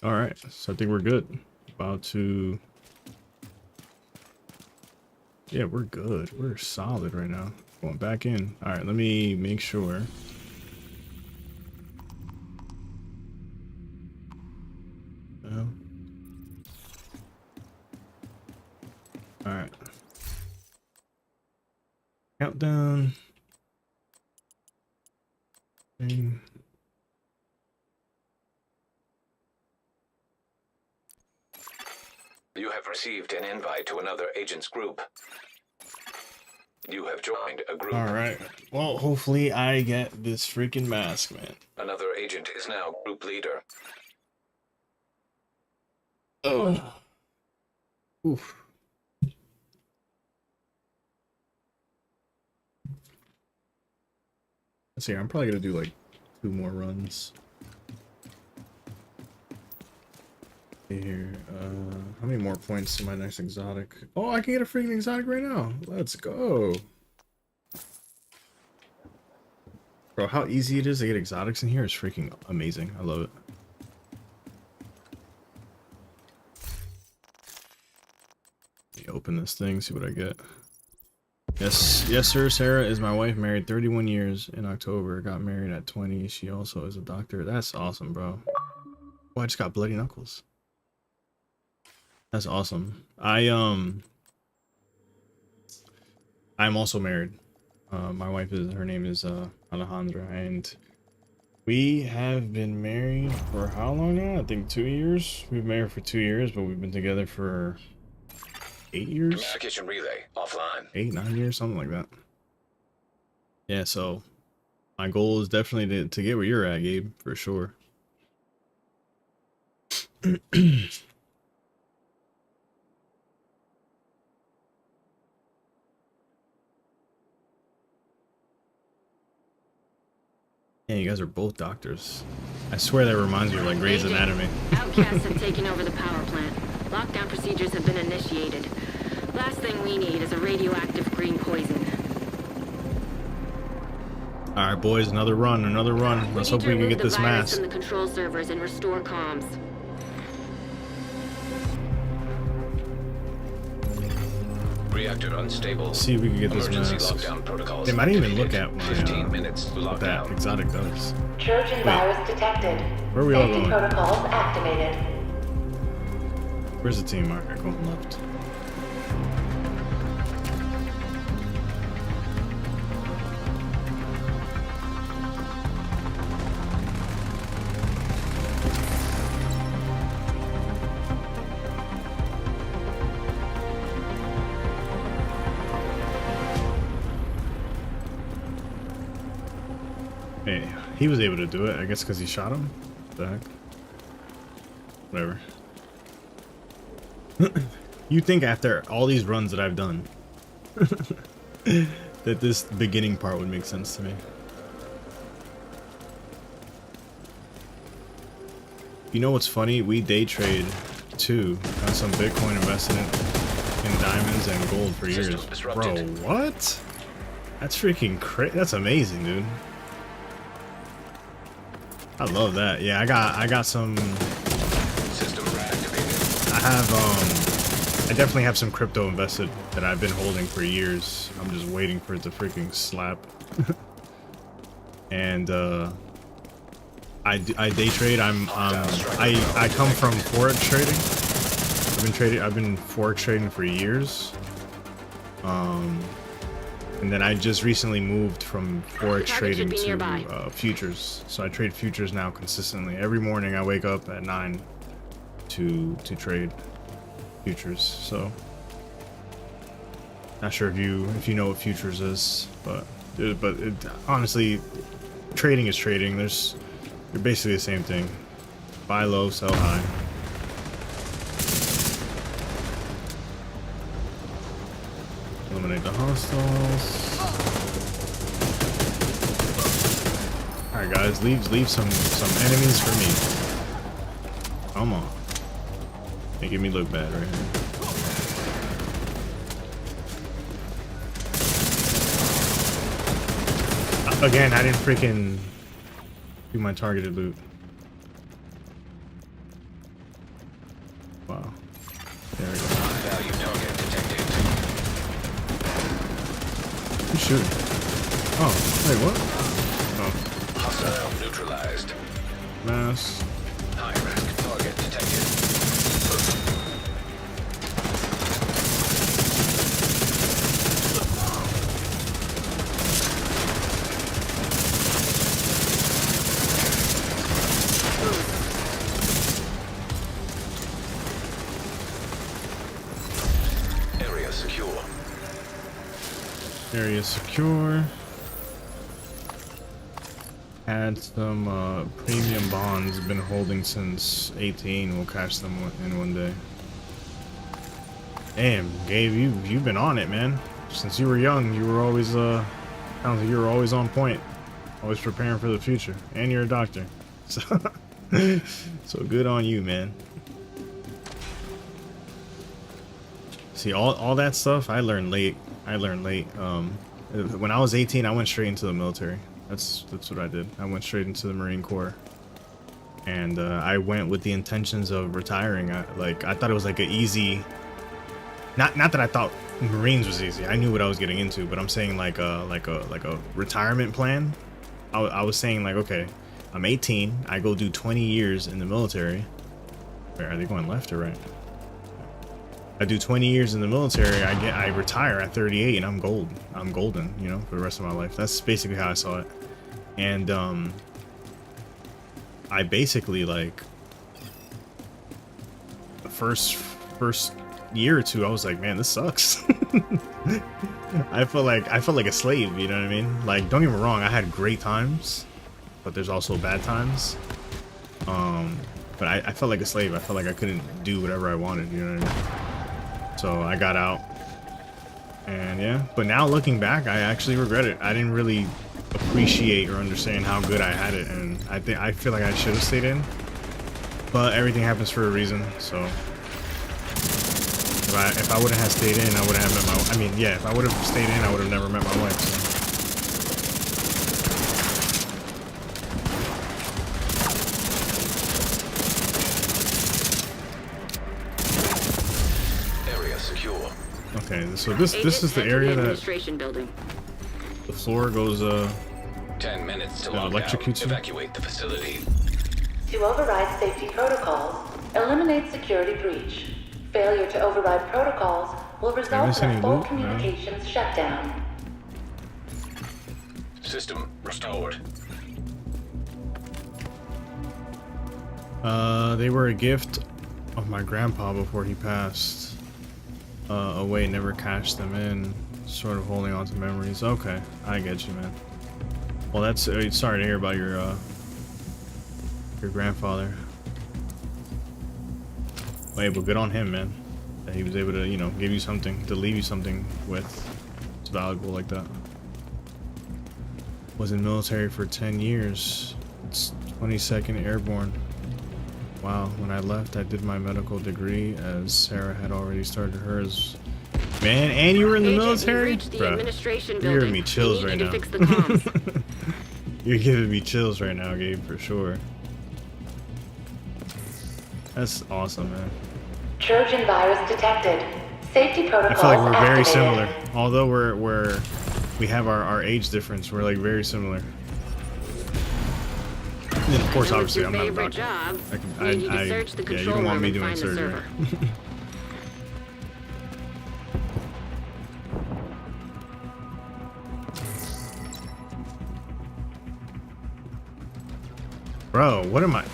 S1: All right, so I think we're good. About to, yeah, we're good. We're solid right now. Going back in. All right, let me make sure. All right. Countdown. Thing.
S4: You have received an invite to another agent's group. You have joined a group.
S1: All right. Well, hopefully I get this freaking mask, man.
S4: Another agent is now group leader.
S1: Oh. Oof. Let's see. I'm probably gonna do like 2 more runs. Here, how many more points to my next exotic? Oh, I can get a freaking exotic right now. Let's go. Bro, how easy it is to get exotics in here is freaking amazing. I love it. Let me open this thing, see what I get. Yes, sir. Sarah is my wife, married 31 years in October. Got married at 20. She also is a doctor. That's awesome, bro. Oh, I just got bloody knuckles. That's awesome. I'm also married. My wife her name is Alejandra, and we have been married for how long now? I think 2 years. We've been married for 2 years, but we've been together for 8 years.
S4: Communication relay offline.
S1: 8, 9 years, something like that. Yeah, so my goal is definitely to get where you're at, Gabe, for sure. Yeah, you guys are both doctors. I swear that reminds me of like Grey's Anatomy.
S2: Outcasts have taken over the power plant. Lockdown procedures have been initiated. Last thing we need is a radioactive green poison.
S1: All right, boys, another run, another run. Let's hope we can get this mask.
S2: From the control servers and restore comms.
S4: Reactor unstable.
S1: Let's see if we can get this
S4: Emergency
S1: mask.
S4: lockdown protocols
S1: Damn, I didn't even look
S4: activated.
S1: at my
S4: 15 minutes
S1: what that
S4: lockdown.
S1: exotic does.
S3: Trojan virus detected.
S1: Where are we all
S3: Safety
S1: going?
S3: protocols activated.
S1: Where's the team marker? Going left. Hey, he was able to do it, I guess because he shot him? What the heck? Whatever. You think after all these runs that I've done that this beginning part would make sense to me. You know what's funny? We day trade too. Got some Bitcoin invested in diamonds and gold for years.
S4: System disrupted.
S1: Bro, what? That's freaking crazy. That's amazing, dude. I love that. Yeah, I got some.
S4: System reactivated.
S1: I definitely have some crypto invested that I've been holding for years. I'm just waiting for it to freaking slap. And I day trade. I come from forex trading. I've been forex trading for years. And then I just recently moved from forex trading to futures. So I trade futures now consistently. Every morning I wake up at 9 to trade futures. So not sure if you know what futures is, but honestly, trading is trading. They're basically the same thing. Buy low, sell high. Eliminate the hostiles. Alright guys, leave some enemies for me. Come on. Making me look bad right here. Again, I didn't freaking do my targeted loot. Wow. There we go.
S4: Value target detected.
S1: Who's shooting? Oh, wait, what? Oh,
S4: Hostile neutralized.
S1: mass.
S4: High risk target detected. secure.
S1: Area secure. Had some premium bonds been holding since 18. We'll cash them in one day. Damn, Gabe, you've been on it, man. Since you were young, you were always sounds like you were always on point, always preparing for the future. And you're a doctor, so so good on you, man. See, all that stuff I learned late. When I was 18, I went straight into the military. That's what I did. I went straight into the Marine Corps, and I went with the intentions of retiring. I thought it was like an easy. Not that I thought Marines was easy. I knew what I was getting into, but I'm saying like a retirement plan. I was saying like, okay, I'm 18. I go do 20 years in the military. Wait, are they going left or right? I do 20 years in the military. I retire at 38, and I'm golden, you know, for the rest of my life. That's basically how I saw it. And I basically like the first year or two, I was like, man, this sucks. I felt like a slave, you know what I mean? Like, don't get me wrong, I had great times, but there's also bad times. But I felt like a slave. I felt like I couldn't do whatever I wanted, you know what I mean? So I got out, and yeah. But now looking back, I actually regret it. I didn't really appreciate or understand how good I had it, and I feel like I should have stayed in. But everything happens for a reason, so. If I wouldn't have stayed in, I wouldn't have met my. I mean, yeah, if I would have stayed in, I would have never met my wife. So.
S4: Area secure.
S1: Okay, so this is the area that
S2: administration building.
S1: the floor goes
S4: 10 minutes to
S1: electrocute you.
S4: Evacuate the facility.
S3: To override safety protocols, eliminate security breach. Failure to override protocols will result in a full communications shutdown.
S4: System restored.
S1: They were a gift of my grandpa before he passed away. Never cashed them in. Sort of holding on to memories. Okay, I get you, man. Well, that's sorry to hear about your grandfather. Wait, but good on him, man. That he was able to, you know, give you something, to leave you something with. It's valuable like that. Was in military for 10 years. It's 22nd Airborne. Wow, when I left, I did my medical degree as Sarah had already started hers. Man, and you were in the military?
S2: Bruh,
S1: you're giving me chills right now.
S2: Fix the comms.
S1: You're giving me chills right now, Gabe, for sure. That's awesome, man.
S3: Trojan virus detected. Safety protocols
S1: I feel like we're very
S3: activated.
S1: similar. Although we have our age difference, we're like very similar. And of course, obviously, I'm not a doctor.
S2: Job.
S1: Yeah, you don't want me doing surgery. Bro, what am I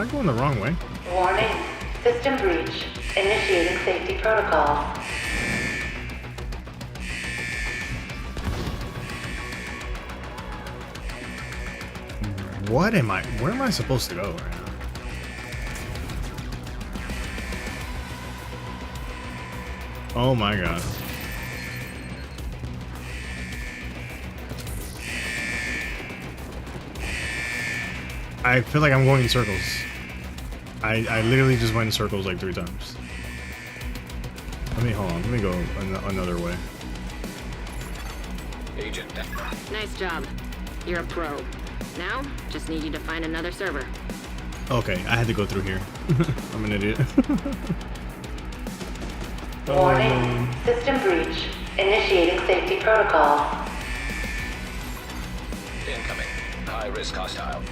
S1: going the wrong way?
S3: Warning. System breach. Initiating safety protocols.
S1: Where am I supposed to go right now? Oh my god. I feel like I'm going in circles. I literally just went in circles like 3 times. Hold on, let me go another way.
S4: Agent.
S2: Nice job. You're a pro. Now, just need you to find another server.
S1: Okay, I had to go through here. I'm an idiot.
S3: Warning. System breach. Initiating safety protocol.
S4: Incoming. High risk hostile.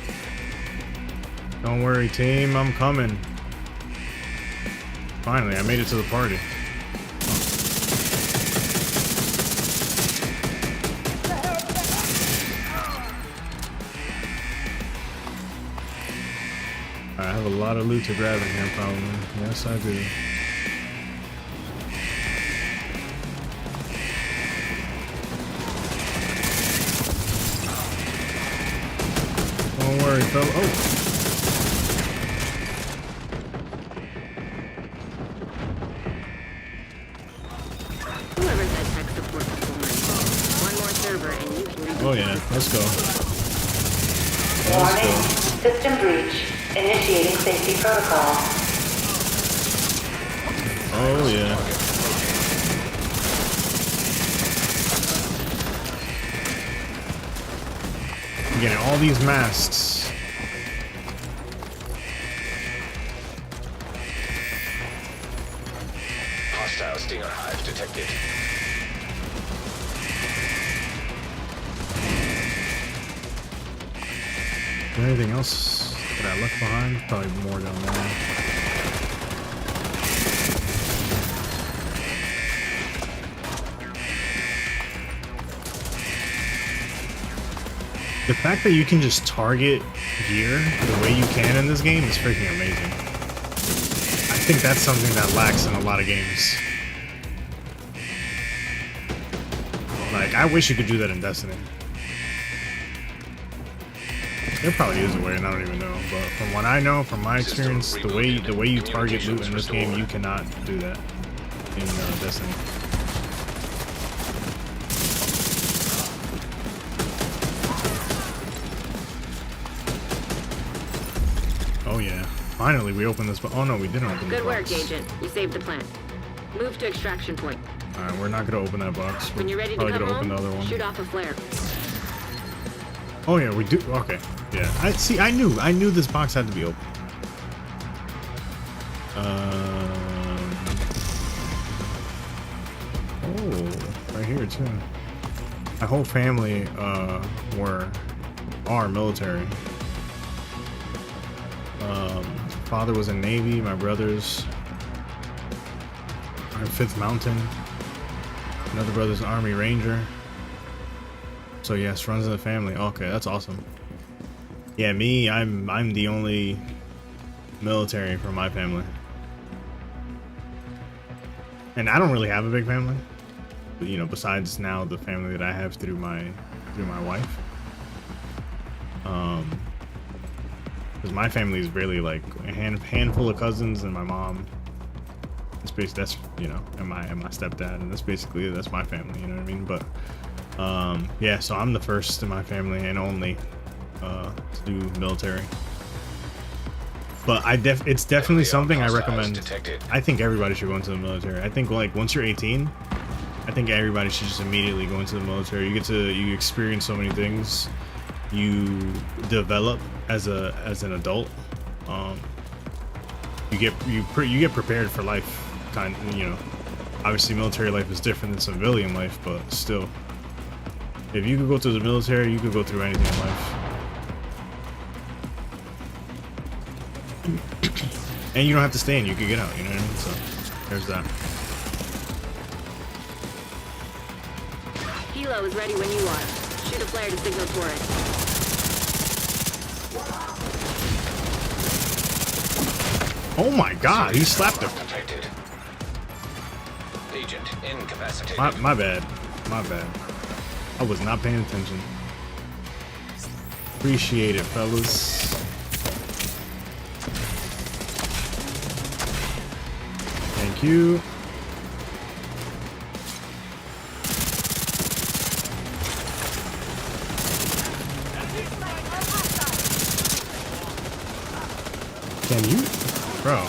S1: Don't worry, team, I'm coming. Finally, I made it to the party. I have a lot of loot to grab in here, probably. Yes, I do. worry, fella. Oh.
S2: Whoever said tech support performance. One more server and you can read.
S1: Oh yeah, let's go.
S3: Warning. System breach. Initiating safety protocol.
S1: Oh yeah. Getting all these masks.
S4: Hostile Stinger Hive detected.
S1: Is there anything else that I left behind? Probably more down there. The fact that you can just target gear the way you can in this game is freaking amazing. I think that's something that lacks in a lot of games. Like, I wish you could do that in Destiny. There probably is a way, and I don't even know. But from what I know, from my experience, the way you target loot in this game, you cannot do that in Destiny. Oh yeah! Finally, we opened this. Oh no, we didn't open this box.
S2: Good work, Agent. You saved the plant. Move to extraction point.
S1: All right, we're not gonna open that box.
S2: When you're ready to
S1: probably
S2: come
S1: gonna open the
S2: home,
S1: other one.
S2: shoot off a flare.
S1: Oh yeah, we do. Okay, yeah. I knew this box had to be open. Oh, right here too. My whole family are military. Father was in Navy. My brothers are in 5th Mountain. Another brother's an Army Ranger. So yes, runs in the family. Okay, that's awesome. Yeah, me, I'm the only military from my family. And I don't really have a big family. But, you know, besides now the family that I have through my wife. Because my family is really like a handful of cousins and my mom. That's you know, and my stepdad, and that's my family, you know what I mean? But yeah, so I'm the first in my family and only to do military. But it's definitely something I recommend. I think everybody should go into the military. I think like once you're 18, I think everybody should just immediately go into the military. You experience so many things. You develop as an adult. You get prepared for life. Kind of, you know, obviously military life is different than civilian life, but still, if you could go through the military, you could go through anything in life. And you don't have to stay in, you could get out, you know what I mean? So there's that.
S2: Helo is ready when you are. Shoot a flare to signal turret.
S1: Oh my god, he slapped him.
S4: Agent incapacitated.
S1: My bad. I was not paying attention. Appreciate it, fellas. Thank you. Can you? Bro.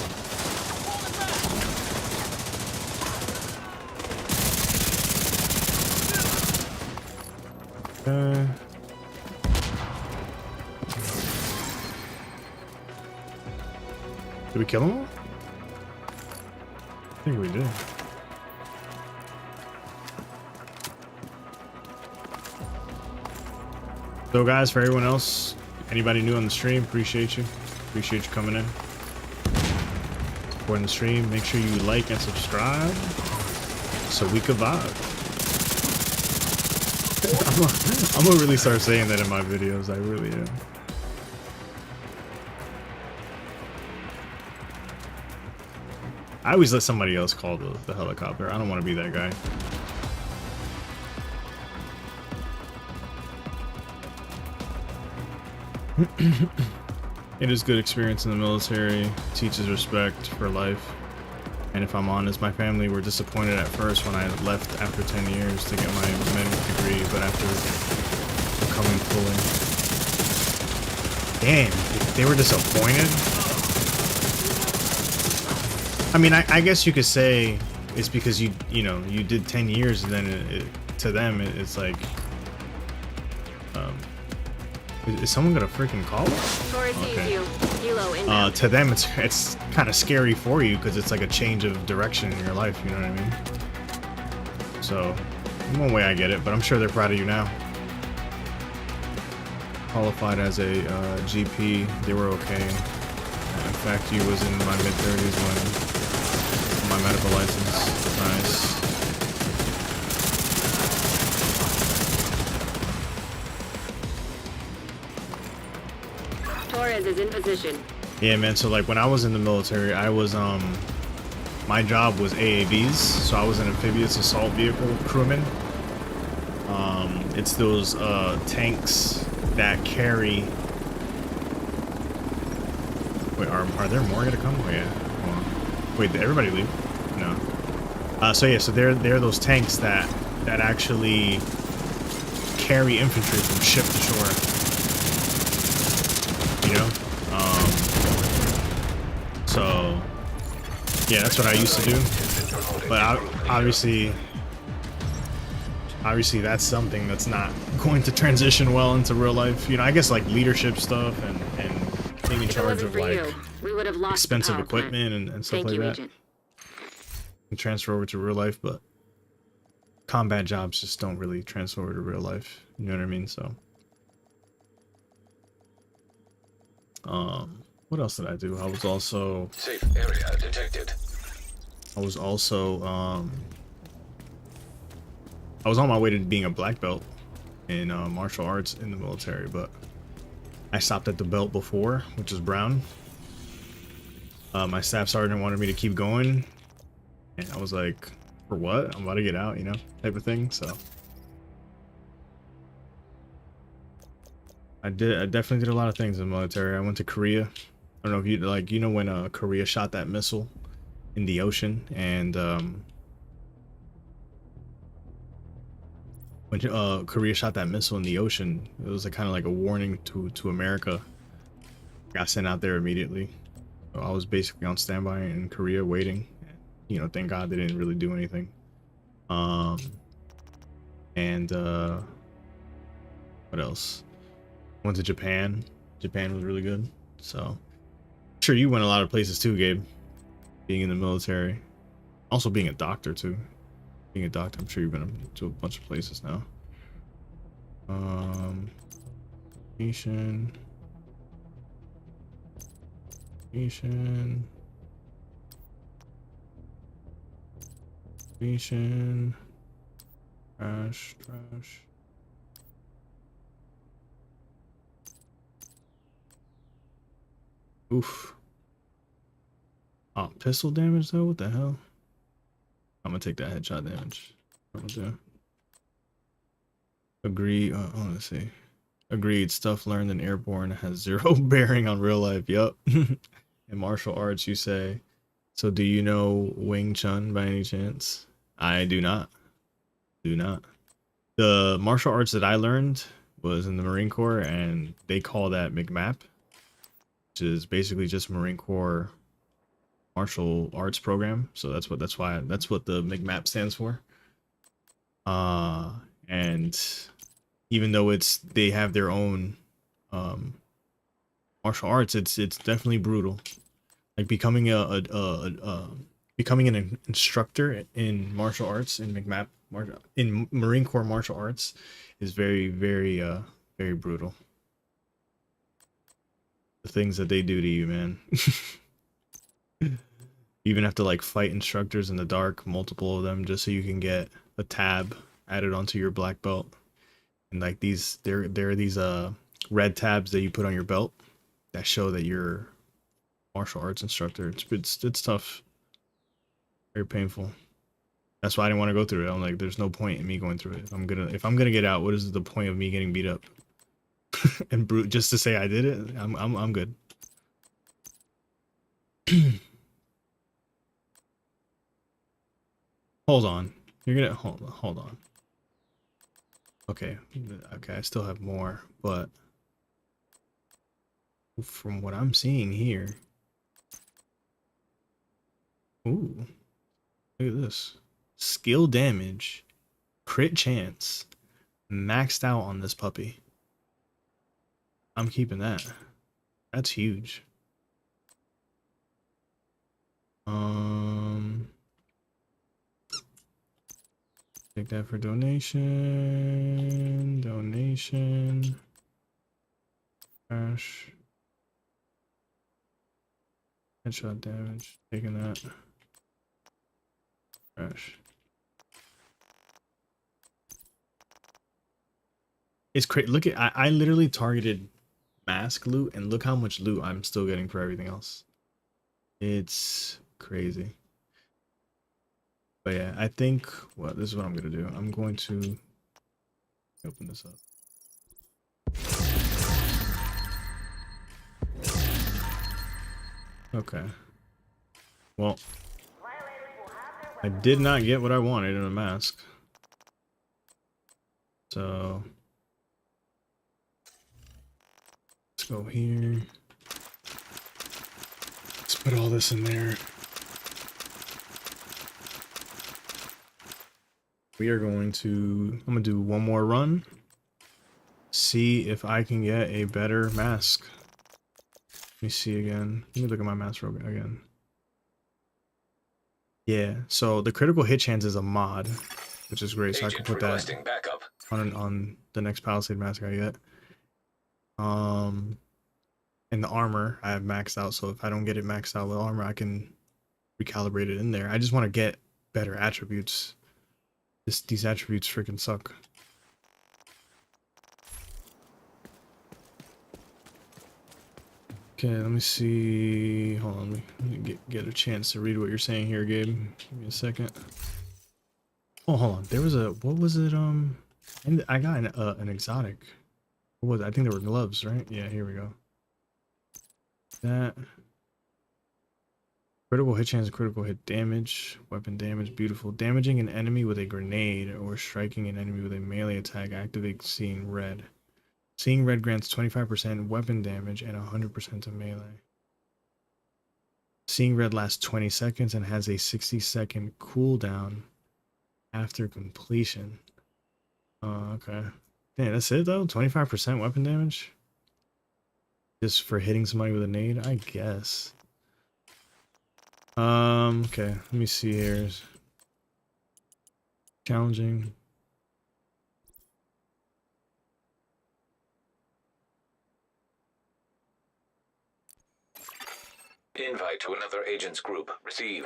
S1: Did we kill him all? I think we did. So guys, for everyone else, anybody new on the stream, appreciate you. Appreciate you coming in. Supporting the stream. Make sure you like and subscribe so we can vibe. I'm gonna really start saying that in my videos. I really am. I always let somebody else call the helicopter. I don't want to be that guy. It is good experience in the military, teaches respect for life. And if I'm honest, my family were disappointed at first when I left after 10 years to get my medical degree, but after becoming fully... Damn, they were disappointed? I mean, I guess you could say it's because you did 10 years and then to them, it's like... is someone gonna freaking call us? Okay. To them, it's kind of scary for you because it's like a change of direction in your life. You know what I mean? So, in one way, I get it, but I'm sure they're proud of you now. Qualified as a GP, they were okay. In fact, you was in my mid-30s when my medical license. Nice.
S2: Torres is in position.
S1: Yeah, man. So like when I was in the military, I was my job was AAVs, so I was an amphibious assault vehicle crewman. It's those tanks that carry. Wait, are there more gonna come? Oh yeah. Hold on. Wait, did everybody leave? No. So yeah, so they're those tanks that actually carry infantry from ship to shore. You know? So yeah, that's what I used to do. But obviously that's something that's not going to transition well into real life. You know, I guess like leadership stuff and being in charge of like expensive equipment and stuff like that. And transfer over to real life, but combat jobs just don't really transfer over to real life. You know what I mean? So what else did I do? I was also
S4: safe area detected.
S1: I was also I was on my way to being a black belt in martial arts in the military, but I stopped at the belt before, which is brown. My staff sergeant wanted me to keep going, and I was like, for what? I'm about to get out, you know, type of thing. So I definitely did a lot of things in the military. I went to Korea. I don't know if you like, you know, when Korea shot that missile in the ocean, and when Korea shot that missile in the ocean, it was kind of like a warning to America. Got sent out there immediately. So I was basically on standby in Korea waiting. You know, thank God they didn't really do anything. And what else? Went to Japan. Japan was really good. So I'm sure you went a lot of places too, Gabe. Being in the military, also being a doctor too. Being a doctor, I'm sure you've been to a bunch of places now. Nation. Trash. Oof. Oh, pistol damage though? What the hell? I'm gonna take that headshot damage. Agree. Let's see. Agreed. Stuff learned in airborne has zero bearing on real life. Yup. In martial arts, you say. So, do you know Wing Chun by any chance? I do not. The martial arts that I learned was in the Marine Corps, and they call that McMap, which is basically just Marine Corps martial arts program. So that's what the McMap stands for. And even though they have their own martial arts, it's definitely brutal. Like becoming becoming an instructor in martial arts in McMap in Marine Corps martial arts is very very brutal. The things that they do to you, man. You even have to like fight instructors in the dark, multiple of them, just so you can get a tab added onto your black belt. And like there are these red tabs that you put on your belt that show that you're a martial arts instructor. It's tough, very painful. That's why I didn't want to go through it. I'm like, there's no point in me going through it. If I'm gonna get out, what is the point of me getting beat up? and brute just to say I did it. I'm good. Hold on. You're gonna hold on. Okay. Okay, I still have more, but from what I'm seeing here. Ooh. Look at this. Skill damage, crit chance, maxed out on this puppy. I'm keeping that. That's huge. Take that for donation. Donation. Crash. Headshot damage. Taking that. Crash. It's crazy. Look at I literally targeted mask loot and look how much loot I'm still getting for everything else. It's crazy. But yeah, I think this is what I'm gonna do. I'm going to open this up. Okay. Well, I did not get what I wanted in a mask. So let's go here. Let's put all this in there. We are going to, I'm gonna do one more run. See if I can get a better mask. Let me see again. Let me look at my mask robe again. Yeah, so the critical hit chance is a mod, which is great. So I can put that on the next Palisade mask I get. And the armor I have maxed out, so if I don't get it maxed out with armor, I can recalibrate it in there. I just want to get better attributes. These attributes freaking suck. Okay, let me see. Hold on, let me get a chance to read what you're saying here, Gabe. Give me a second. Oh, hold on. There was a, what was it? I got an exotic. What was it? I think there were gloves, right? Yeah, here we go. That. Critical hit chance, critical hit damage, weapon damage, beautiful. Damaging an enemy with a grenade or striking an enemy with a melee attack activates Seeing Red. Seeing Red grants 25% weapon damage and 100% to melee. Seeing Red lasts 20 seconds and has a 60-second cooldown after completion. Okay. Yeah, that's it though? 25% weapon damage? Just for hitting somebody with a nade? I guess. Okay, let me see here. Challenging.
S4: Invite to another agent's group. Receive.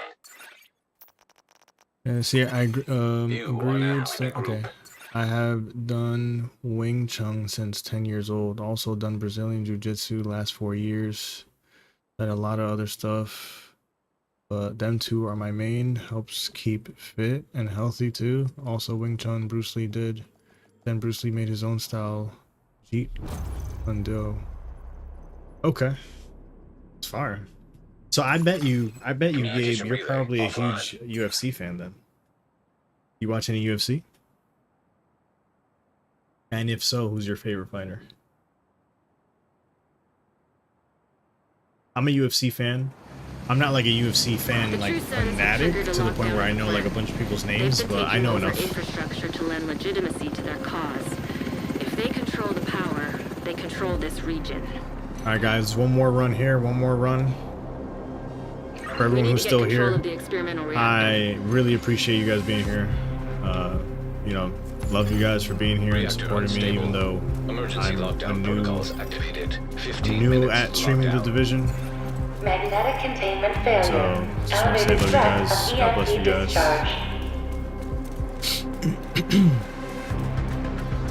S1: See, I agreed. Okay. I have done Wing Chun since 10 years old. Also done Brazilian Jiu-Jitsu last 4 years. Done a lot of other stuff. But them two are my main. Helps keep fit and healthy too. Also Wing Chun, Bruce Lee did. Then Bruce Lee made his own style. Jeet Undo. Okay. It's fire. So I bet you, Gabe, you're probably a huge UFC fan then. You watch any UFC? And if so, who's your favorite fighter? I'm a UFC fan. I'm not like a UFC fan, like fanatic, to the point where I know like a bunch of people's names, but I know enough.
S2: Infrastructure to lend legitimacy to their cause. If they control the power, they control this region.
S1: All right, guys, one more run here, one more run. For everyone who's still here, I really appreciate you guys being here. You know, love you guys for being here and supporting me, even though I'm new at streaming The Division.
S3: Magnetic containment failure.
S1: So, just want to say love you guys. God bless you guys.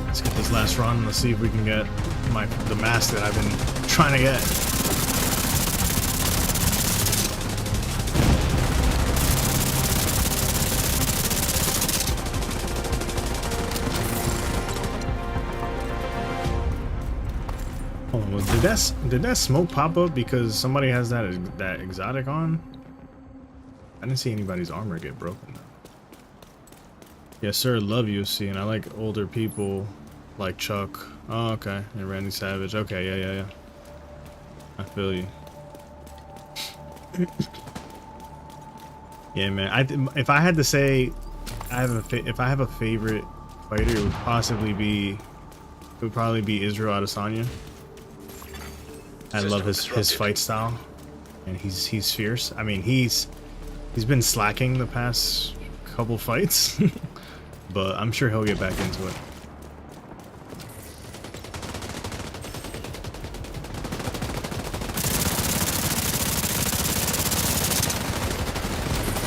S1: Let's get this last run. Let's see if we can get the mask that I've been trying to get. Oh, well, did that smoke pop up because somebody has that exotic on? I didn't see anybody's armor get broken though. Yes, sir. Love UFC, and I like older people like Chuck. Oh, okay. And Randy Savage. Okay, yeah. I feel you. Yeah, man. If I had to say, if I have a favorite fighter, it would possibly be. It would probably be Israel Adesanya. I love his fight style, and he's fierce. I mean, he's been slacking the past couple fights, but I'm sure he'll get back into it.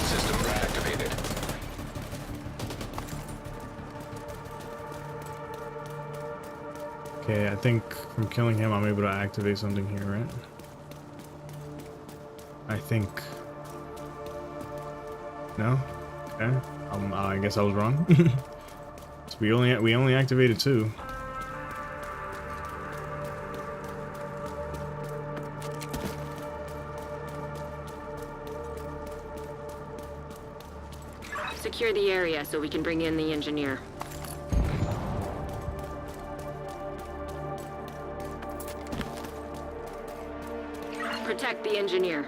S4: System reactivated.
S1: Okay, I think from killing him, I'm able to activate something here, right? I think. No? Okay. I guess I was wrong. So we only activated 2.
S2: Secure the area so we can bring in the engineer. Protect the engineer.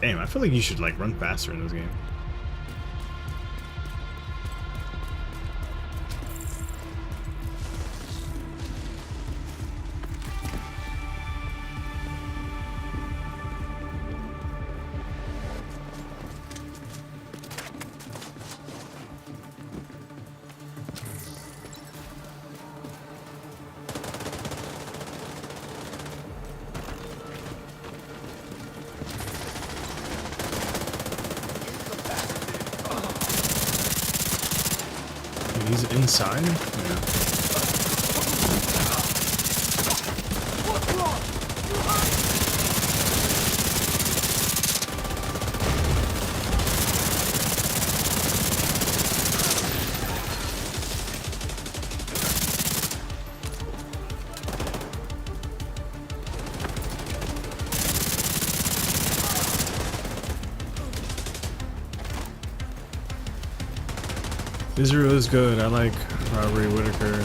S1: Damn, I feel like you should like run faster in this game. He's inside? Yeah. Israel is good. I like Robbery Whitaker.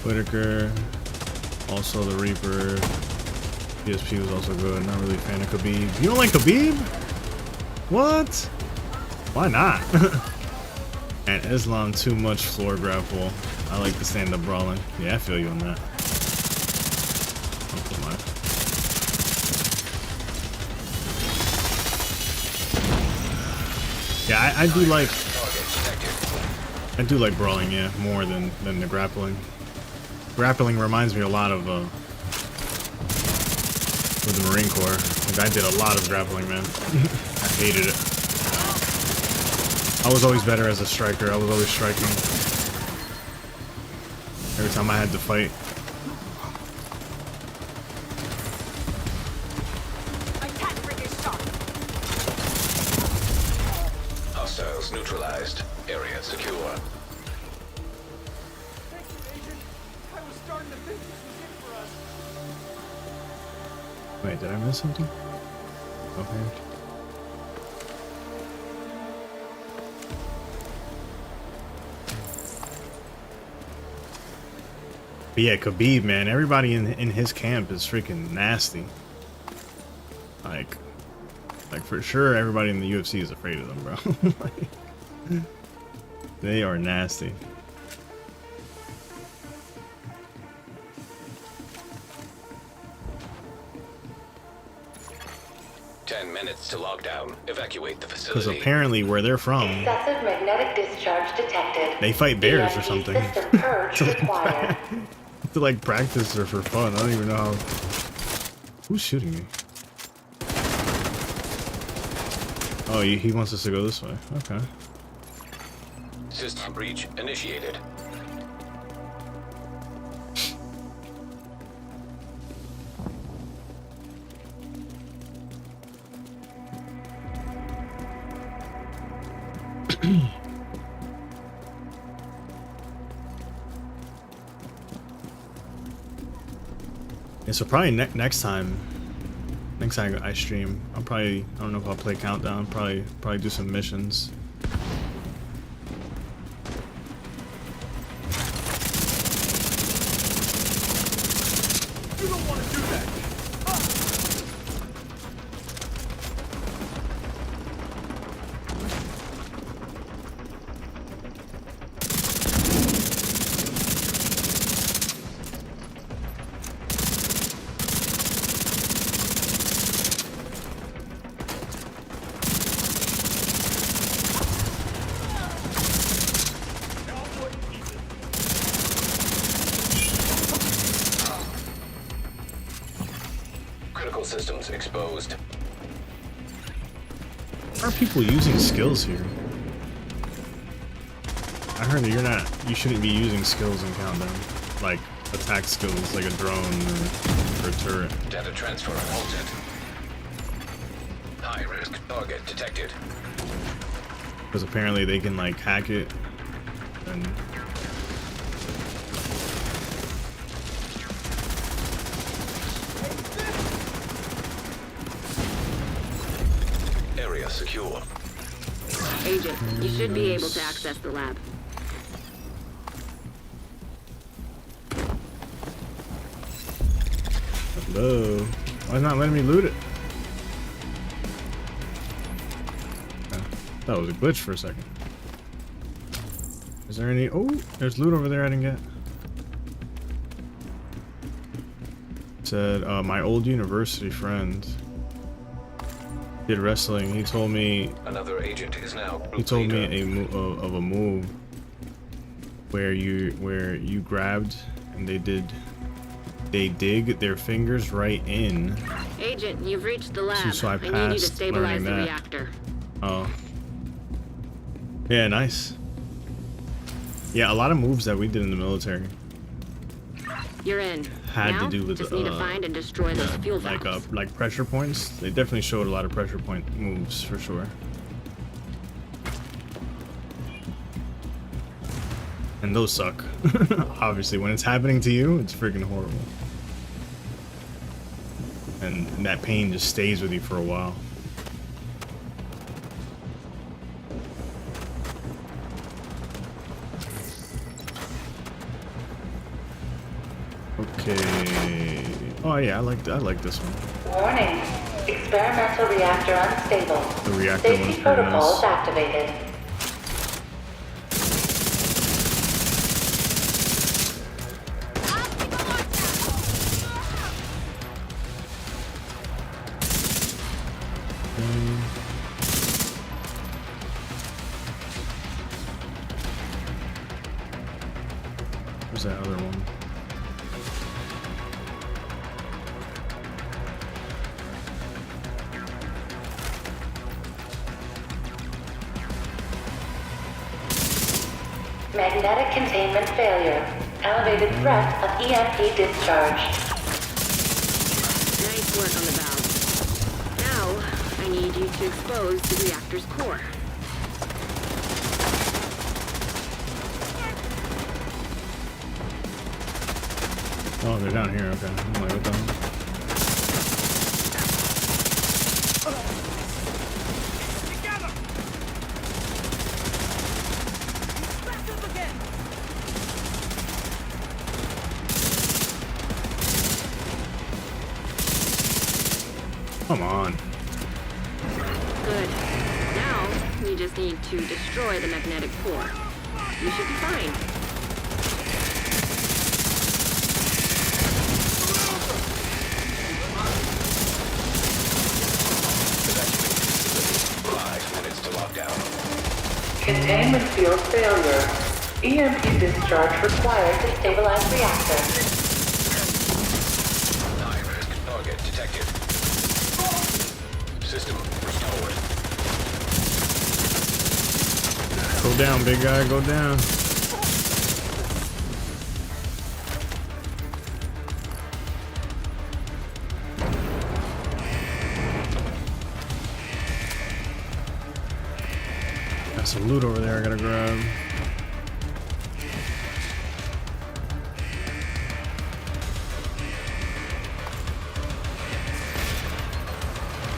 S1: Whitaker. Also the Reaper. PSP was also good. Not really a fan of Khabib. You don't like Khabib? What? Why not? And Islam too much floor grapple. I like the stand-up brawling. Yeah, I feel you on that. Yeah, I do like brawling, yeah, more than the grappling. Grappling reminds me a lot of with the Marine Corps. Like, I did a lot of grappling, man. I hated it. I was always better as a striker. I was always striking every time I had to fight.
S4: Hostiles neutralized. Area secure.
S6: Thank you, Agent. I was starting to think this was it for us.
S1: Wait, did I miss something? Okay. But yeah, Khabib, man, everybody in his camp is freaking nasty. Like for sure, everybody in the UFC is afraid of them, bro. Like, they are nasty.
S4: To lockdown. Evacuate the facility.
S1: Because apparently where they're from,
S3: Excessive magnetic discharge detected.
S1: they fight bears or something.
S3: System purge required.
S1: To like practice or for fun. I don't even know how. Who's shooting me? Oh, he wants us to go this way. Okay.
S4: System breach initiated.
S1: Yeah, so probably next time I stream, I don't know if I'll play Countdown, probably do some missions.
S6: You don't want to do that.
S4: Critical systems exposed.
S1: Are people using skills here? I heard that you shouldn't be using skills in Countdown, like attack skills, like a drone or a turret.
S4: Data transfer halted. High risk target detected.
S1: Because apparently they can like hack it and
S4: Area secure.
S2: Agent, you should be able to access the lab.
S1: hello. Why not letting me loot it? That was a glitch for a second. Is there any? Oh, there's loot over there I didn't get. It said my old university friend did wrestling. He told me.
S4: Another agent is now.
S1: He told me of a move where you grabbed and they dig their fingers right in.
S2: Agent, you've reached the lab.
S1: So I
S2: I need you to
S1: passed
S2: stabilize the
S1: learning that.
S2: reactor.
S1: Oh. Yeah, nice. Yeah, a lot of moves that we did in the military
S2: You're in.
S1: had
S2: now,
S1: to do with
S2: just need to find and destroy those fuel valves.
S1: like pressure points. They definitely showed a lot of pressure point moves for sure. And those suck. Obviously, when it's happening to you, it's freaking horrible. And that pain just stays with you for a while. Okay. Oh yeah, I like this one.
S3: Warning. Experimental reactor unstable.
S1: The reactor one's
S3: Safety
S1: pretty
S3: protocols
S1: nice.
S3: activated.
S1: Where's that other one?
S3: Magnetic containment failure. Elevated threat of EMP discharge.
S2: Nice work on the valve. Now, I need you to expose the reactor's core.
S1: Oh, they're down here. Okay. I'm like, what the hell? Come on.
S2: Good. Now, we just need to destroy the magnetic core. You should be fine.
S3: Containment field failure. EMP discharge required to stabilize reactor.
S4: High-risk target detected. System restored.
S1: Go down, big guy. Go down. Some loot over there I gotta grab.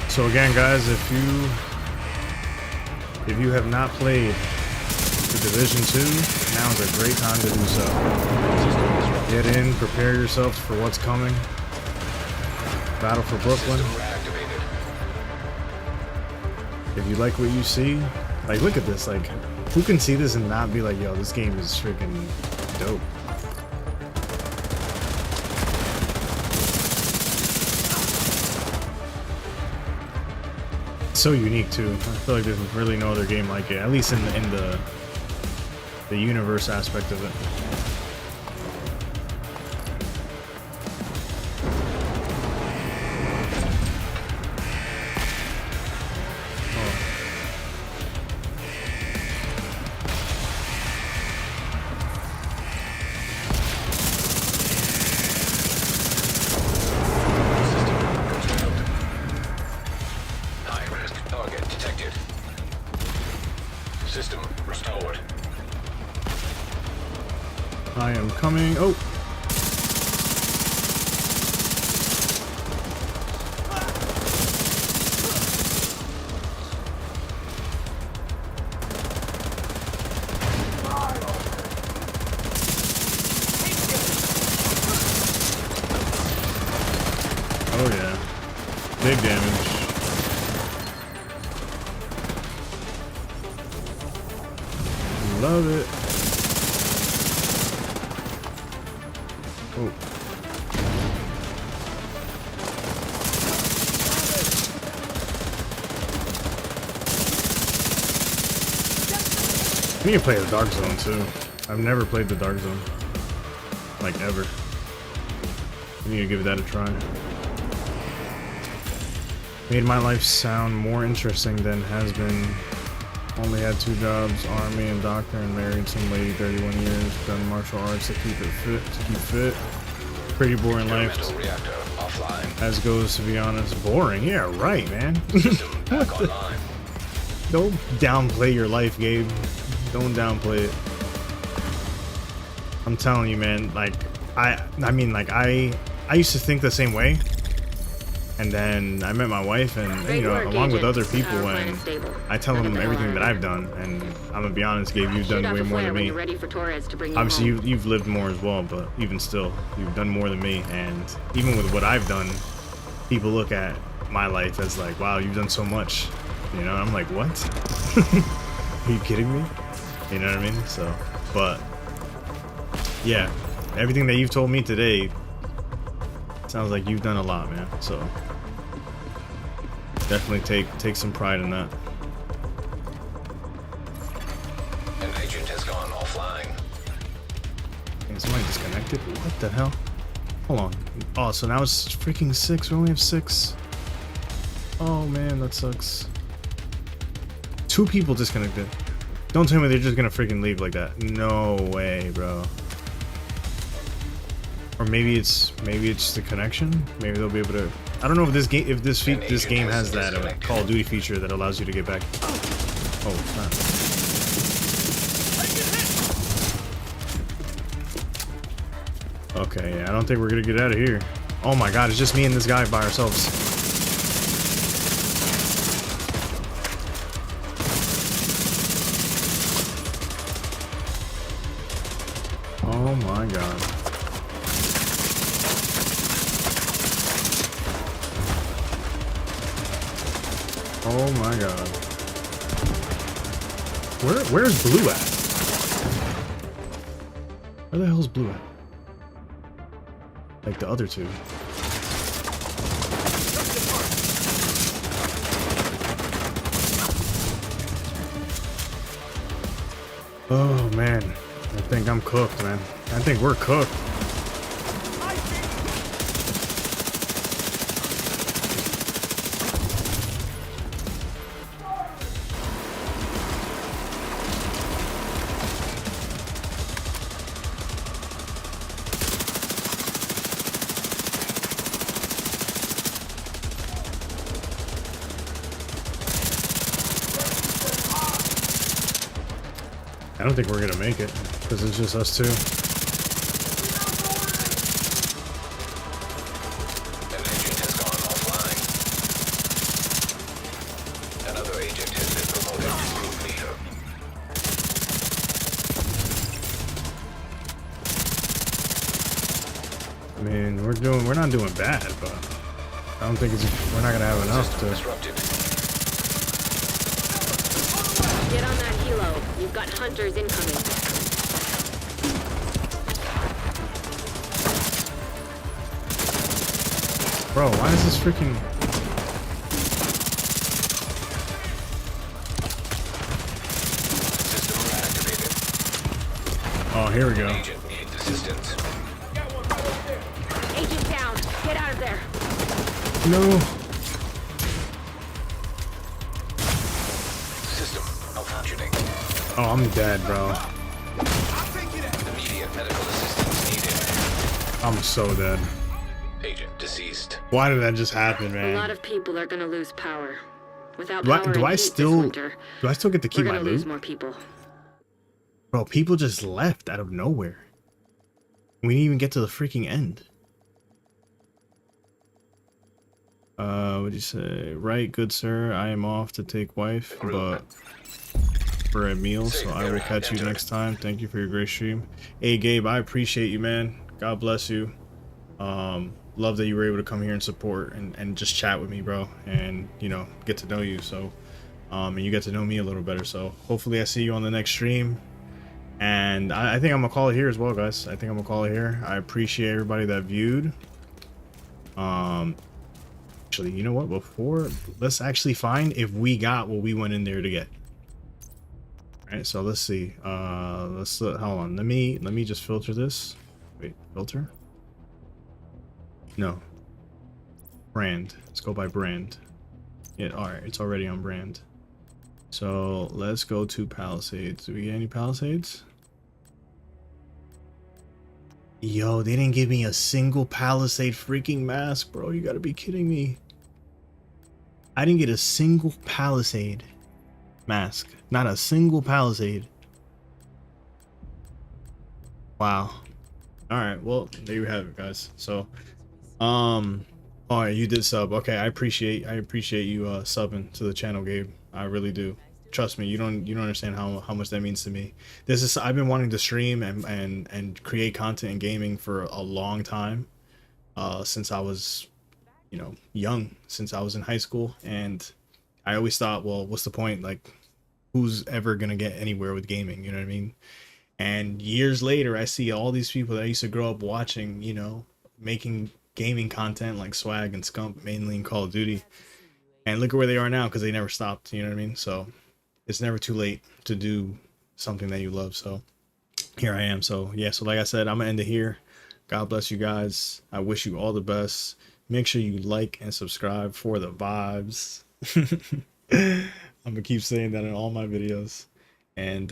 S1: So again, guys, if you have not played the Division 2, now is a great time to do so. Get in, prepare yourselves for what's coming. Battle for Brooklyn. If you like what you see, like, look at this. Like, who can see this and not be like, yo, this game is freaking dope? So unique too. I feel like there's really no other game like it, at least in the universe aspect of it.
S4: System restored.
S1: I am coming. Oh. Oh yeah. Big damage. Love it. Oh. I need to play the Dark Zone too. I've never played the Dark Zone. Like ever. I need to give that a try. Made my life sound more interesting than has been. Only had 2 jobs, army and doctor, and married some lady 31 years. Done martial arts to keep fit. Pretty boring life.
S4: Reactor offline.
S1: As goes, to be honest. Boring? Yeah, right, man.
S4: Back online.
S1: Don't downplay your life, Gabe. Don't downplay it. I'm telling you, man, like, I used to think the same way. And then I met my wife, and you know, along with other people, and I tell them everything that I've done. And I'm gonna be honest, Gabe, you've done way more than me. Obviously, you've lived more as well, but even still, you've done more than me. And even with what I've done, people look at my life as like, wow, you've done so much. You know, I'm like, what? Are you kidding me? You know what I mean? So, but yeah, everything that you've told me today sounds like you've done a lot, man. So definitely take some pride in that.
S4: An agent has gone offline.
S1: Damn, somebody disconnected? What the hell? Hold on. Oh, so now it's freaking 6. We only have 6. Oh man, that sucks. 2 people disconnected. Don't tell me they're just gonna freaking leave like that. No way, bro. Or maybe it's the connection. Maybe they'll be able to. I don't know if this game has that Call of Duty feature that allows you to get back. Oh, snap. Okay, yeah, I don't think we're gonna get out of here. Oh my God, it's just me and this guy by ourselves. Oh my God. Oh my God. Where's Blue at? Where the hell's Blue at? Like the other 2. Oh man. I think I'm cooked, man. I think we're cooked. I don't think we're gonna make it because it's just us two.
S4: An agent has gone offline. Another agent has been promoted to group leader.
S1: I mean, we're not doing bad, but I don't think we're not gonna have enough
S4: System
S1: to.
S4: disrupted.
S2: Get on that helo. You've got hunters incoming.
S1: Bro, why is this freaking?
S4: System reactivated.
S1: Oh, here we go.
S4: Agent needs assistance.
S2: Agent down. Get out of there.
S1: No.
S4: System malfunctioning.
S1: Oh, I'm dead, bro.
S4: Immediate medical assistance needed.
S1: I'm so dead.
S4: Agent deceased.
S1: Why did that just happen,
S2: A
S1: man?
S2: lot of people are gonna lose power. Without
S1: Do I,
S2: power
S1: do
S2: and
S1: I
S2: heat this
S1: still
S2: winter,
S1: do I still get to
S2: we're
S1: keep my
S2: gonna lose
S1: loot?
S2: more people.
S1: Bro, people just left out of nowhere. We didn't even get to the freaking end. What'd you say? Right, good sir. I am off to take wife, but for a meal, so I will catch you next time. Thank you for your great stream. Hey, Gabe, I appreciate you, man. God bless you. Love that you were able to come here and support and just chat with me, bro, and you know, get to know you. So and you get to know me a little better. So hopefully I see you on the next stream. And I think I'm gonna call it here as well, guys. I think I'm gonna call it here. I appreciate everybody that viewed. Actually, you know what, let's actually find if we got what we went in there to get. All right, so let's see. Hold on, let me just filter this. Wait, filter? No. Brand. Let's go by brand. Yeah, alright, it's already on brand. So let's go to Palisades. Do we get any Palisades? Yo, they didn't give me a single Palisade freaking mask, bro. You gotta be kidding me. I didn't get a single Palisade mask. Not a single Palisade. Wow. Alright, well, there you have it, guys. So oh, you did sub. Okay, I appreciate you subbing to the channel, Gabe. I really do. Trust me, you don't understand how much that means to me. I've been wanting to stream and create content in gaming for a long time. Since I was, you know, young, since I was in high school, and I always thought, well, what's the point? Like, who's ever gonna get anywhere with gaming? You know what I mean? And years later, I see all these people that I used to grow up watching, you know, making gaming content like Swag and Scump, mainly in Call of Duty, and look at where they are now because they never stopped. You know what I mean? So it's never too late to do something that you love. So here I am. So yeah, so like I said, I'm gonna end it here. God bless you guys. I wish you all the best. Make sure you like and subscribe for the vibes. I'm gonna keep saying that in all my videos, and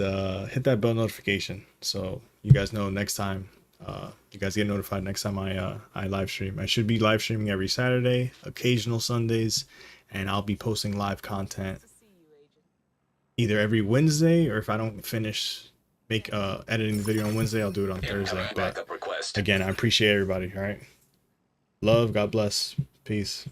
S1: hit that bell notification so you guys know next time. You guys get notified next time I live stream. I should be live streaming every Saturday, occasional Sundays, and I'll be posting live content either every Wednesday, or if I don't finish editing the video on Wednesday, I'll do it on Thursday. But again, I appreciate everybody. All right, love, God bless, peace.